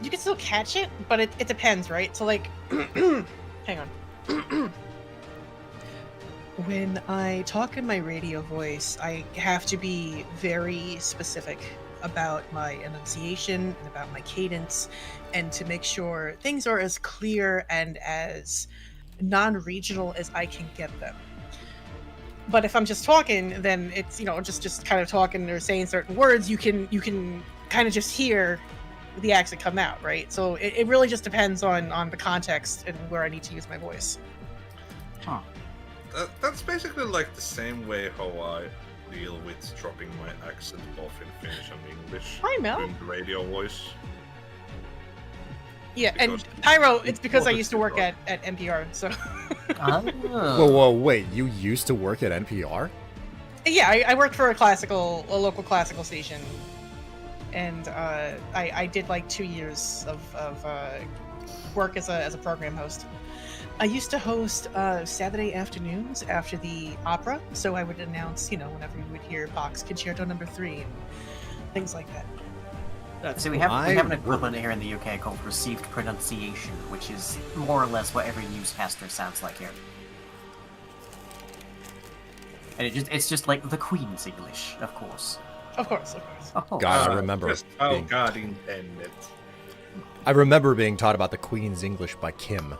You can still catch it, but it depends, right? So, like, hang on. When I talk in my radio voice, I have to be very specific about my enunciation and about my cadence, and to make sure things are as clear and as non-regional as I can get them. But if I'm just talking, then it's just kind of talking or saying certain words. You can kind of just hear the accent come out, right? So it really just depends on the context and where I need to use my voice. Huh. That's basically like the same way how I deal with dropping my accent both in Finnish and English. Hi, Mel. Doing the radio voice. Yeah, Because- and Pyro, it's because I Well, used to work at NPR, so Whoa, whoa, wait! You used to work at NPR? yeah, I worked for a local classical station, and I did like 2 years of work as a program host. I used to host Saturday afternoons after the opera, so I would announce, whenever you would hear Bach's Concerto No. 3 and things like that. That's So we have an equivalent here in the UK called received pronunciation, which is more or less what every newscaster sounds like here. And it's just like the Queen's English, of course. Of course, of course. Of course. God, I remember. Just how being- God intended. I remember being taught about the Queen's English by Kim,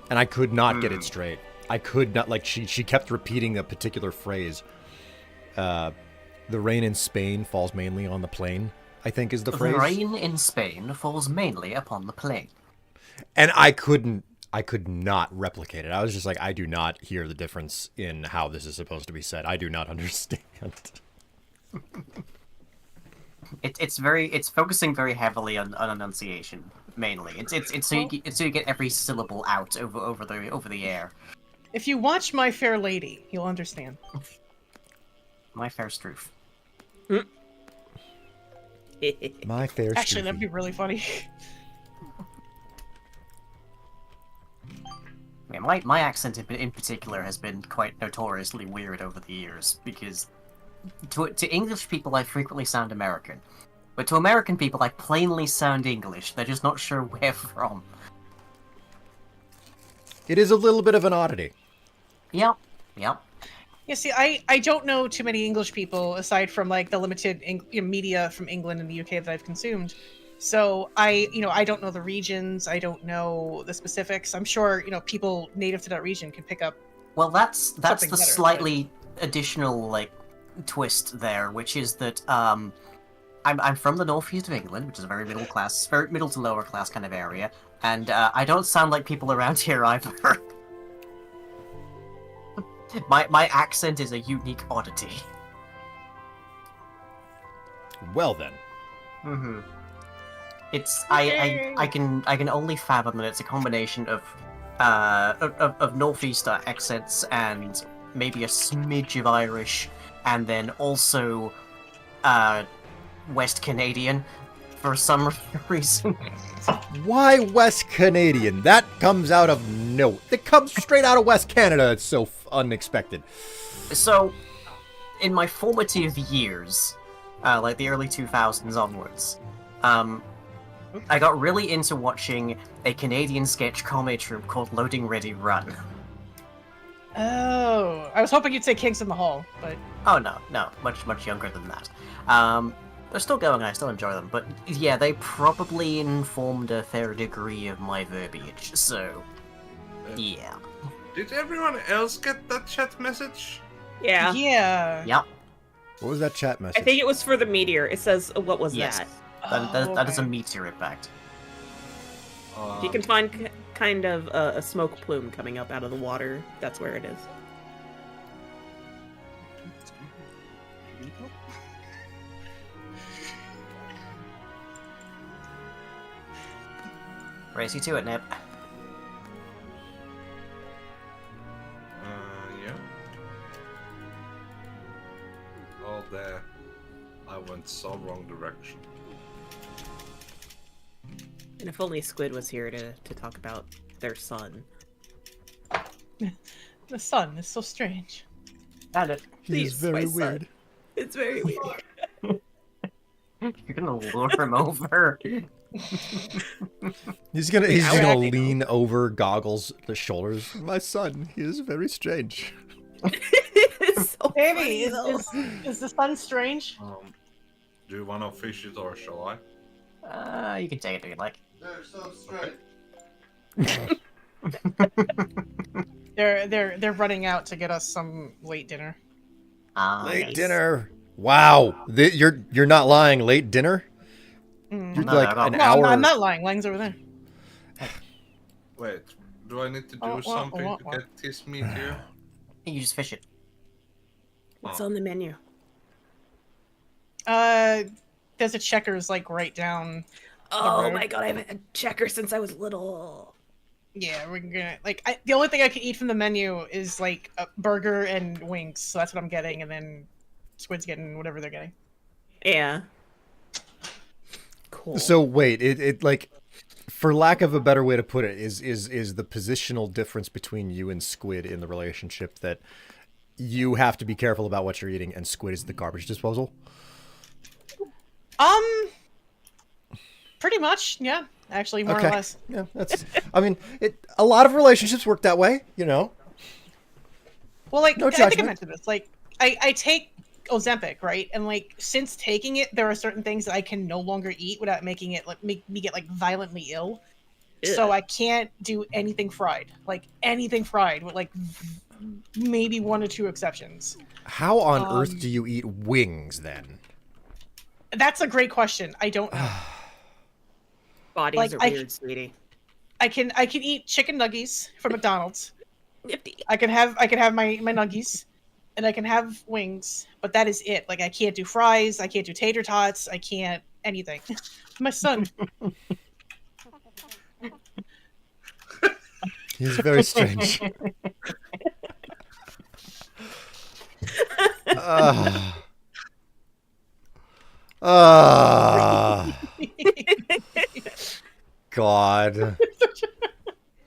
and I could not get it straight. I could not, like, she kept repeating a particular phrase. The rain in Spain falls mainly on the plain, I think is the phrase. The rain in Spain falls mainly upon the plain. And I could not replicate it. I was just like, I do not hear the difference in how this is supposed to be said. I do not understand. It's focusing very heavily on enunciation mainly. It's so you get every syllable out over the air. If you watch My Fair Lady, you'll understand. My fair Strife. My fair Actually, that'd Stroofy. be really funny. I mean, my accent in particular has been quite notoriously weird over the years because to English people I frequently sound American, but to American people I plainly sound English. They're just not sure where from. It is a little bit of an oddity. Yep. Yeah, see, I don't know too many English people aside from like the limited media from England and the UK that I've consumed. So I don't know the regions. I don't know the specifics. I'm sure people native to that region can pick up. Well, that's Something the better, slightly additional like twist there, which is that I'm from the northeast of England, which is a very middle class, very middle to lower class kind of area, and I don't sound like people around here either. My accent is a unique oddity. Well then. Mm-hmm. It's I can only fathom that it's a combination of northeaster accents and maybe a smidge of Irish, and then also West Canadian for some reason. Why West Canadian? That comes out of no. It comes straight out of West Canada. It's so unexpected. So, in my formative years, like the early 2000s onwards, I got really into watching a Canadian sketch comedy troupe called Loading Ready Run. Oh, I was hoping you'd say Kings in the Hall, but Oh no, much younger than that. They're still going, and I still enjoy them, but yeah, they probably informed a fair degree of my verbiage, so yeah. Did everyone else get that chat message? Yeah. Yep. What was that chat message? I think it was for the meteor. It says, what was Yes. that? That is a okay. meteor impact. If you can find kind of a smoke plume coming up out of the water, that's where it is. Race you to it, Nip. Yeah. Oh, there. I went so wrong direction. And if only Squid was here to talk about their son. The sun is so strange. Got it. He's Please, very my son. weird. It's very weird. You're gonna lure him over. He's gonna Exactly. lean over Goggles' the shoulders. My son, he is very strange. It's so Baby, funny, though. is the sun strange? Do you want to fish it or shall I? You can take it if you like. They're so straight. They're running out to get us some late dinner. Late Nice. dinner. Wow, you're not lying. Late dinner. Mm. You're No, like no, an no. No, hour. I'm not lying. Lang's over there. Wait, do I need to do Oh, something what? to get this meat here? You just fish it. What's on the menu? There's a Checkers like right down. Oh road. my god, I haven't had checker since I was little. Yeah, we're gonna the only thing I can eat from the menu is like a burger and wings, so that's what I'm getting, and then Squid's getting whatever they're getting. Yeah. Cool. So wait, it like, for lack of a better way to put it, is the positional difference between you and Squid in the relationship that you have to be careful about what you're eating, and Squid is the garbage disposal? Pretty much, yeah. Actually, more Okay. or less. Yeah, that's. I mean, a lot of relationships work that way, you know. Well, like No I think I judgment. mentioned this. Like I take Ozempic, right? And like since taking it, there are certain things that I can no longer eat without making it like make me get like violently ill. So Ugh. I can't do anything fried. Like anything fried with like maybe one or two exceptions. How on earth do you eat wings then? That's a great question. I don't know. Bodies like, are I- weird, sweetie. I can eat chicken nuggies from McDonald's. Nifty. I can have my nuggies, and I can have wings, but that is it. Like I can't do fries. I can't do tater tots. I can't anything. My son. He's very strange. God.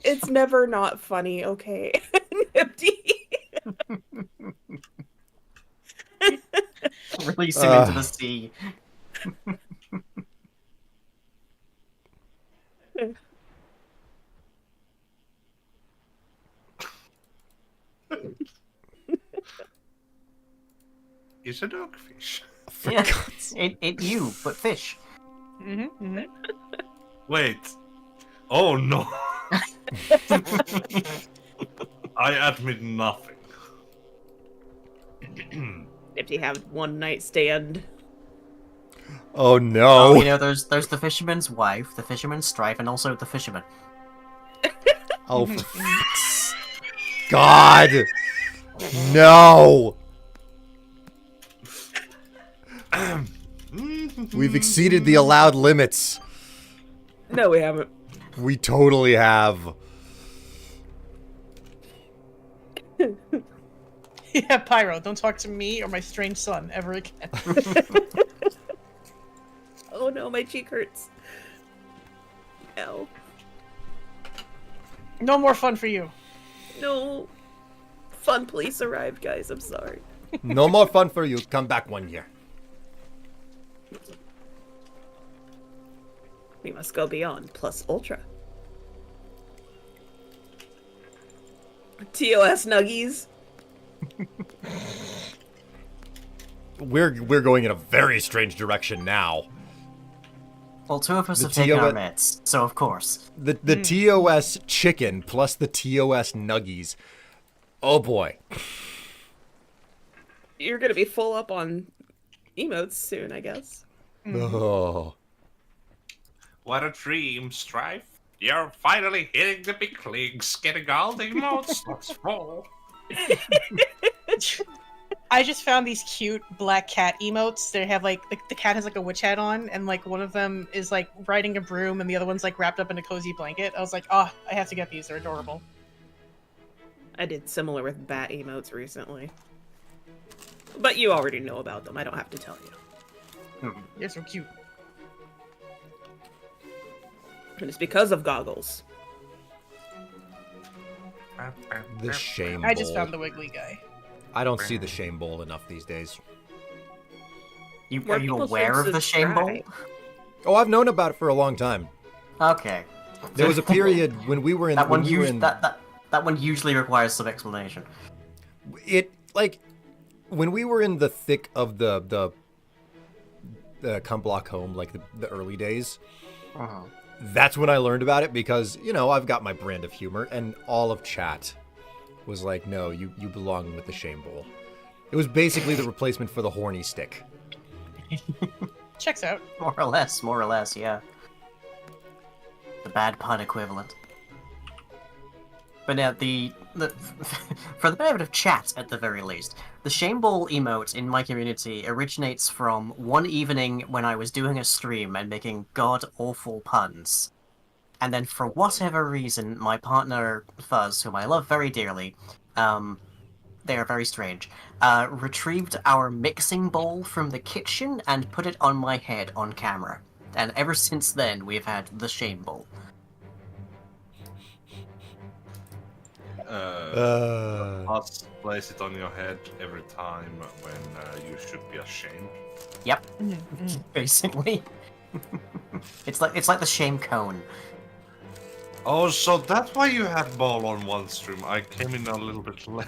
It's never not funny, okay? Nifty. Release him into the sea. It's a dogfish. Yeah, it you, but fish. Wait. Oh no. I admit nothing. Nifty have one night stand. Oh Oh, no. you know, there's the fisherman's wife, the fisherman's strife, and also the fisherman. Oh, for fuck's God. No. We've exceeded the allowed limits. No, we haven't. We totally have. Yeah, Pyro, don't talk to me or my strange son ever again. Oh no, my cheek hurts. Ow. No more fun for you. No. Fun police arrived, guys. I'm sorry. No more fun for you. Come back 1 year. We must go beyond plus ultra. TOS nuggies. We're going in a very strange direction now. Well, two of us The have taken our TO meds, so of course. The TOS chicken plus the TOS nuggies. Oh boy. You're gonna be full up on emotes soon, I guess. Oh. What a dream, Strife. You're finally hitting the big leagues, getting all the emote slots full. I just found these cute black cat emotes. They have like the cat has like a witch hat on, and like one of them is like riding a broom, and the other one's like wrapped up in a cozy blanket. I was like, oh, I have to get these. They're adorable. I did similar with bat emotes recently. But you already know about them. I don't have to tell you. They're so cute. And it's because of goggles. The shame I just bowl. found the wiggly guy. I don't see the shame bowl enough these days. More Are you people aware should of the shame bowl? subscribe. Oh, I've known about it for a long time. Okay. There was a period when we were in that when one we were us- in that one usually requires some explanation. it like when we were in the thick of the come block home, like the early days. Uh-huh. That's when I learned about it because, you know, I've got my brand of humor, and all of chat was like, no, you belong with the shame bowl. It was basically the replacement for the horny stick. Checks out. More or less, yeah. The bad pun equivalent. But now for the benefit of chat, at the very least, the shame bowl emote in my community originates from one evening when I was doing a stream and making god-awful puns. And then for whatever reason, my partner, Fuzz, whom I love very dearly, they are very strange, retrieved our mixing bowl from the kitchen and put it on my head on camera. And ever since then, we've had the shame bowl. Must place it on your head every time when you should be ashamed. Yep, basically. It's like the shame cone. Oh, so that's why you had ball on one stream. I came in a little bit late.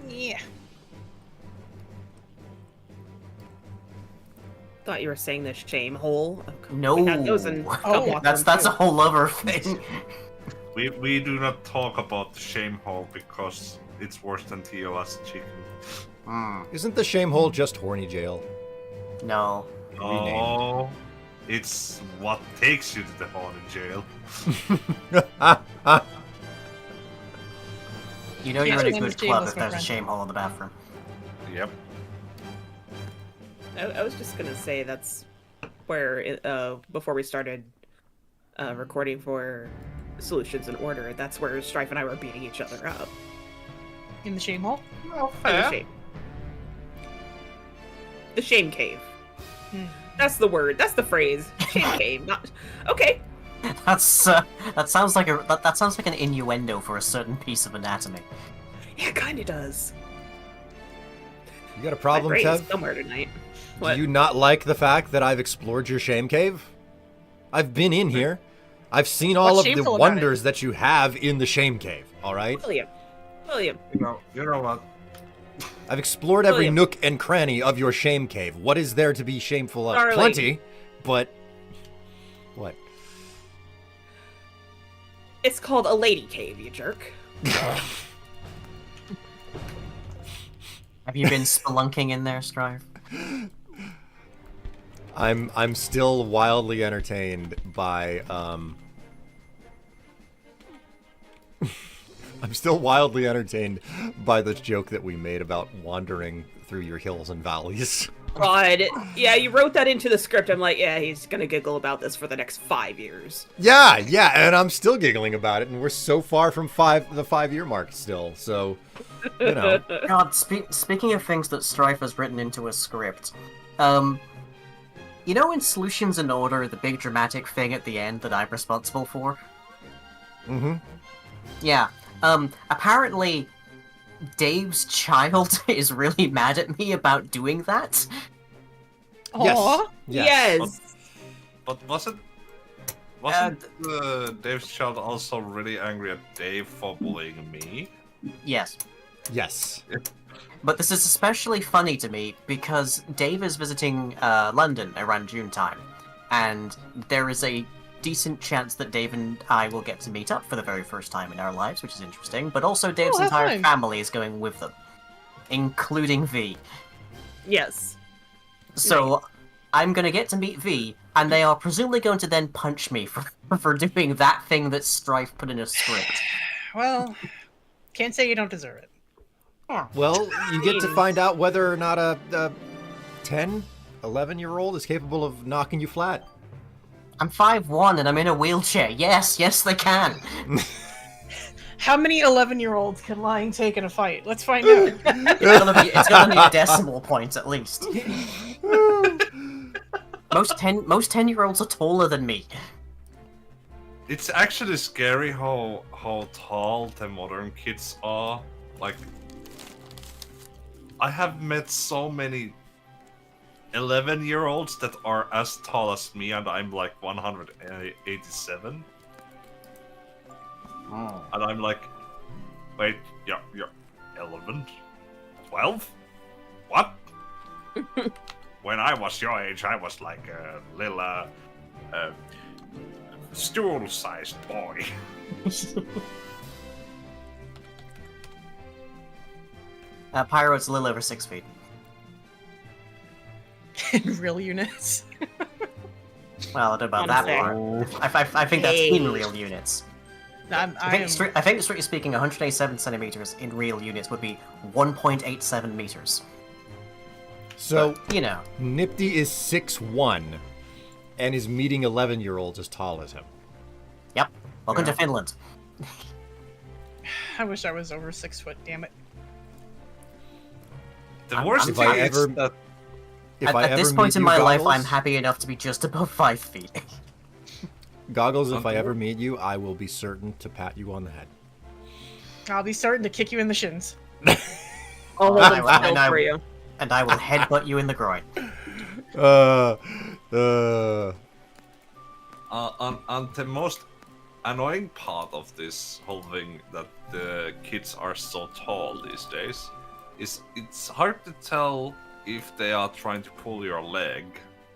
Yeah. Thought you were saying the shame hole. No, We had those in Oh, that's a whole other thing. We do not talk about the shame hole because it's worse than TOS chicken. Isn't the shame hole just horny jail? No. Oh, it's what takes you to the horny jail. You know you're in a Shame good is club shameless, if my there's a friend. shame hole in the bathroom. Yep. I was just gonna say that's where before we started recording for Solutions in Order, that's where Strife and I were beating each other up. In the shame hole? Well, In the fair. shame. The shame cave. Hmm. That's the word. That's the phrase. Shame cave. Not okay. That sounds like that sounds like an innuendo for a certain piece of anatomy. Yeah, it kind of does. You got a My problem, brain's Kev? somewhere tonight. Do What? you not like the fact that I've explored your shame cave? I've been in here. I've seen all What's of the shameful about wonders that you have in the shame cave, all right? William. You know what? I've explored every William. nook and cranny of your shame cave. What is there to be shameful of? Darling. Plenty, but what? It's called a lady cave, you jerk. Have you been spelunking in there, Strife? I'm still wildly entertained by I'm still wildly entertained by the joke that we made about wandering through your hills and valleys. God, yeah, you wrote that into the script. I'm like, yeah, he's gonna giggle about this for the next 5 years. Yeah, and I'm still giggling about it, and we're so far from the 5-year mark still. So, you know. God, speaking of things that Strife has written into a script, you know in Solutions in Order, the big dramatic thing at the end that I'm responsible for? Mm-hmm. Yeah. Apparently, Dave's child is really mad at me about doing that. Aw. Yes. But wasn't Dave's child also really angry at Dave for bullying me? Yes. Yes. But this is especially funny to me because Dave is visiting London around June time, and there is a decent chance that Dave and I will get to meet up for the very first time in our lives, which is interesting, but also Dave's that's entire fine. family is going with them, including V. Yes. So I'm gonna get to meet V, and they are presumably going to then punch me for doing that thing that Strife put in a script. Well, can't say you don't deserve it. Well, you get to find out whether or not a 10, 11-year-old is capable of knocking you flat. I'm 5'1" and I'm in a wheelchair. Yes, they can. How many 11-year-olds can lying take in a fight? Let's find out. It's gonna be a decimal point at least. Most 10-year-olds are taller than me. It's actually scary how tall the modern kids are. Like, I have met so many 11-year-olds that are as tall as me, and I'm like 187. Oh. And I'm like, wait, you're 11? 12? What? When I was your age, I was like a little, stool-sized boy. Pyro's a little over 6 feet. In real units. Well, I don't know about that Honestly. part. I think that's in real units. I think strictly speaking, 187 centimeters in real units would be 1.87 meters. So, You know. Nipty is 6'1", and is meeting 11-year-olds as tall as him. Yep. Welcome to Finland. I wish I was over 6 foot, damn it. The worst If thing I is ever- that At this point in my life, I'm happy enough to be just above 5 feet. Goggles, if I ever meet you, I will be certain to pat you on the head. I'll be starting to kick you in the shins. I'll hold I- him I- still I- for you. And I will headbutt you in the groin. and the most annoying part of this whole thing that the kids are so tall these days is it's hard to tell if they are trying to pull your leg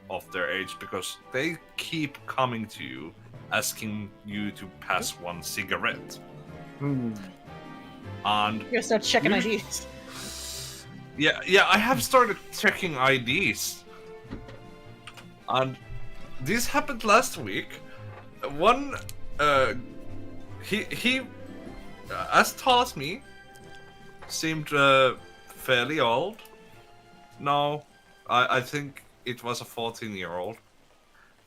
of their age because they keep coming to you asking you to pass one cigarette. And You gotta start checking Usually- IDs. yeah, I have started checking IDs. And this happened last week. One he as tall as me, seemed fairly old. No, I think it was a 14-year-old.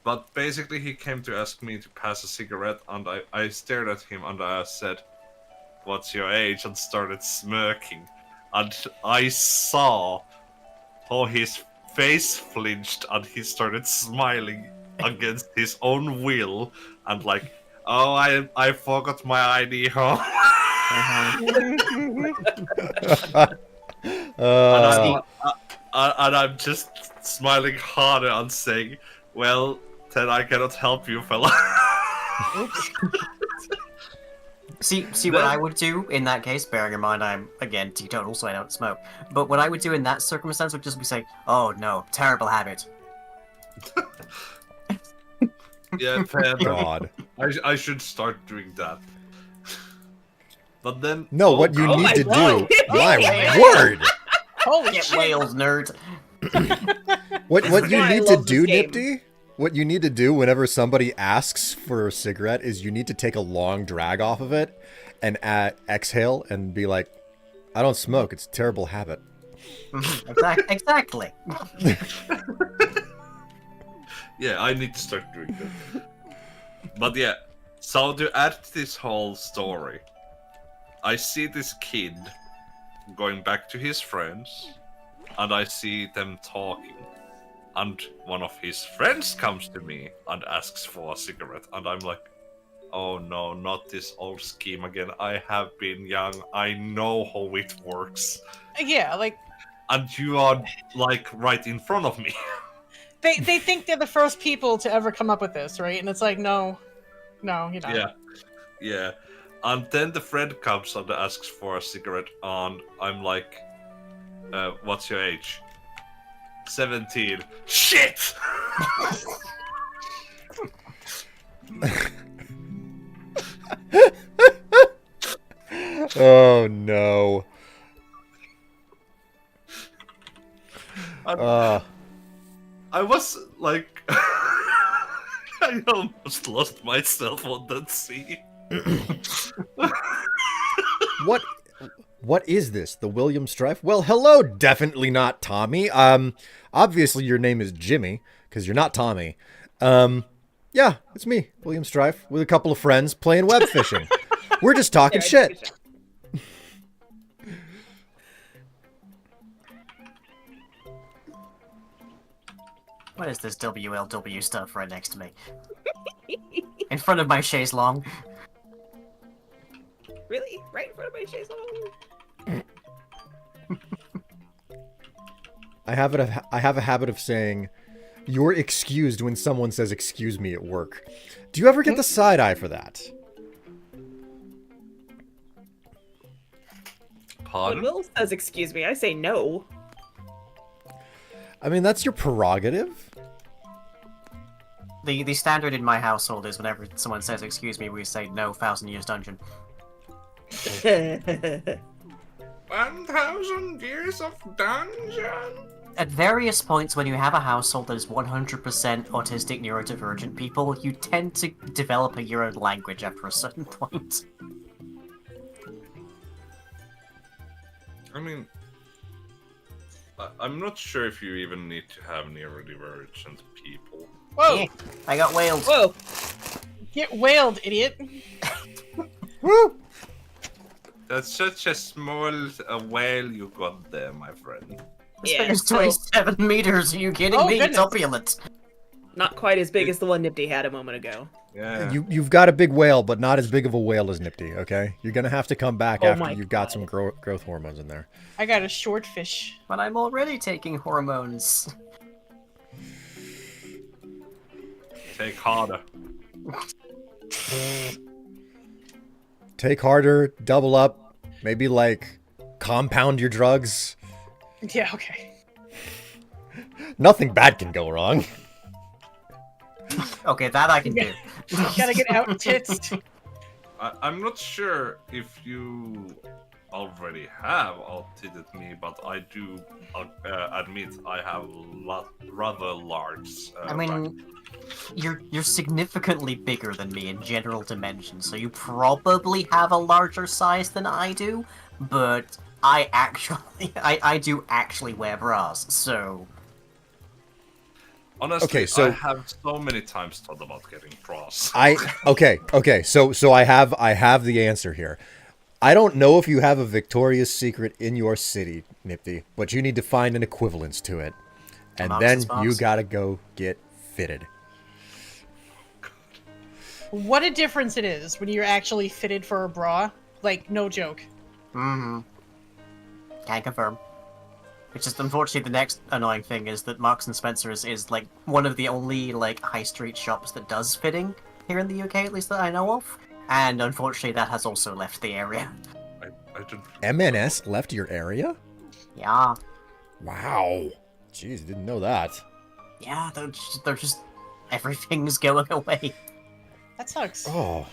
But basically he came to ask me to pass a cigarette, and I stared at him and I said, "What's your age?" and started smirking. And I saw how his face flinched and he started smiling against his own will and like, "Oh, I forgot my ID home." And I'm just smiling harder and saying, "Well, then I cannot help you, fella." Oops. See what I would do in that case, bearing in mind I'm, again, teetotal, so I don't smoke. But what I would do in that circumstance would just be say, "Oh no, terrible habit." Yeah, fair. God. I should start doing that. But then... No, what you Oh need my to God. do, my word! Holy Get shit! whales, nerd. What you why I need to love this do, game. Nipty? What you need to do whenever somebody asks for a cigarette is you need to take a long drag off of it and exhale and be like, "I don't smoke. It's a terrible habit." Exactly. Yeah, I need to start doing that. But yeah, so to add to this whole story, I see this kid going back to his friends, and I see them talking. And one of his friends comes to me and asks for a cigarette, and I'm like, oh no, not this old scheme again. I have been young, I know how it works. Yeah, like And you are, like, right in front of me. they think they're the first people to ever come up with this, right? And it's like, no, you're not. Yeah, yeah. And then the friend comes and asks for a cigarette, and I'm like, what's your age? 17. Shit! Oh no. I was like, I almost lost myself on that scene. What is this? The William Strife? Well, hello, definitely not Tommy. Obviously your name is Jimmy, because you're not Tommy. Yeah, it's me, William Strife, with a couple of friends playing web fishing. We're just talking shit. What is this WLW stuff right next to me? In front of my chaise long. Really? Right in front of my chaise longue? I have a habit of saying, "You're excused" when someone says "excuse me" at work. Do you ever get the side eye for that? When Pardon? Will says excuse me, I say no. I mean, that's your prerogative. The standard in my household is whenever someone says excuse me, we say no, 1,000 years dungeon. 1,000 years of dungeon? At various points when you have a household that is 100% autistic neurodivergent people, you tend to develop your own language after a certain point. I mean, I'm not sure if you even need to have neurodivergent people. Whoa! Yeah, I got whaled. Whoa! Get whaled, idiot! Woo! That's such a small whale you got there, my friend. This Yeah, thing is so 27 meters, are you kidding Oh, me? It's goodness. opulent. not quite as big as the one Nipty had a moment ago. Yeah. You've got a big whale, but not as big of a whale as Nipty. Okay, you're gonna have to come back Oh after my you've got God. some growth hormones in there. I got a short fish. But I'm already taking hormones. Take harder. Take harder, double up, maybe like compound your drugs. Yeah, okay. Nothing bad can go wrong. Okay, that I can do. Gotta get out tits. I'm not sure if you already have outfitted me, but I do admit I have rather large. I mean, you're significantly bigger than me in general dimensions, so you probably have a larger size than I do, but I do actually wear bras, so... honestly, Okay, so- I have so many times thought about getting bras. Okay. So I have the answer here. I don't know if you have a Victoria's Secret in your city, Nipty, but you need to find an equivalence to it, and Box then is box. you gotta go get fitted. What a difference it is when you're actually fitted for a bra. Like, no joke. Mm-hmm. Can confirm. It's just unfortunately the next annoying thing is that Marks and Spencer's is like one of the only like high street shops that does fitting here in the UK, at least that I know of. And unfortunately that has also left the area. I don't. MNS left your area? Yeah. Wow. Jeez, didn't know that. Yeah, they're just everything's going away. That sucks. Oh.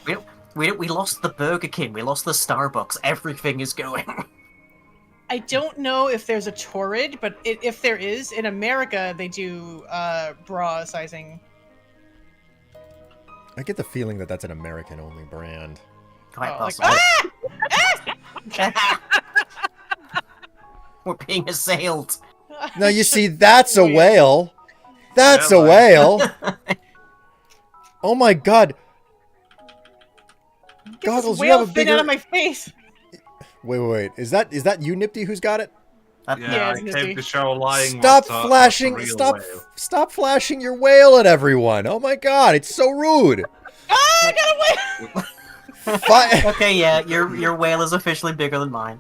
We lost the Burger King, we lost the Starbucks, everything is going. I don't know if there's a torrid, but if there is, in America, they do bra sizing. I get the feeling that that's an American-only brand. Quite Oh, like, possible. We're being assailed. No, you see, that's a Weird. whale. That's a Yeah, whale. Oh my god. Get this Goggles, you whale have a fin bigger... out of my face. Wait. Is that you, Nipty, who's got it? Yeah, it's I Nifty. came to show lying. Stop was a flashing! real Stop! whale. Stop flashing your whale at everyone! Oh my god, it's so rude. Ah, I got away. Okay, yeah, your whale is officially bigger than mine.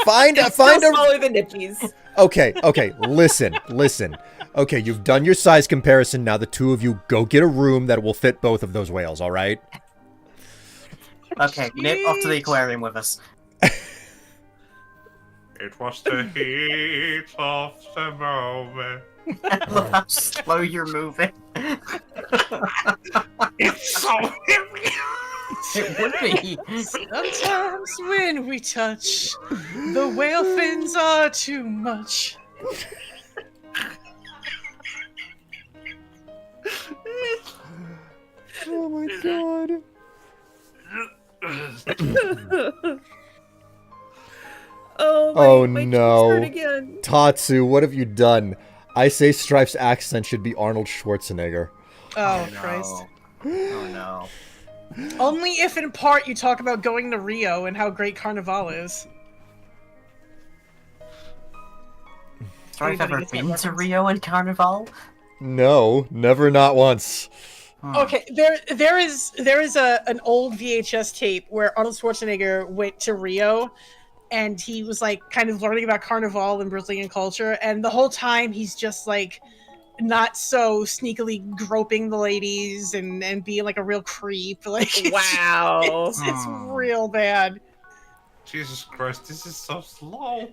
Find Still a. smaller than Nippies. Okay. Listen. Okay, you've done your size comparison. Now the two of you go get a room that will fit both of those whales. All right. Okay, Nip, off to the aquarium with us. It was the heat of the moment. I love how slow you're moving. It's so heavy. It would be. Sometimes when we touch, the whale fins are too much. Oh my god. Oh, my cheeks no. hurt again. Tatsu, what have you done? I say Strife's accent should be Arnold Schwarzenegger. Oh, no. Christ. Oh no. Only if in part you talk about going to Rio and how great Carnival is. Strife Anybody ever gets that been to reference? Rio and Carnival? No, never, not once. Okay, there is an old VHS tape where Arnold Schwarzenegger went to Rio, and he was like kind of learning about Carnival and Brazilian culture, and the whole time he's just like not so sneakily groping the ladies and being like a real creep. Like Wow. it's real bad. Jesus Christ, this is so slow.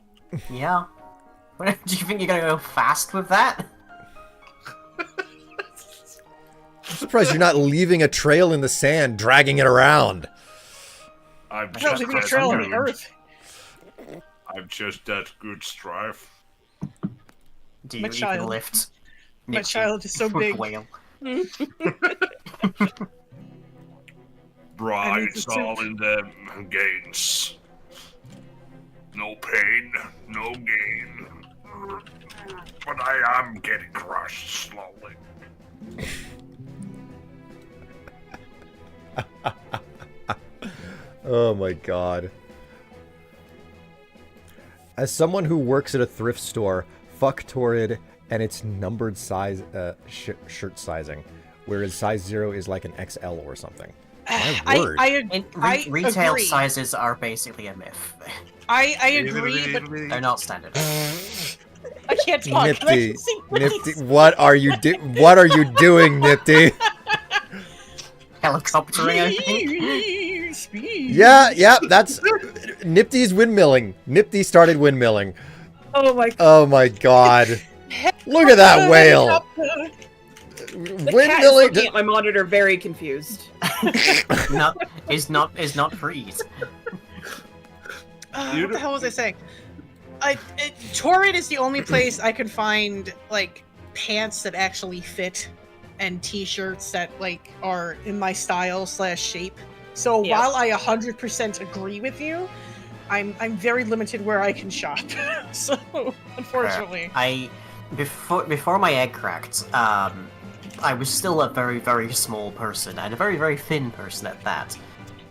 Yeah. Do you think you're gonna go fast with that? I'm surprised you're not leaving a trail in the sand, dragging it around. I'm I don't just leave a that trail on the good. earth. I'm just that good, Strife. Do you My even child. lift? My Nipsey child is so with big. Whale. Right, need it's to all in the gains. No pain, no gain. But I am getting crushed slowly. Oh my god. As someone who works at a thrift store, fuck Torrid and its numbered size shirt sizing, whereas size 0 is like an XL or something. My word. And I retail agree. sizes are basically a myth. I agree, but They're not standard. I can't talk. Nifty, Nifty, what are you doing, Nifty? Helicoptering, I think. Speed. Yeah, that's Nifty's windmilling. Nifty started windmilling. Oh my god. Oh my god. Look at that whale. The cat is Windmilling. looking at my monitor very confused. is not freeze. What the hell was I saying? Torrid is the only place I could find like pants that actually fit and t-shirts that like are in my style / shape. So Yeah. while I 100% agree with you, I'm very limited where I can shop. So unfortunately, Before my egg cracked, I was still a very, very small person, and a very, very thin person at that.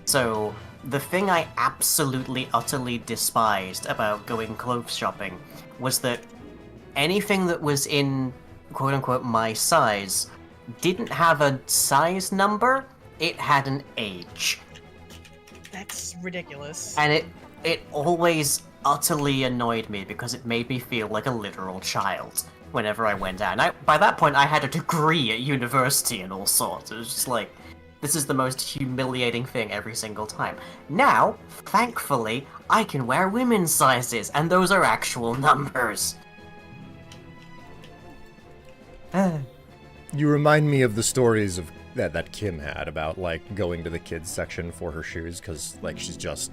So, the thing I absolutely, utterly despised about going clothes shopping was that anything that was in, quote-unquote, my size didn't have a size number, it had an age. that's ridiculous. And it always utterly annoyed me because it made me feel like a literal child whenever I went out. And by that point, I had a degree at university and all sorts. It was just like, this is the most humiliating thing every single time. Now, thankfully, I can wear women's sizes, and those are actual numbers. You remind me of the stories of that Kim had about like going to the kids section for her shoes because like she's just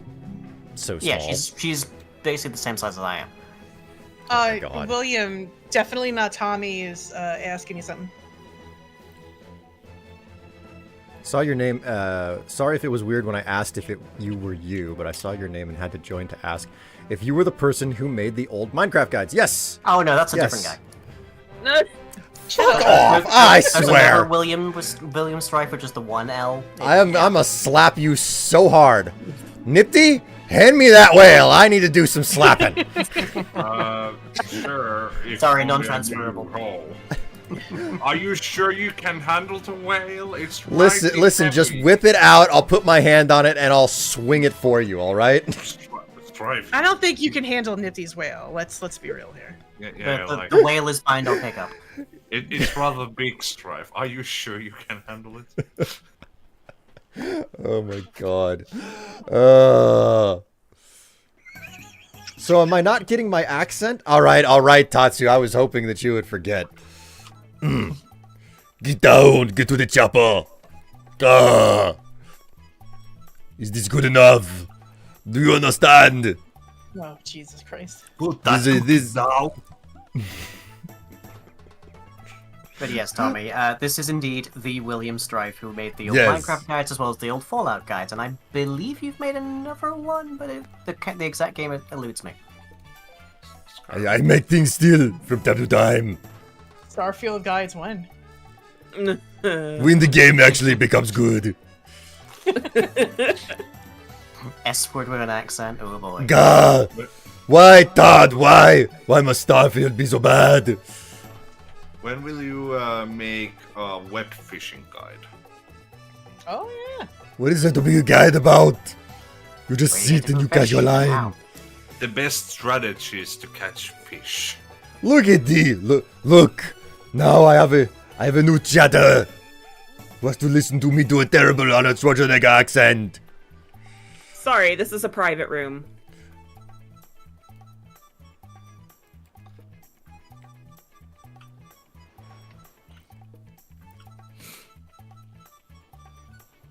so small. Yeah, she's basically the same size as I am. my God. William, definitely not Tommy, is asking you something. Saw your name. Sorry if it was weird when I asked if you were you, but I saw your name and had to join to ask if you were the person who made the old Minecraft guides. Yes. Oh no, that's a Yes. different guy. Fuck off! I There's another swear. William Strife with just the one L. I'ma slap you so hard. Nipty, hand me that whale. I need to do some slapping. Sure. if Sorry, only I non-transferable. knew roll. Are you sure you can handle the whale? It's Listen, mighty listen. Just heavy. whip it out. I'll put my hand on it and I'll swing it for you. All right? Strife. I don't think you can handle Nifty's whale. Let's be real here. Yeah, The, like, the whale is bind or pick up. it's rather big, Strife. Are you sure you can handle it? Oh my God. So am I not getting my accent? All right, Tatsu. I was hoping that you would forget. Get down. Get to the chopper. Is this good enough? Do you understand? Oh, Jesus Christ. This But yes, Tommy, this is indeed the William Strife who made the old Yes. Minecraft guides as well as the old Fallout guides, and I believe you've made another one, but the exact game eludes me. I make things still from time to time. Starfield guides when? When the game actually becomes good. S word with an accent, oh boy. Gah! Why, Todd? Why? Why must Starfield be so bad? When will you make a web fishing guide? Oh, yeah. What is there to be a guide about? You just Where you sit get and you the catch your fish. line. Wow. The best strategy is to catch fish. Look at thee! Look! Now I have a new chatter. Who has to listen to me do a terrible Arnold Schwarzenegger accent? Sorry, this is a private room.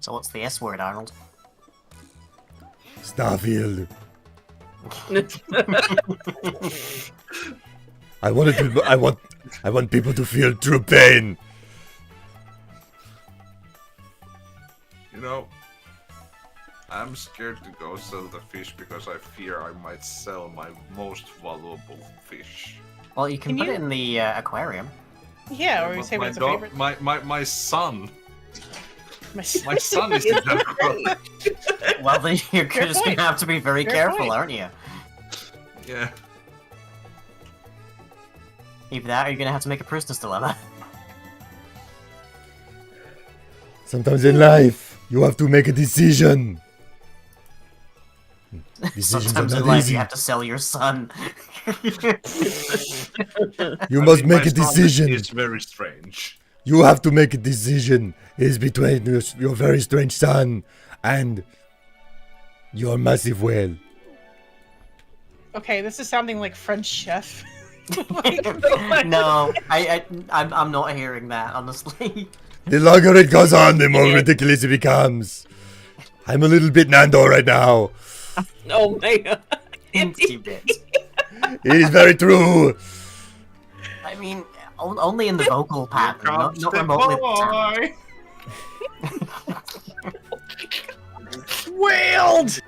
So what's the S word, Arnold? Starfield. I want people to feel true pain. You know, I'm scared to go sell the fish because I fear I might sell my most valuable fish. Well, you can Can put you- it in the aquarium. Yeah, or you But say my, it's a dog- favorite. my son, My my son is in that group. Well, then you're Fair just point. gonna have to be very Fair careful, point. aren't you? Yeah. Either that, or you're gonna have to make a prisoner's dilemma. Sometimes in life, you have to make a decision. Decisions Sometimes are in not life easy. you have to sell your son. You I must think make my a son decision. is very strange. You have to make a decision. It is between your very strange son and your massive whale. Okay, this is sounding like French chef. No, I'm not hearing that, honestly. The longer it goes on, the more ridiculous it becomes. I'm a little bit Nando right now. Oh my god. Teensy bit. It is very true. I mean, only in the vocal pattern, not Comes the remotely. boy. Wailed!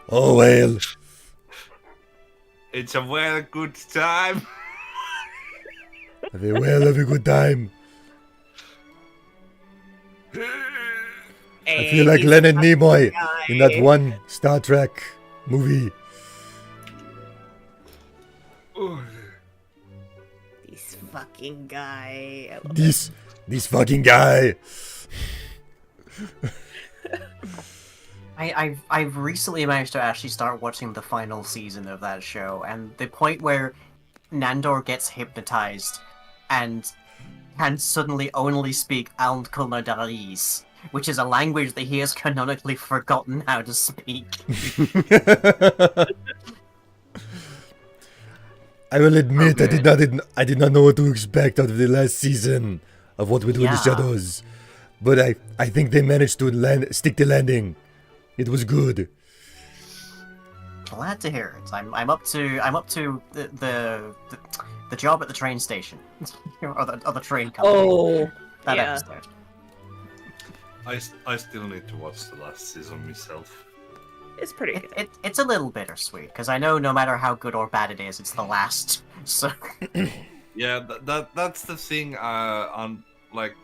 Oh, whale. It's a very good time. Have a whale, have a good time. I feel like Leonard Nimoy in that one Star Trek movie. This fucking guy. This fucking guy. I've recently managed to actually start watching the final season of that show, and the point where Nandor gets hypnotized and can suddenly only speak Alnkulnadaris, which is a language that he has canonically forgotten how to speak. I will admit Okay. I did not know what to expect out of the last season of What We Do in the Yeah. Shadows, but I think they managed to stick the landing It was good. Glad to hear it. I'm up to the job at the train station or the train company. Oh, that yeah. episode. I still need to watch the last season myself. It's pretty good. It's a little bittersweet because I know no matter how good or bad it is, it's the last. So Yeah, that's the thing. On like,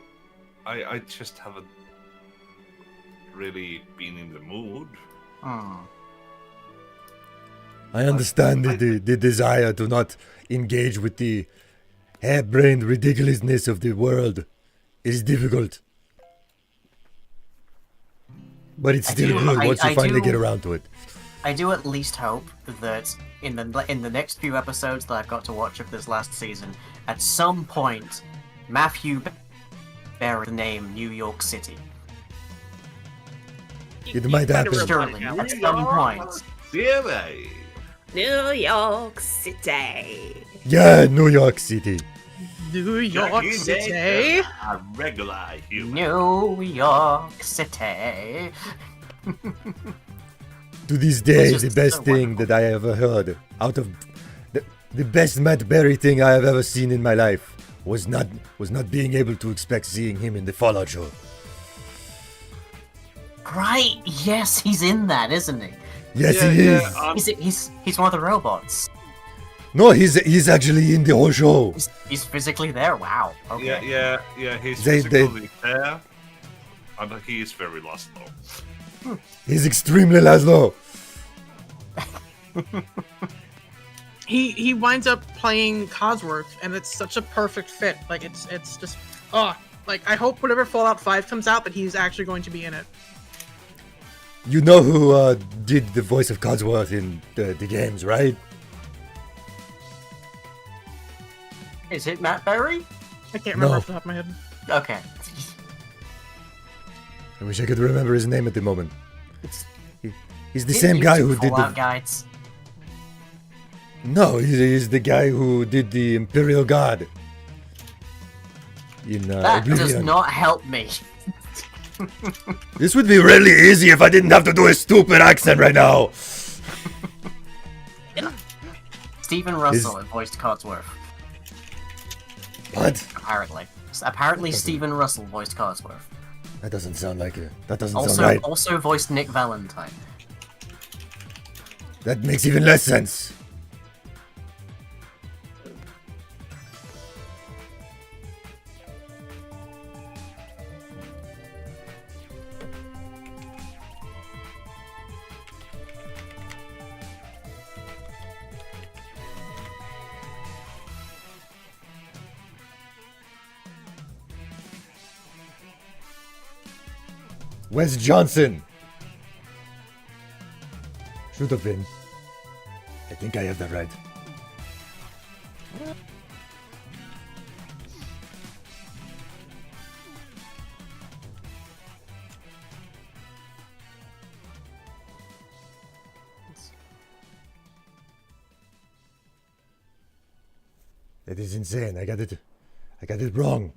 I just haven't really been in the mood. I understand the desire to not engage with the harebrained ridiculousness of the world. It is difficult. But it's still good once you finally get around to it. I do at least hope that in the next few episodes that I've got to watch of this last season, at some point, Matthew bears the name New York City. It might happen. Surely, at some point. Yeah, New York City. Yeah, New York City. New York City. A regular human. New York City. To this day, It's the just best so thing wonderful. that I ever heard out of the best Matt Berry thing I have ever seen in my life was not being able to expect seeing him in the Fallout show. Right? Yes, he's in that, isn't he? Yes, he is. He's one of the robots. No, he's actually in the whole show. He's physically there. Wow. Okay. Yeah. He's They- physically there, and he is very lost though. He's extremely Laszlo. He winds up playing Cosworth, and it's such a perfect fit. Like it's just like I hope whenever Fallout 5 comes out that he's actually going to be in it. You know who did the voice of Codsworth in the games, right? Is it Matt Berry? I can't remember No. off the top of my head. Okay. I wish I could remember his name at the moment. He's the Didn't same you guy do who did Fallout the... guides. No, he's the guy who did the Imperial Guard. In That does Oblivion. not help me. This would be really easy if I didn't have to do a stupid accent right now. Stephen Russell voiced Codsworth. What? Apparently Stephen Russell voiced Codsworth. That doesn't sound like it. That doesn't sound Also, right. also voiced Nick Valentine. That makes even less sense. Wes Johnson. Should have been. I think I have that right. That is insane. I got it wrong.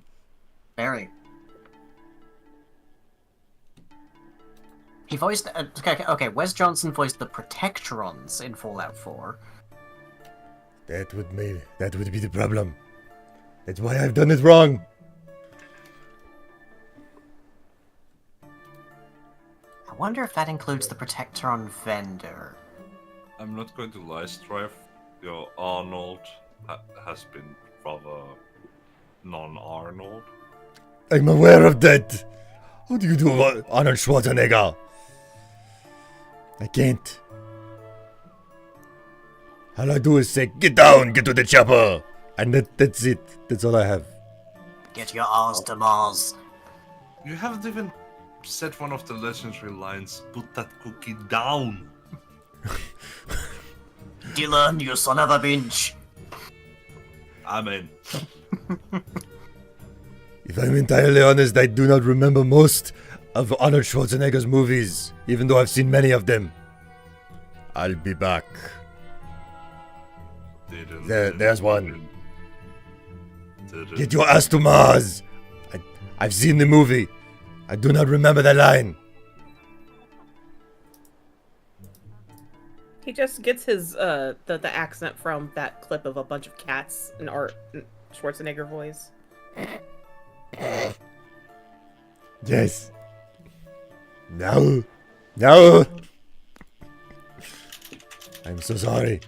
Very. He voiced. Okay, Wes Johnson voiced the Protectrons in Fallout 4. That would be the problem. That's why I've done it wrong. I wonder if that includes the Protectron vendor. I'm not going to lie, Strife. Your Arnold has been rather non-Arnold. I'm aware of that. How do you do Arnold Schwarzenegger? I can't. All I do is say, get down, get to the chopper. And that's it. That's all I have. Get your ass to Mars. You haven't even said one of the legendary lines, put that cookie down. Dylan, you son of a bitch. Amen. If I'm entirely honest, I do not remember most of Arnold Schwarzenegger's movies, even though I've seen many of them. I'll be back. There's one. Get your ass to Mars! I've seen the movie. I do not remember the line. He just gets his the accent from that clip of a bunch of cats in Art Schwarzenegger voice. Yes. No. No. I'm so sorry.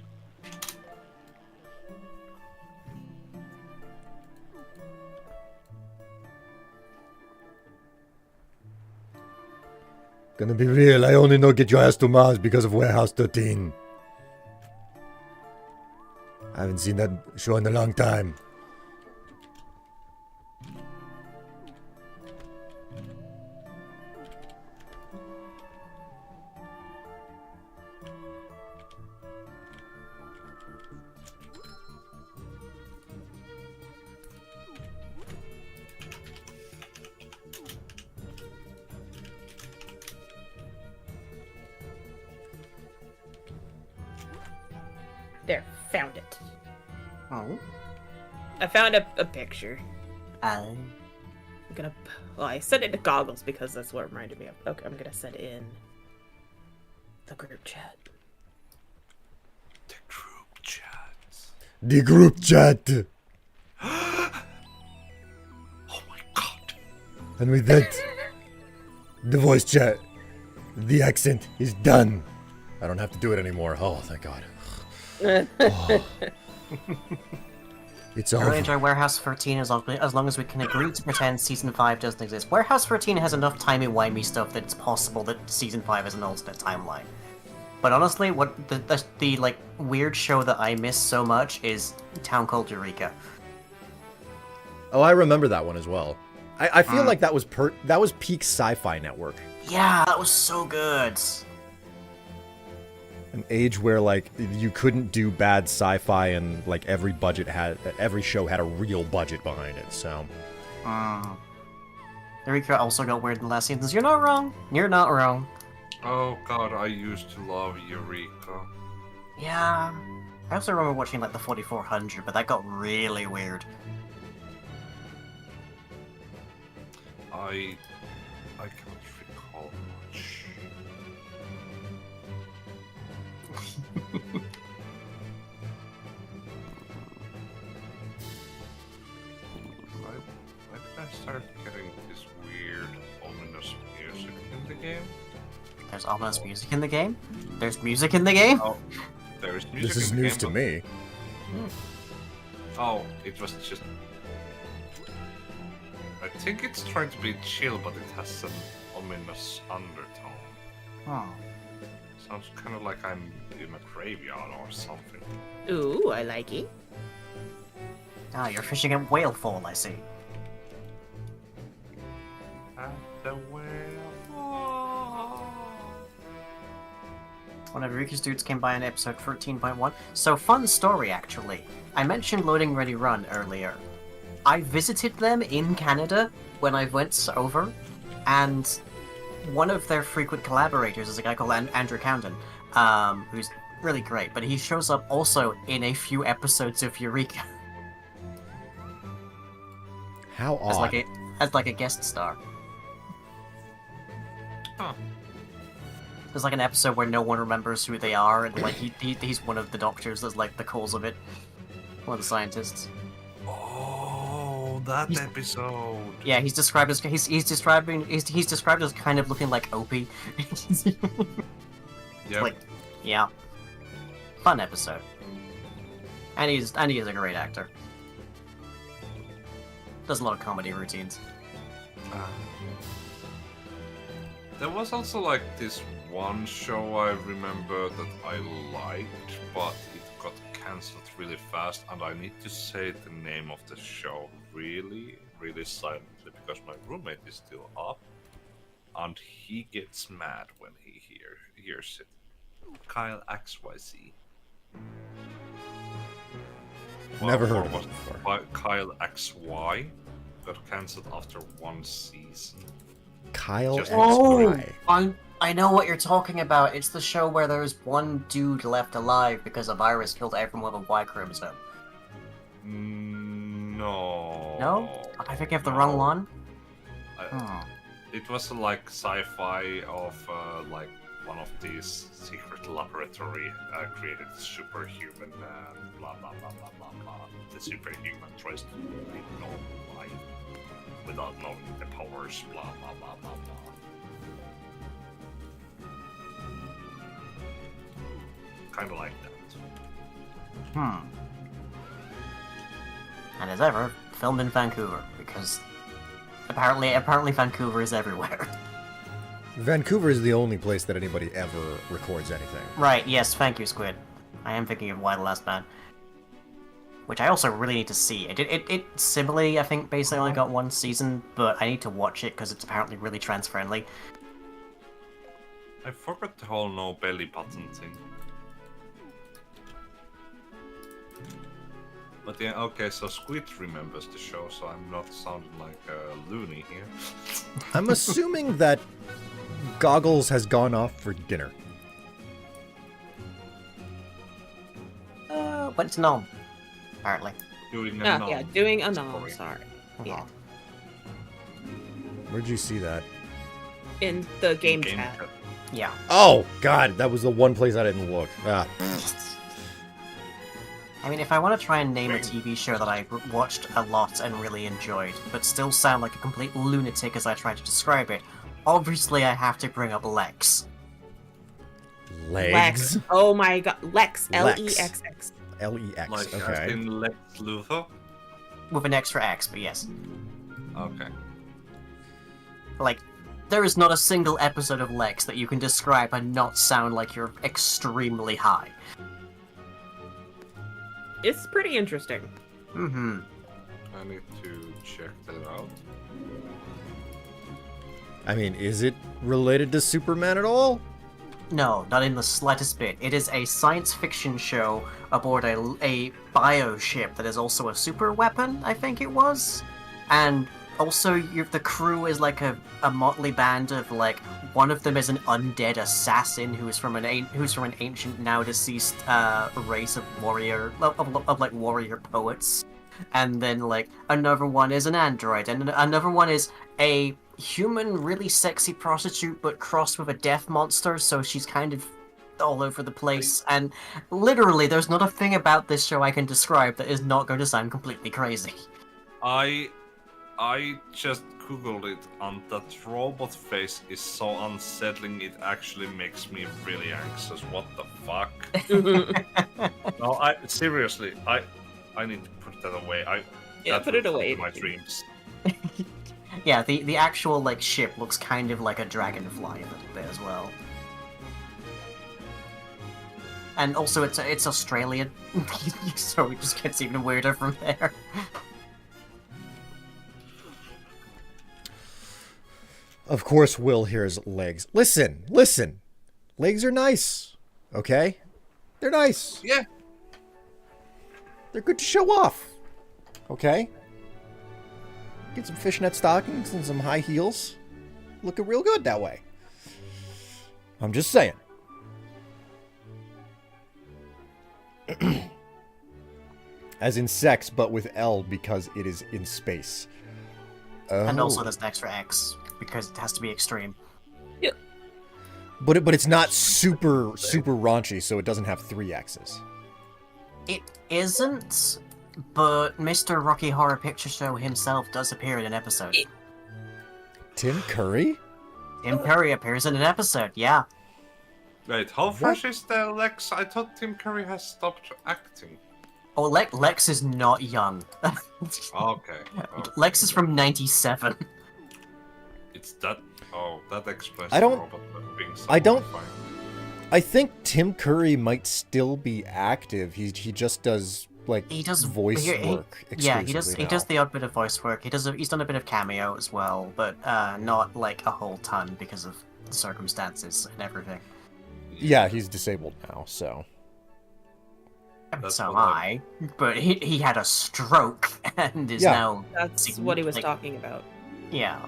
Gonna be real, I only know get your ass to Mars because of Warehouse 13. I haven't seen that show in a long time. There, found it. Oh. I found a picture. Oh. I'm gonna. Well, I sent it to Goggles because that's what it reminded me of. Okay, I'm gonna send it in the group chat. The group chats. The group chat. Oh my god. And with that, the voice chat, the accent is done. I don't have to do it anymore. Oh, thank God. Oh. It's I really over. enjoy Warehouse 13 as long as we can agree to pretend Season 5 doesn't exist. Warehouse 13 has enough timey-wimey stuff that it's possible that Season 5 is an alternate timeline. But honestly, what the like weird show that I miss so much is Town Called Eureka. Oh, I remember that one as well. I feel like that was peak Sci-Fi Network. Yeah, that was so good. An age where like you couldn't do bad sci-fi and like every show had a real budget behind it. So Eureka also got weird in the last seasons. You're not wrong. You're not wrong. Oh god, I used to love Eureka. Yeah. I also remember watching like the 4400, but that got really weird. I cannot recall much. Why did I start getting this weird, ominous music in the game? There's ominous music in the game. There's music in the game. Oh, there's music this is in the news game, to but- me. Oh, it was just... I think it's trying to be chill, but it has an ominous undertone. Oh. Sounds kind of like I'm in a graveyard or something. Ooh, I like it. Ah, you're fishing at whale fall, I see. At the well. One of Eureka's dudes came by in episode 13.1. So, fun story, actually. I mentioned Loading Ready Run earlier. I visited them in Canada when I went over, and one of their frequent collaborators is a guy called Andrew Camden, who's really great, but he shows up also in a few episodes of Eureka How odd. as like a guest star. Huh. There's like an episode where no one remembers who they are, and like he's one of the doctors that's like the cause of it. One of the scientists. Oh, that He's- episode. Yeah, he's described as he's described as kind of looking like Opie. Yep. Like, yeah, fun episode. And he is a great actor. Does a lot of comedy routines. There was also like this one show I remember that I liked, but it got cancelled really fast, and I need to say the name of the show really, really silently because my roommate is still up, and he gets mad when he hears it. Kyle XYZ. Never heard or of it was before. Kyle XY got cancelled after one season. Kyle Just- XY. I know what you're talking about. It's the show where there's one dude left alive because a virus killed everyone with a Y chromosome. No. No? I think I have the wrong one. I- Oh. It was like sci-fi of like one of these secret laboratory created superhuman, blah blah blah blah blah blah. The superhuman tries to live normal life without knowing the powers, blah blah blah blah blah. Kind of like that. And as ever, filmed in Vancouver, because apparently Vancouver is everywhere. Vancouver is the only place that anybody ever records anything. Right, yes, thank you, Squid. I am thinking of Why the Last Man. Which I also really need to see. It similarly, I think, basically only got one season, but I need to watch it because it's apparently really trans-friendly. I forgot the whole no belly button thing. But yeah, okay, so Squid remembers the show, so I'm not sounding like a loony here. I'm assuming that Goggles has gone off for dinner. But it's known, apparently. Doing a Yeah, doing a nom. Sorry. Sorry. Yeah. Where'd you see that? In the game chat. Yeah. Oh, God, that was the one place I didn't look. Ah. I mean, if I want to try and name a TV show that I watched a lot and really enjoyed, but still sound like a complete lunatic as I try to describe it, obviously I have to bring up Lex. Legs? Lex. Oh my god. Lex. Lex. L-E-X-X. L-E-X, Like okay. in Lex Luthor? With an extra X, but yes. Okay. Like, there is not a single episode of Lex that you can describe and not sound like you're extremely high. It's pretty interesting. Mm-hmm. I need to check that out. I mean, is it related to Superman at all? No, not in the slightest bit. It is a science fiction show aboard a bio ship that is also a super weapon, I think it was. And also, the crew is like a motley band of like one of them is an undead assassin who's from an ancient now deceased race of warrior poets, and then like another one is an android, and another one is a human really sexy prostitute but crossed with a death monster, so she's kind of all over the place. And literally, there's not a thing about this show I can describe that is not going to sound completely crazy. I just googled it, and that robot face is so unsettling it actually makes me really anxious. What the fuck? No, seriously, I need to put that away. Yeah, that put will it away. come to my dreams. Yeah, the actual like ship looks kind of like a dragonfly a little bit as well. And also it's Australian, so it just gets even weirder from there. Of course, Will hears legs. Listen. Legs are nice, okay? They're nice. Yeah. They're good to show off, okay? Get some fishnet stockings and some high heels. Looking real good that way. I'm just saying. As in sex, but with L because it is in space. And also Oh. there's an extra X, because it has to be extreme. But it's not super raunchy, so it doesn't have 3 X's. It isn't, but Mr. Rocky Horror Picture Show himself does appear in an episode. Tim Curry? Tim Curry appears in an episode, yeah. Wait, how fresh is the Lex? I thought Tim Curry has stopped acting. Oh, Lex is not young. Okay. Lex is from 97. It's that. Oh, that explains. I don't- the robot being so I don't- horrifying. I think Tim Curry might still be active. He just does like He does voice he- work. Yeah, he does. exclusively He does now. the odd bit of voice work. He's done a bit of cameo as well, but not like a whole ton because of the circumstances and everything. Yeah, he's disabled now, so. That's So am what I. But he had a stroke and is Yeah. now That's what he was Like- talking about. yeah.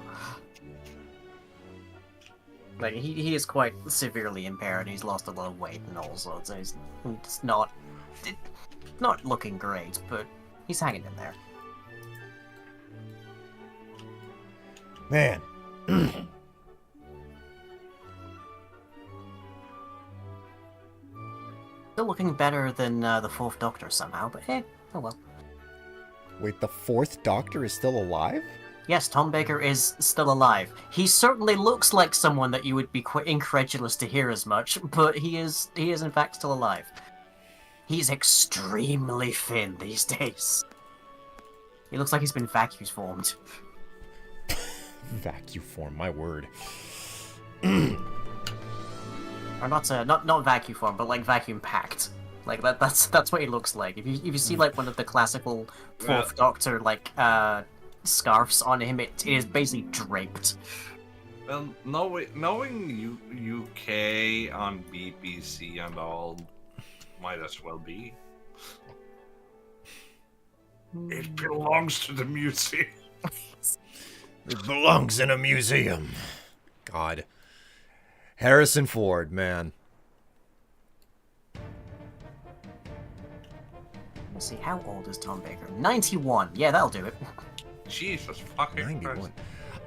Like he is quite severely impaired. He's lost a lot of weight and all sorts. So it's not looking great, but he's hanging in there. Man. Still looking better than the Fourth Doctor somehow, but oh well. Wait, the fourth Doctor is still alive? Yes, Tom Baker is still alive. He certainly looks like someone that you would be quite incredulous to hear as much, but he is in fact still alive. He's extremely thin these days. He looks like he's been vacuum formed. Vacuum form, my word. Or not vacuum formed, but like vacuum packed. Like that's what he looks like. If you see like one of the classical Fourth Doctor like scarves on him, it is basically draped. Well, knowing UK on BBC and all, might as well be. It belongs to the museum. It belongs in a museum. God. Harrison Ford, man. Let's see, how old is Tom Baker? 91. Yeah, that'll do it. Jesus fucking 91. Christ.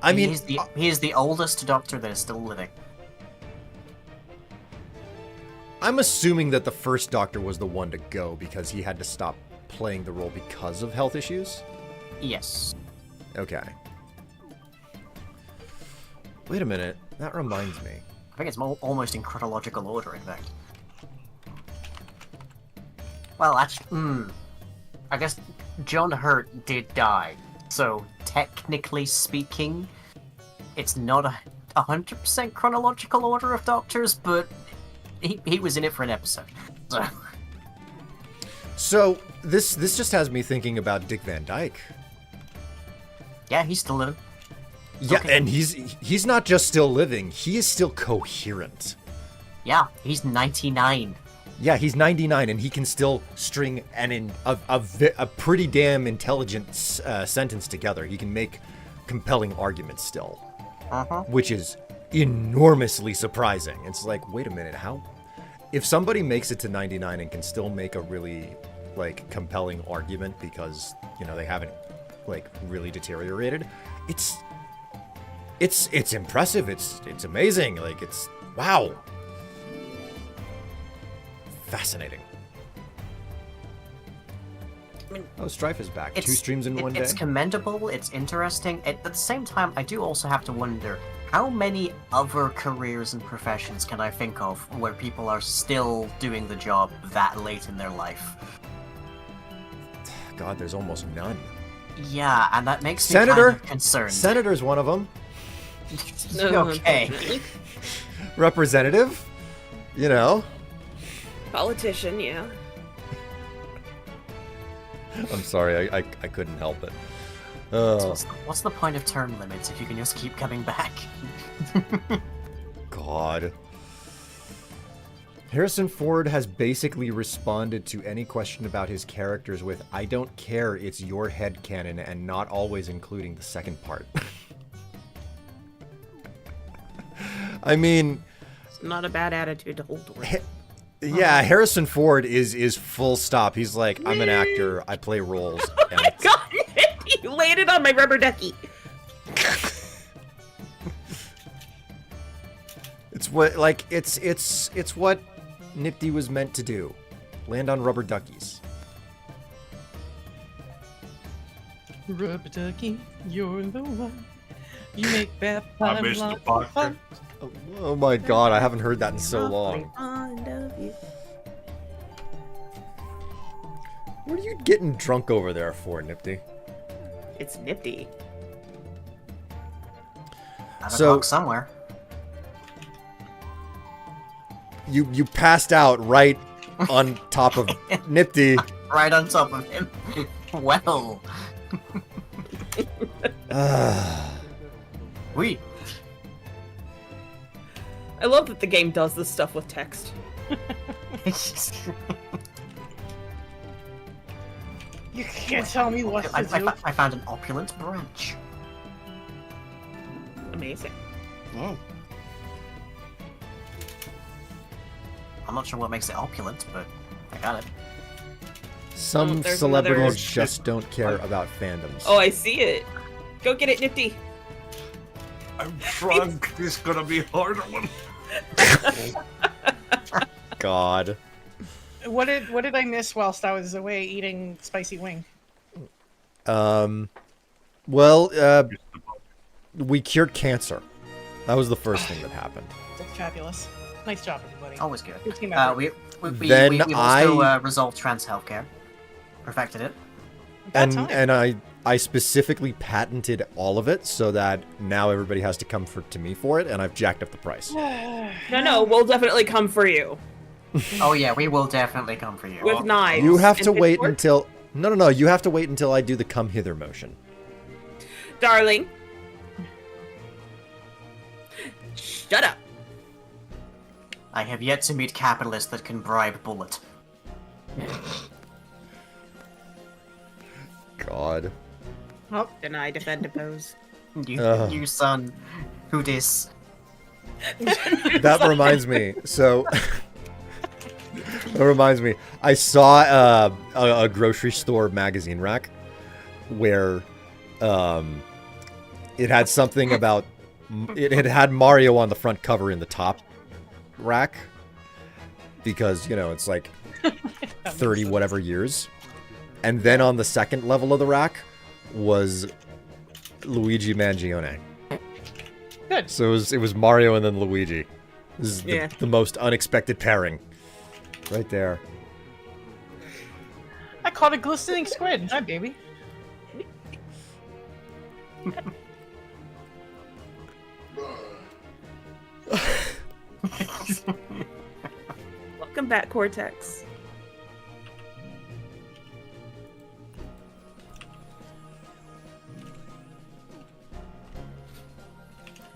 I mean, he is the oldest Doctor that is still living. I'm assuming that the first Doctor was the one to go because he had to stop playing the role because of health issues. Yes. Okay. Wait a minute. That reminds me. I think it's almost in chronological order, in fact. Well, actually, I guess John Hurt did die, so technically speaking, it's not a 100% chronological order of Doctors, but he was in it for an episode. So this just has me thinking about Dick Van Dyke. Yeah, he's still living. Yeah, Okay. and he's not just still living; he is still coherent. Yeah, he's 99. Yeah, he's 99, and he can still string a pretty damn intelligent sentence together. He can make compelling arguments still, which is enormously surprising. It's like, wait a minute, how? If somebody makes it to 99 and can still make a really like compelling argument because they haven't like really deteriorated, it's impressive. It's amazing. Like it's wow. Fascinating. I mean, Strife is back. 2 streams in one day. It's commendable, it's interesting. At the same time, I do also have to wonder, how many other careers and professions can I think of where people are still doing the job that late in their life? God, there's almost none. Yeah, and that makes me Senator? kind of concerned. Senator's one of them. Okay. Representative? Politician, yeah. I'm sorry, I couldn't help it. So what's the point of term limits if you can just keep coming back? God. Harrison Ford has basically responded to any question about his characters with, I don't care, it's your headcanon, and not always including the second part. I mean... It's not a bad attitude to hold towards. Yeah, Harrison Ford is full stop. He's like, I'm an actor, I play roles. And My God, you landed on my rubber ducky. it's what it's what Nifty was meant to do. Land on rubber duckies. Rubber ducky, you're the one. You make bath I time missed the lots of Parker. fun. Oh my God, I haven't heard that in so long. Fond of you. What are you getting drunk over there for, Nifty? It's nifty. Have a So- dog somewhere. You passed out right on top of Nifty. Right on top of him. Well. We. I love that the game does this stuff with text. You can't tell me what to do. I found an opulent branch. Amazing. I'm not sure what makes it opulent, but I got it. Some there's celebrities another- just don't care about fandoms. Oh, I see it. Go get it, Nifty. I'm drunk. This is gonna be a harder one. God. What did I miss whilst I was away eating spicy wing? Well, we cured cancer. That was the first thing that happened. That's fabulous. Nice job, everybody. Always good. Good team effort. Then we've also I- resolved trans healthcare. Perfected it. About time. And I specifically patented all of it so that now everybody has to come to me for it, and I've jacked up the price. No, we'll definitely come for you Oh yeah, we will definitely come for you. with knives. You have to and wait pitchforks. until no. You have to wait until I do the come hither motion. Darling. Shut up. I have yet to meet capitalists that can bribe Bullet. God. Oh, deny, defend, oppose. You son, who dis? That reminds me. So, that reminds me. I saw a grocery store magazine rack where it had something about it had Mario on the front cover in the top rack because it's like 30 whatever years, and then on the second level of the rack was Luigi Mangione. Good. So it was Mario and then Luigi. This is Yeah. the most unexpected pairing. Right there. I caught a glistening squid. Hi, baby. Welcome back, Cortex.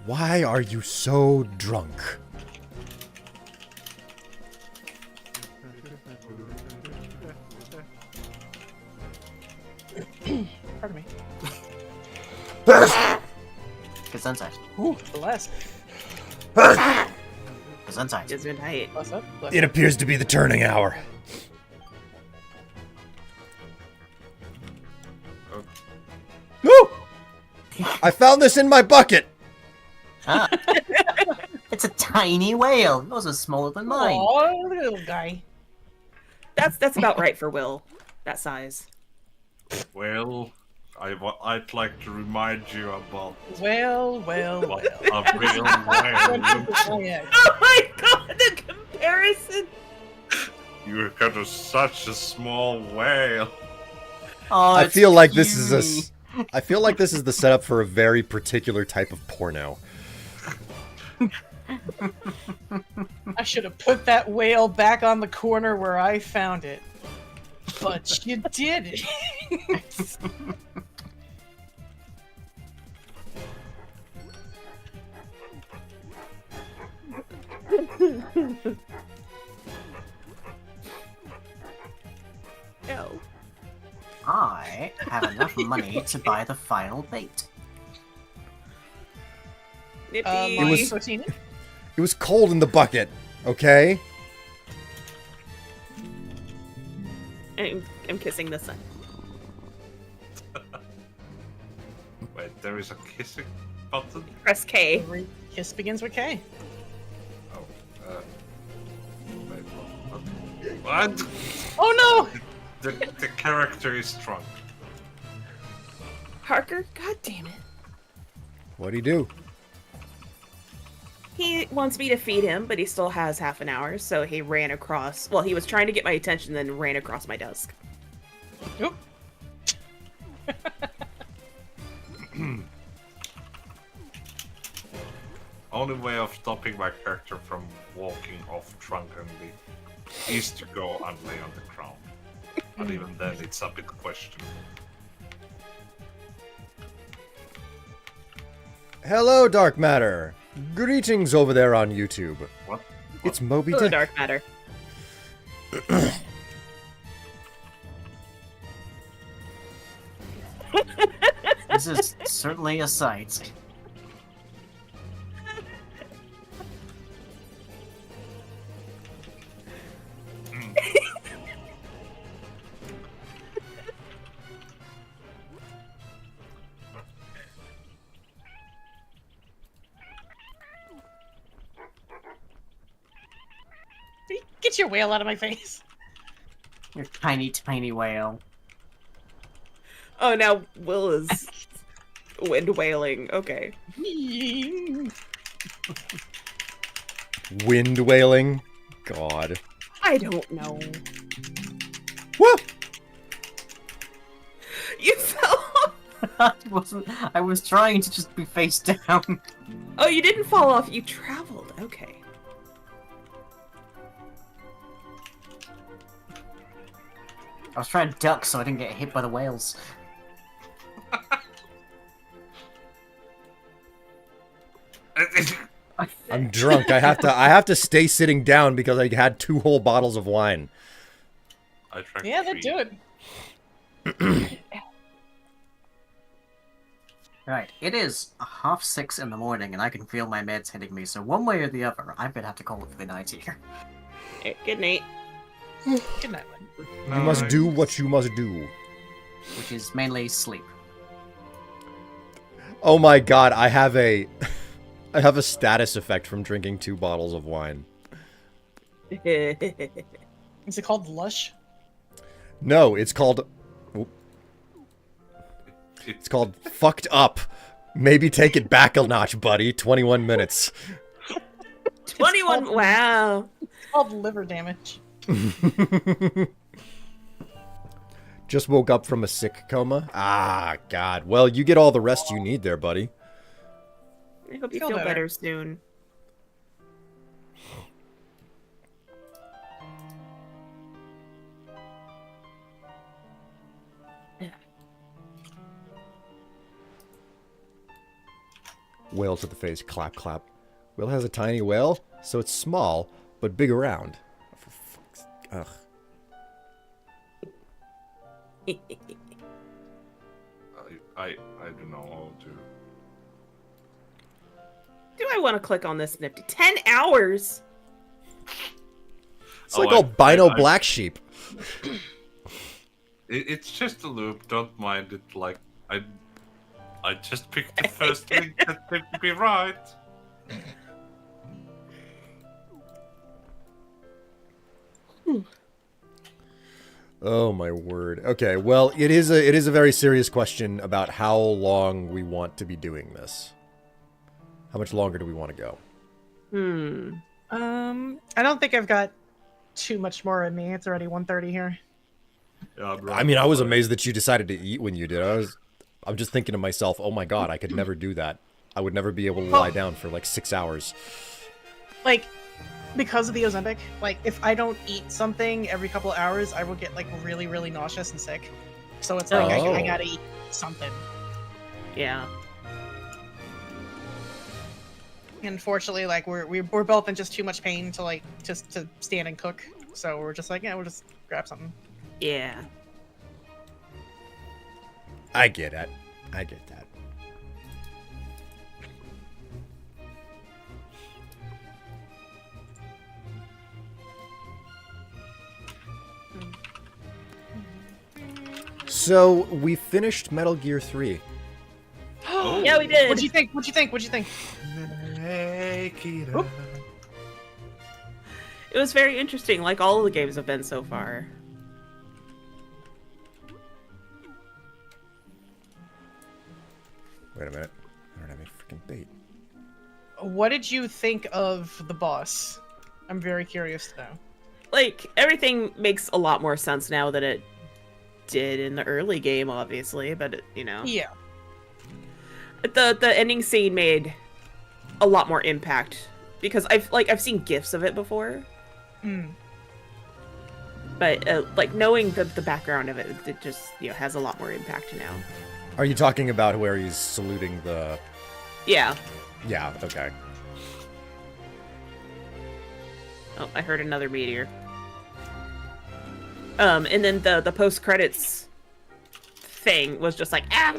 Why are you so drunk? Pardon me. Gesundheit. Ooh, bless. Gesundheit. Gesundheit. Bless up. Bless It up. appears to be the turning hour. Woo! I found this in my bucket. Ah. It's a tiny whale. Yours is smaller than mine. Aw, little guy. That's about right for Will. That size. Well, I'd like to remind you about Well. what a real whale looks. Oh, yeah. Oh my god, the comparison! You're kind of such a small whale. Oh, I it's feel like this is puny. I feel like this is the setup for a very particular type of porno. I should have put that whale back on the corner where I found it. But you did it. No. I have enough money to buy the final bait. Nippy. It was- Protein. It was cold in the bucket, okay? I'm kissing the sun. Wait, there is a kissing button? Press K. Every kiss begins with K. Oh, wait, what? Oh The character is drunk. Harker, god damn it. What'd he do? He wants me to feed him, but he still has half an hour, so he ran across. Well, he was trying to get my attention, then ran across my desk. no! Oop. Only way of stopping my character from walking off drunkenly is to go and lay on the ground. But even then, it's a big question. Hello, Dark Matter. Greetings over there on YouTube. What? It's Moby Hello, Dick. Dark Matter. This is certainly a sight. Get your whale out of my face. Your tiny, tiny whale. Oh, now Will is wind wailing. Okay. Wind wailing. God. I don't know. Woo! You fell off. I was trying to just be face down. Oh, you didn't fall off. You traveled. Okay. I was trying to duck so I didn't get hit by the whales. I'm drunk. I have to stay sitting down because I had 2 whole bottles of wine. I drank Yeah, that 3. do it. Right, it is 6:30 in the morning, and I can feel my meds hitting me. So one way or the other, I'm gonna have to call it for the night here. Good night. Good night, Lynn. You must do what you must do. Which is mainly sleep. Oh my god, I have a status effect from drinking 2 bottles of wine. Is it called Lush? No, it's called fucked up. Maybe take it back a notch, buddy. 21 minutes. 21. called- Wow. It's called liver damage. Just woke up from a sick coma. Ah, god. Well, you get all the rest you need there, buddy. I hope you Feel feel better. better soon. Whale to the face. Clap, clap. Will has a tiny whale, so it's small, but big around. For fuck's... Ugh. I don't know how to. Do I want to click on this nifty? 10 hours? It's like albino I- black sheep. It's just a loop. Don't mind it. Like I just picked the first link that seemed to be right. Oh my word. Okay, well, it is a very serious question about how long we want to be doing this. How much longer do we want to go? I don't think I've got too much more in me. It's already 1:30 here. Yeah, I'm I mean, I was amazed that you decided to eat when you did. I'm just thinking to myself, oh my god, I could never do that. I would never be able to lie down for like 6 hours. Like, because of the Ozempic, like, if I don't eat something every couple of hours, I will get, like, really, really nauseous and sick. So it's like, Oh. I gotta eat something. Yeah. Unfortunately, like, we're both in just too much pain to, like, just to stand and cook. So we're just like, yeah, we'll just grab something. Yeah. I get it. I get that. So, we finished Metal Gear 3. Yeah, we did. What'd you think? What'd you think? What'd you think? Make it Oop. up. It was very interesting, like all of the games have been so far. Wait a minute. I don't have any freaking bait. What did you think of the boss? I'm very curious to know. Like, everything makes a lot more sense now than it did in the early game, obviously, but, you know. Yeah. The ending scene made a lot more impact because I've seen gifs of it before, Mm. but like knowing the background of it, it just, you know, has a lot more impact now. Are you talking about where he's saluting the... Yeah. Yeah, okay. Oh, I heard another meteor. And then the post credits thing was just like, ah.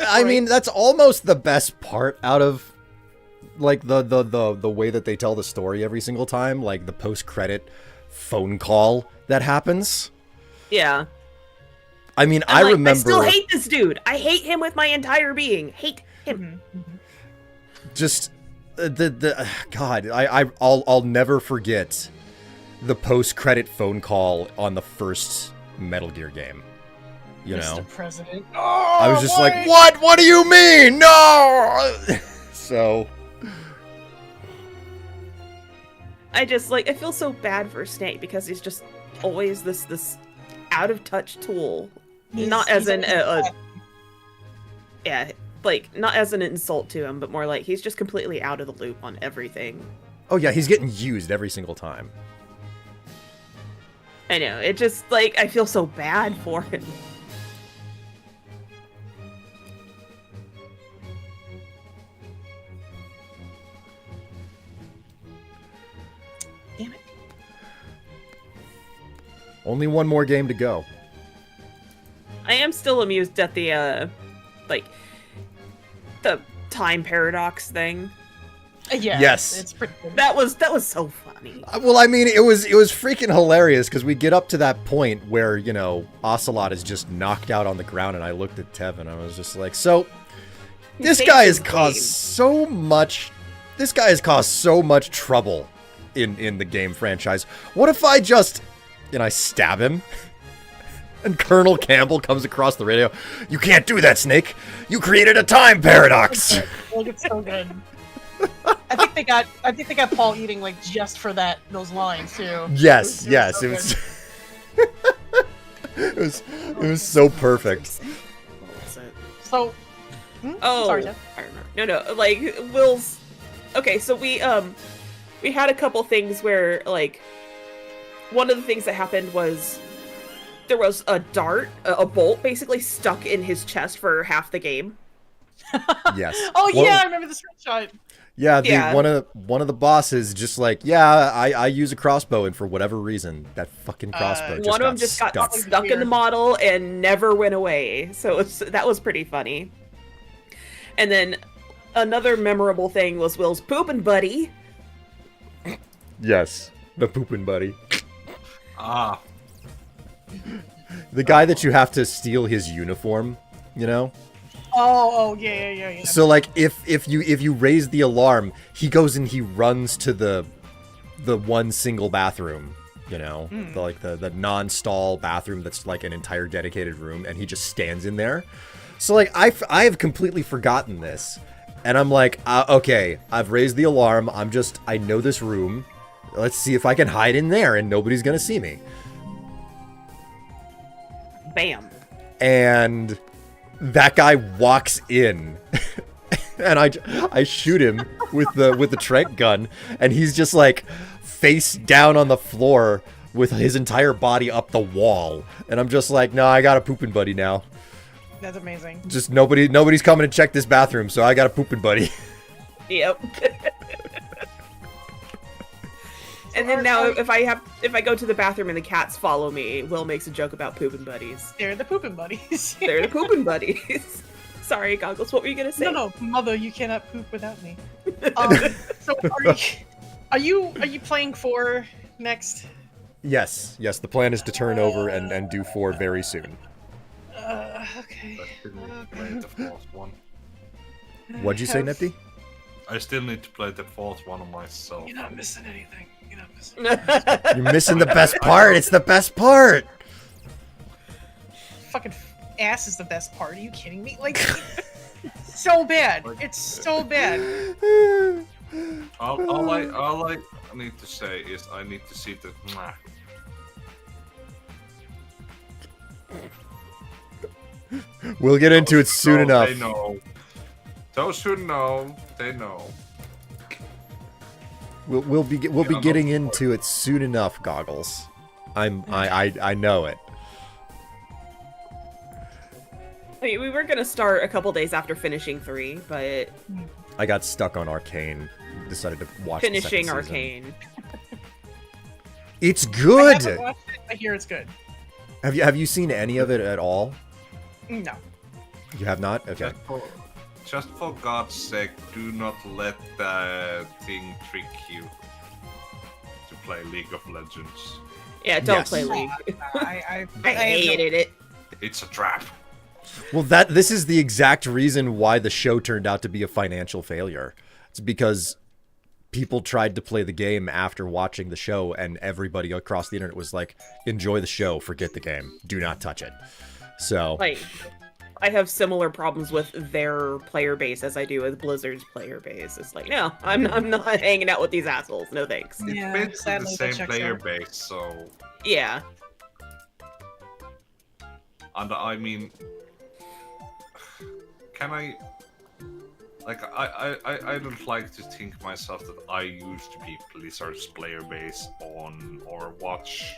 I mean, that's almost the best part out of like the way that they tell the story every single time, like the post-credit phone call that happens. Yeah. I mean, I'm I remember I still hate this dude. I hate him with my entire being. Hate him. just the God, I'll never forget the post-credit phone call on the first Metal Gear game. You know, Mr. President. I was just boy! like, "What? What do you mean? No!" So, I just like I feel so bad for Snake because he's just always this out of touch tool. Not as in yeah, like not as an insult to him, but more like he's just completely out of the loop on everything. oh yeah, he's getting used every single time. I know, it just like I feel so bad for him. Damn it. Only one more game to go. I am still amused at the like the time paradox thing. Yeah. Yes. It's pretty good. That was so funny. Well, I mean, it was freaking hilarious because we get up to that point where, you know, Ocelot is just knocked out on the ground, and I looked at Tev and I was just like, so this He guy takes has his caused game. so much. This guy has caused so much trouble in the game franchise. What if I just, and I stab him? And Colonel Campbell comes across the radio. You can't do that, Snake. You created a time paradox. Like, it's so good. I think they got Paul eating like just for those lines too. Yes, It was yes, so it was. good. it was so perfect. What was it? So Oh, sorry, Jeff. I remember. No, like Will's. Okay, so we had a couple things where like one of the things that happened was there was a dart, a bolt, basically stuck in his chest for half the game. Yes. Oh Well, yeah, I remember the screenshot. Yeah, Yeah. one of the bosses just like, yeah, I use a crossbow, and for whatever reason, that fucking crossbow just One of got them just got stuck. stuck in the Weird. model and never went away. So that was pretty funny. And then another memorable thing was Will's pooping buddy. Yes, the pooping buddy. Ah, The guy that you have to steal his uniform, you know? Oh yeah. So like if you raise the alarm, he goes and he runs to the one single bathroom, you know, the non-stall bathroom that's like an entire dedicated room, and he just stands in there. So like I have completely forgotten this, and I'm like, okay, I've raised the alarm. I know this room. Let's see if I can hide in there and nobody's gonna see me. Bam. And that guy walks in, and I shoot him with the Trent gun, and he's just like face down on the floor with his entire body up the wall, and I'm just like, no, I got a pooping buddy now. That's amazing. Just nobody's coming to check this bathroom, so I got a pooping buddy. Yep. And then now, if I go to the bathroom and the cats follow me, Will makes a joke about pooping buddies. They're the pooping buddies. They're the pooping buddies. Sorry, Goggles. What were you gonna say? No, mother, you cannot poop without me. So are you playing 4 next? Yes, the plan is to turn over and do 4 very soon. Okay. I still need to play the fourth one. What'd you say, Nifty? I still need to play the fourth one myself. You're not missing anything. You're not missing. You're missing the best part. It's the best part. Fucking ass is the best part. Are you kidding me? Like, so bad. It's so bad. All I need to say is I need to see the. We'll get into it soon enough. They know. Those who know, they know. We'll be getting into it soon enough, Goggles. I know it. I mean, we were gonna start a couple days after finishing 3, but I got stuck on Arcane. Decided to watch the finishing second season. Arcane. It's I good. haven't watched it. I hear it's good. Have you seen any of it at all? No. You have not? Okay. Just for God's sake, do not let that thing trick you to play League of Legends. Yeah, don't Yes. play League. I I hated it. It's a trap. Well, this is the exact reason why the show turned out to be a financial failure. It's because people tried to play the game after watching the show, and everybody across the internet was like, enjoy the show, forget the game, do not touch it. So Like, I have similar problems with their player base as I do with Blizzard's player base. It's like, no, I'm not hanging out with these assholes. No thanks. It's Yeah, basically the sadly, that same checks player out. base, so Yeah. and I mean, can I? Like, I don't like to think myself that I used to be Blizzard's player base on Overwatch.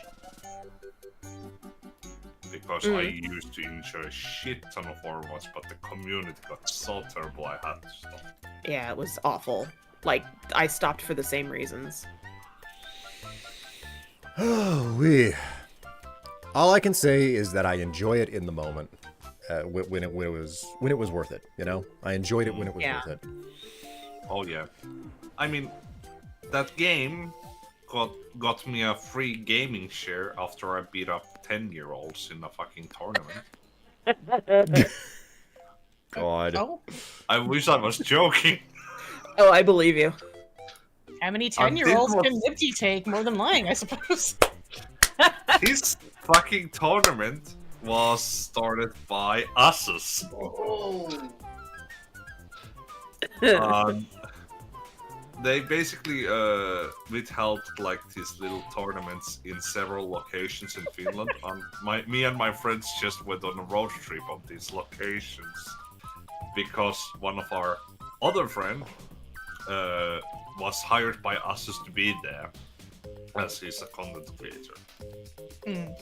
Because I used to enjoy a shit ton of Overwatch, but the community got so terrible I had to stop. Yeah, it was awful. Like, I stopped for the same reasons. we. All I can say is that I enjoy it in the moment, when it was worth it. You know, I enjoyed it when it was Yeah. worth it. Oh yeah. I mean, that game got me a free gaming share after I beat up 10-year-olds in a fucking tournament. God. Oh, I wish I was joking. Oh, I believe you. how many 10-year-olds was- can Nifty take? More than lying, I suppose. This fucking tournament was started by Asus. They basically withheld like these little tournaments in several locations in Finland. Me and my friends just went on a road trip of these locations because one of our other friend was hired by Asus to be there, as he's a content creator. Hmm.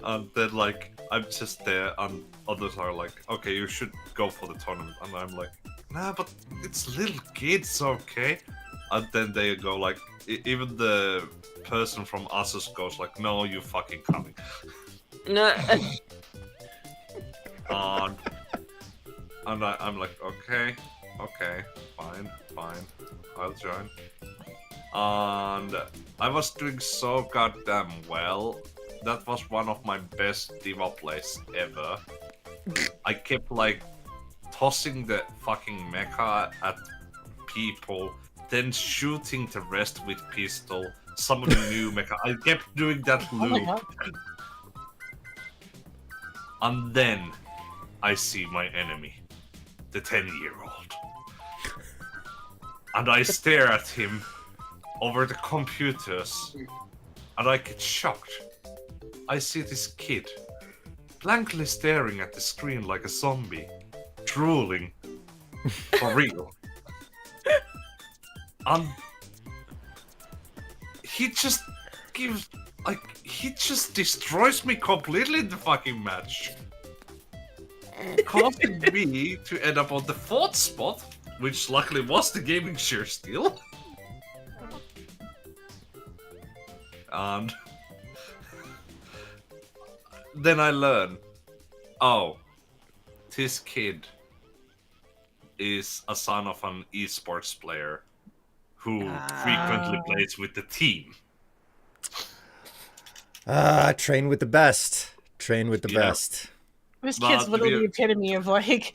And then, like, I'm just there, and others are like, okay, you should go for the tournament. And I'm like, nah, but it's little kids, okay? And then they go, like, even the person from Asus goes, like, no, you fucking coming. No. And I'm like, okay, fine, I'll join. And I was doing so goddamn well. That was one of my best Diva plays ever. I kept like tossing the fucking mecha at people, then shooting the rest with pistol, summoning new mecha. I kept doing that Oh my loop. god. And then I see my enemy, the 10-year-old. And I stare at him over the computers, and I get shocked. I see this kid, blankly staring at the screen like a zombie, drooling. For real. And he just gives, like, he just destroys me completely in the fucking match. Causing me to end up on the 4th spot, which luckily was the gaming share still. And then I learn, oh, this kid is a son of an esports player who frequently plays with the team. Train with the best. Train with the Yeah. best. This Nah, kid's to literally be- the epitome of like,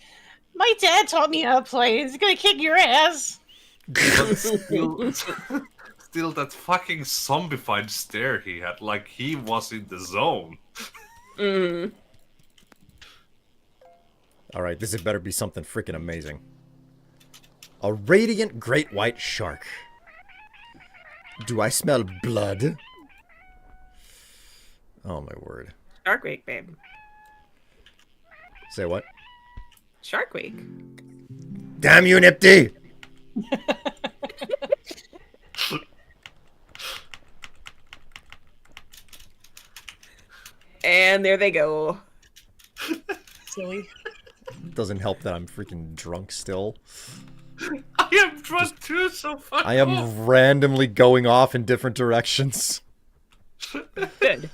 my dad taught me how to play. He's gonna kick your ass. But still that fucking zombified stare he had, like he was in the zone. Mm. All right, this had better be something freaking amazing. A radiant great white shark. Do I smell blood? Oh my word. Shark Week, babe. Say what? Shark Week. Damn you, Nipty! And there they go. Silly. Doesn't help that I'm freaking drunk still. I am drunk too, so fuck I am off. randomly going off in different directions. Good.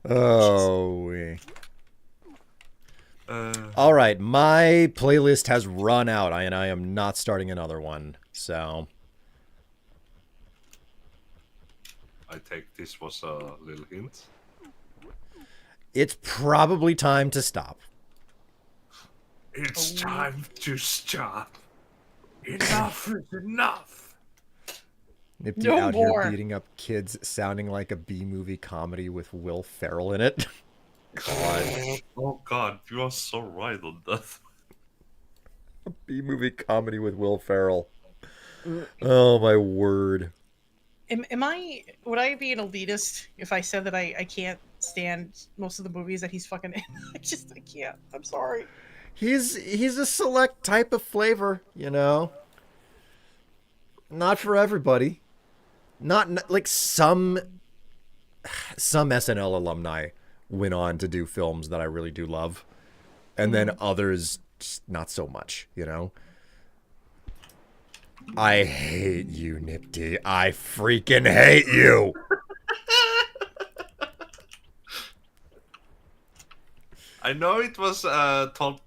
Oh. All right, my playlist has run out, and I am not starting another one. So, I take this was a little hint. it's probably time to stop. It's time to stop. Enough is enough. Nipty No out more. here beating up kids, sounding like a B-movie comedy with Will Ferrell in it. God. Oh God, you are so right on that. B-movie comedy with Will Ferrell. Oh my word. Would I be an elitist if I said that I can't stand most of the movies that he's fucking in? I can't. I'm sorry. He's a select type of flavor, you know. Not for everybody. Not like some SNL alumni went on to do films that I really do love, and then others just not so much, you know. I hate you, Nipty. I freaking hate you. I know it was told.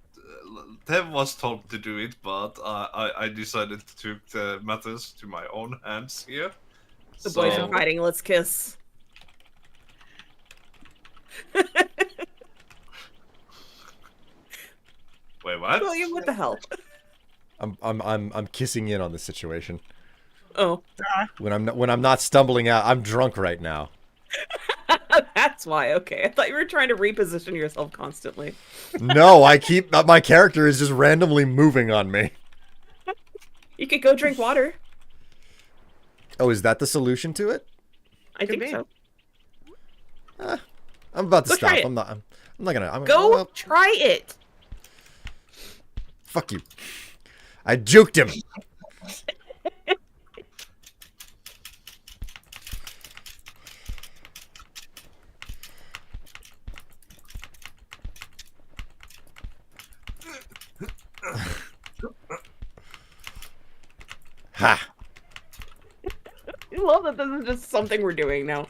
Tev was told to do it, but I decided to take the matters to my own hands here. The boys So- are fighting. Let's kiss. Wait, what? William, what the hell? I'm kissing in on the situation. Oh, When I'm not stumbling out, I'm drunk right now. that's why. Okay, I thought you were trying to reposition yourself constantly. No, my character is just randomly moving on me. You could go drink water. Oh, is that the solution to it? I think be. so. I'm about to Go stop. try it. I'm not gonna. Go well, try it. fuck you. I juked him. Ha. I love that this is just something we're doing now.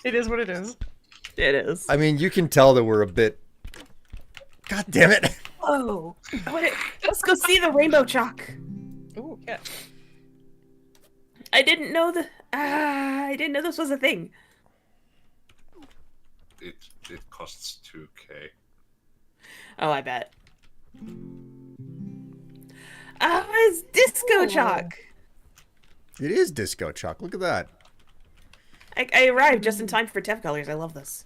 It is what it is. It is. I mean, you can tell that we're a bit. God damn it. Oh, let's go see the rainbow chalk. Ooh, yeah. I didn't know I didn't know this was a thing. It costs 2K. Oh, I bet. It's disco chalk. It is disco chalk. Look at that. I arrived just in time for Tev colors. I love this.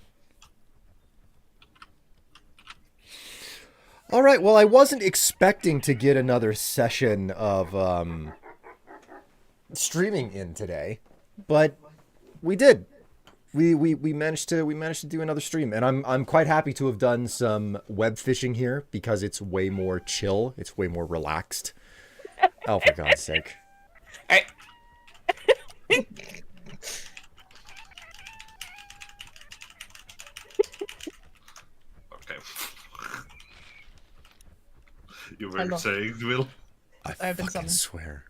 All right. Well, I wasn't expecting to get another session of streaming in today, but we did. We managed to do another stream, and I'm quite happy to have done some web fishing here because it's way more chill. It's way more relaxed. Oh, for God's sake! All right. Okay. You I were love- saying, Will? I I've been fucking summoned. swear.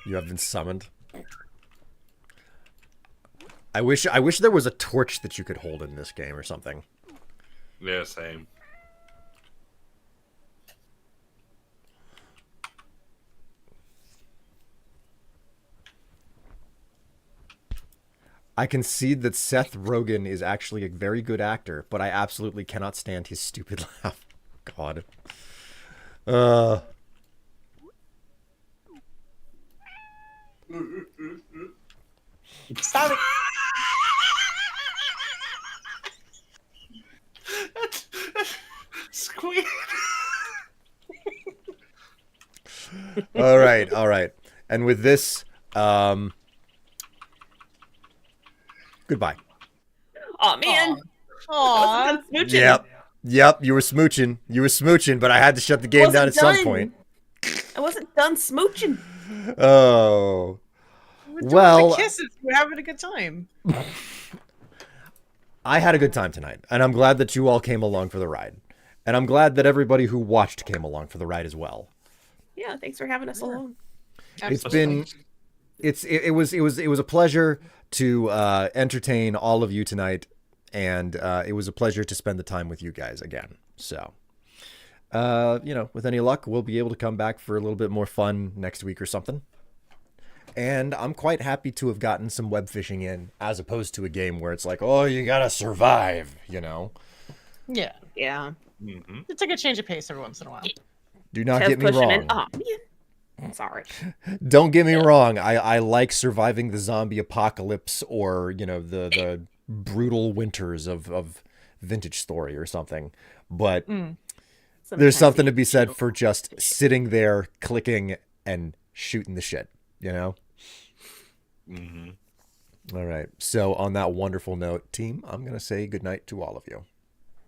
You have been summoned. I wish there was a torch that you could hold in this game or something. Yeah, same. I concede that Seth Rogen is actually a very good actor, but I absolutely cannot stand his stupid laugh. God. Stop it. Squeak. All right. And with this, goodbye. Oh man. Aw. Done smooching. Yep, you were smooching, but I had to shut the game Wasn't down at some done. point. I wasn't done smooching. Oh. We're doing Well- the kisses. We're having a good time. I had a good time tonight, and I'm glad that you all came along for the ride. And I'm glad that everybody who watched came along for the ride as well. Yeah, thanks for having us along. It's been it was a pleasure to entertain all of you tonight, and it was a pleasure to spend the time with you guys again. So with any luck, we'll be able to come back for a little bit more fun next week or something. And I'm quite happy to have gotten some web fishing in, as opposed to a game where it's like, oh, you gotta survive, you know. Yeah. Yeah. Mm-hmm. It's a good change of pace every once in a while. Do not Kev get me pushing in. wrong. Oh, man. Sorry. Don't get me wrong. I like surviving the zombie apocalypse or, the brutal winters of Vintage Story or something. But Mm. there's Sometimes something you to be said feel- for just sitting there, clicking and shooting the shit, Mm-hmm. All right. So on that wonderful note, team, I'm going to say goodnight to all of you.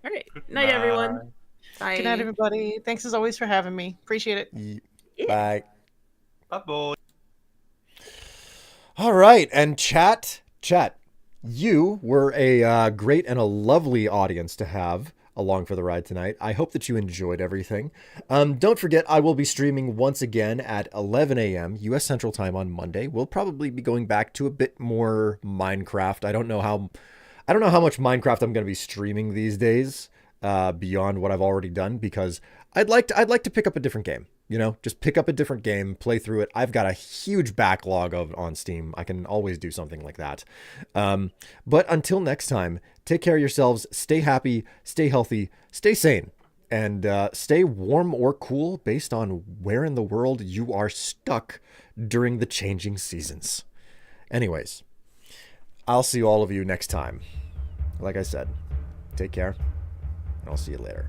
All right. Night, everyone. Bye. Good night, everybody. Thanks as always for having me. Appreciate it. Yeah. Bye. Bye-bye. All right. And chat, you were a great and a lovely audience to have along for the ride tonight. I hope that you enjoyed everything. Don't forget, I will be streaming once again at 11 a.m. U.S. Central Time on Monday. We'll probably be going back to a bit more Minecraft. I don't know how much Minecraft I'm going to be streaming these days, beyond what I've already done, because I'd like to pick up a different game. Just pick up a different game, play through it. I've got a huge backlog on Steam. I can always do something like that. But until next time, take care of yourselves. Stay happy, stay healthy, stay sane, and stay warm or cool based on where in the world you are stuck during the changing seasons. Anyways, I'll see all of you next time. Like I said, take care, and I'll see you later.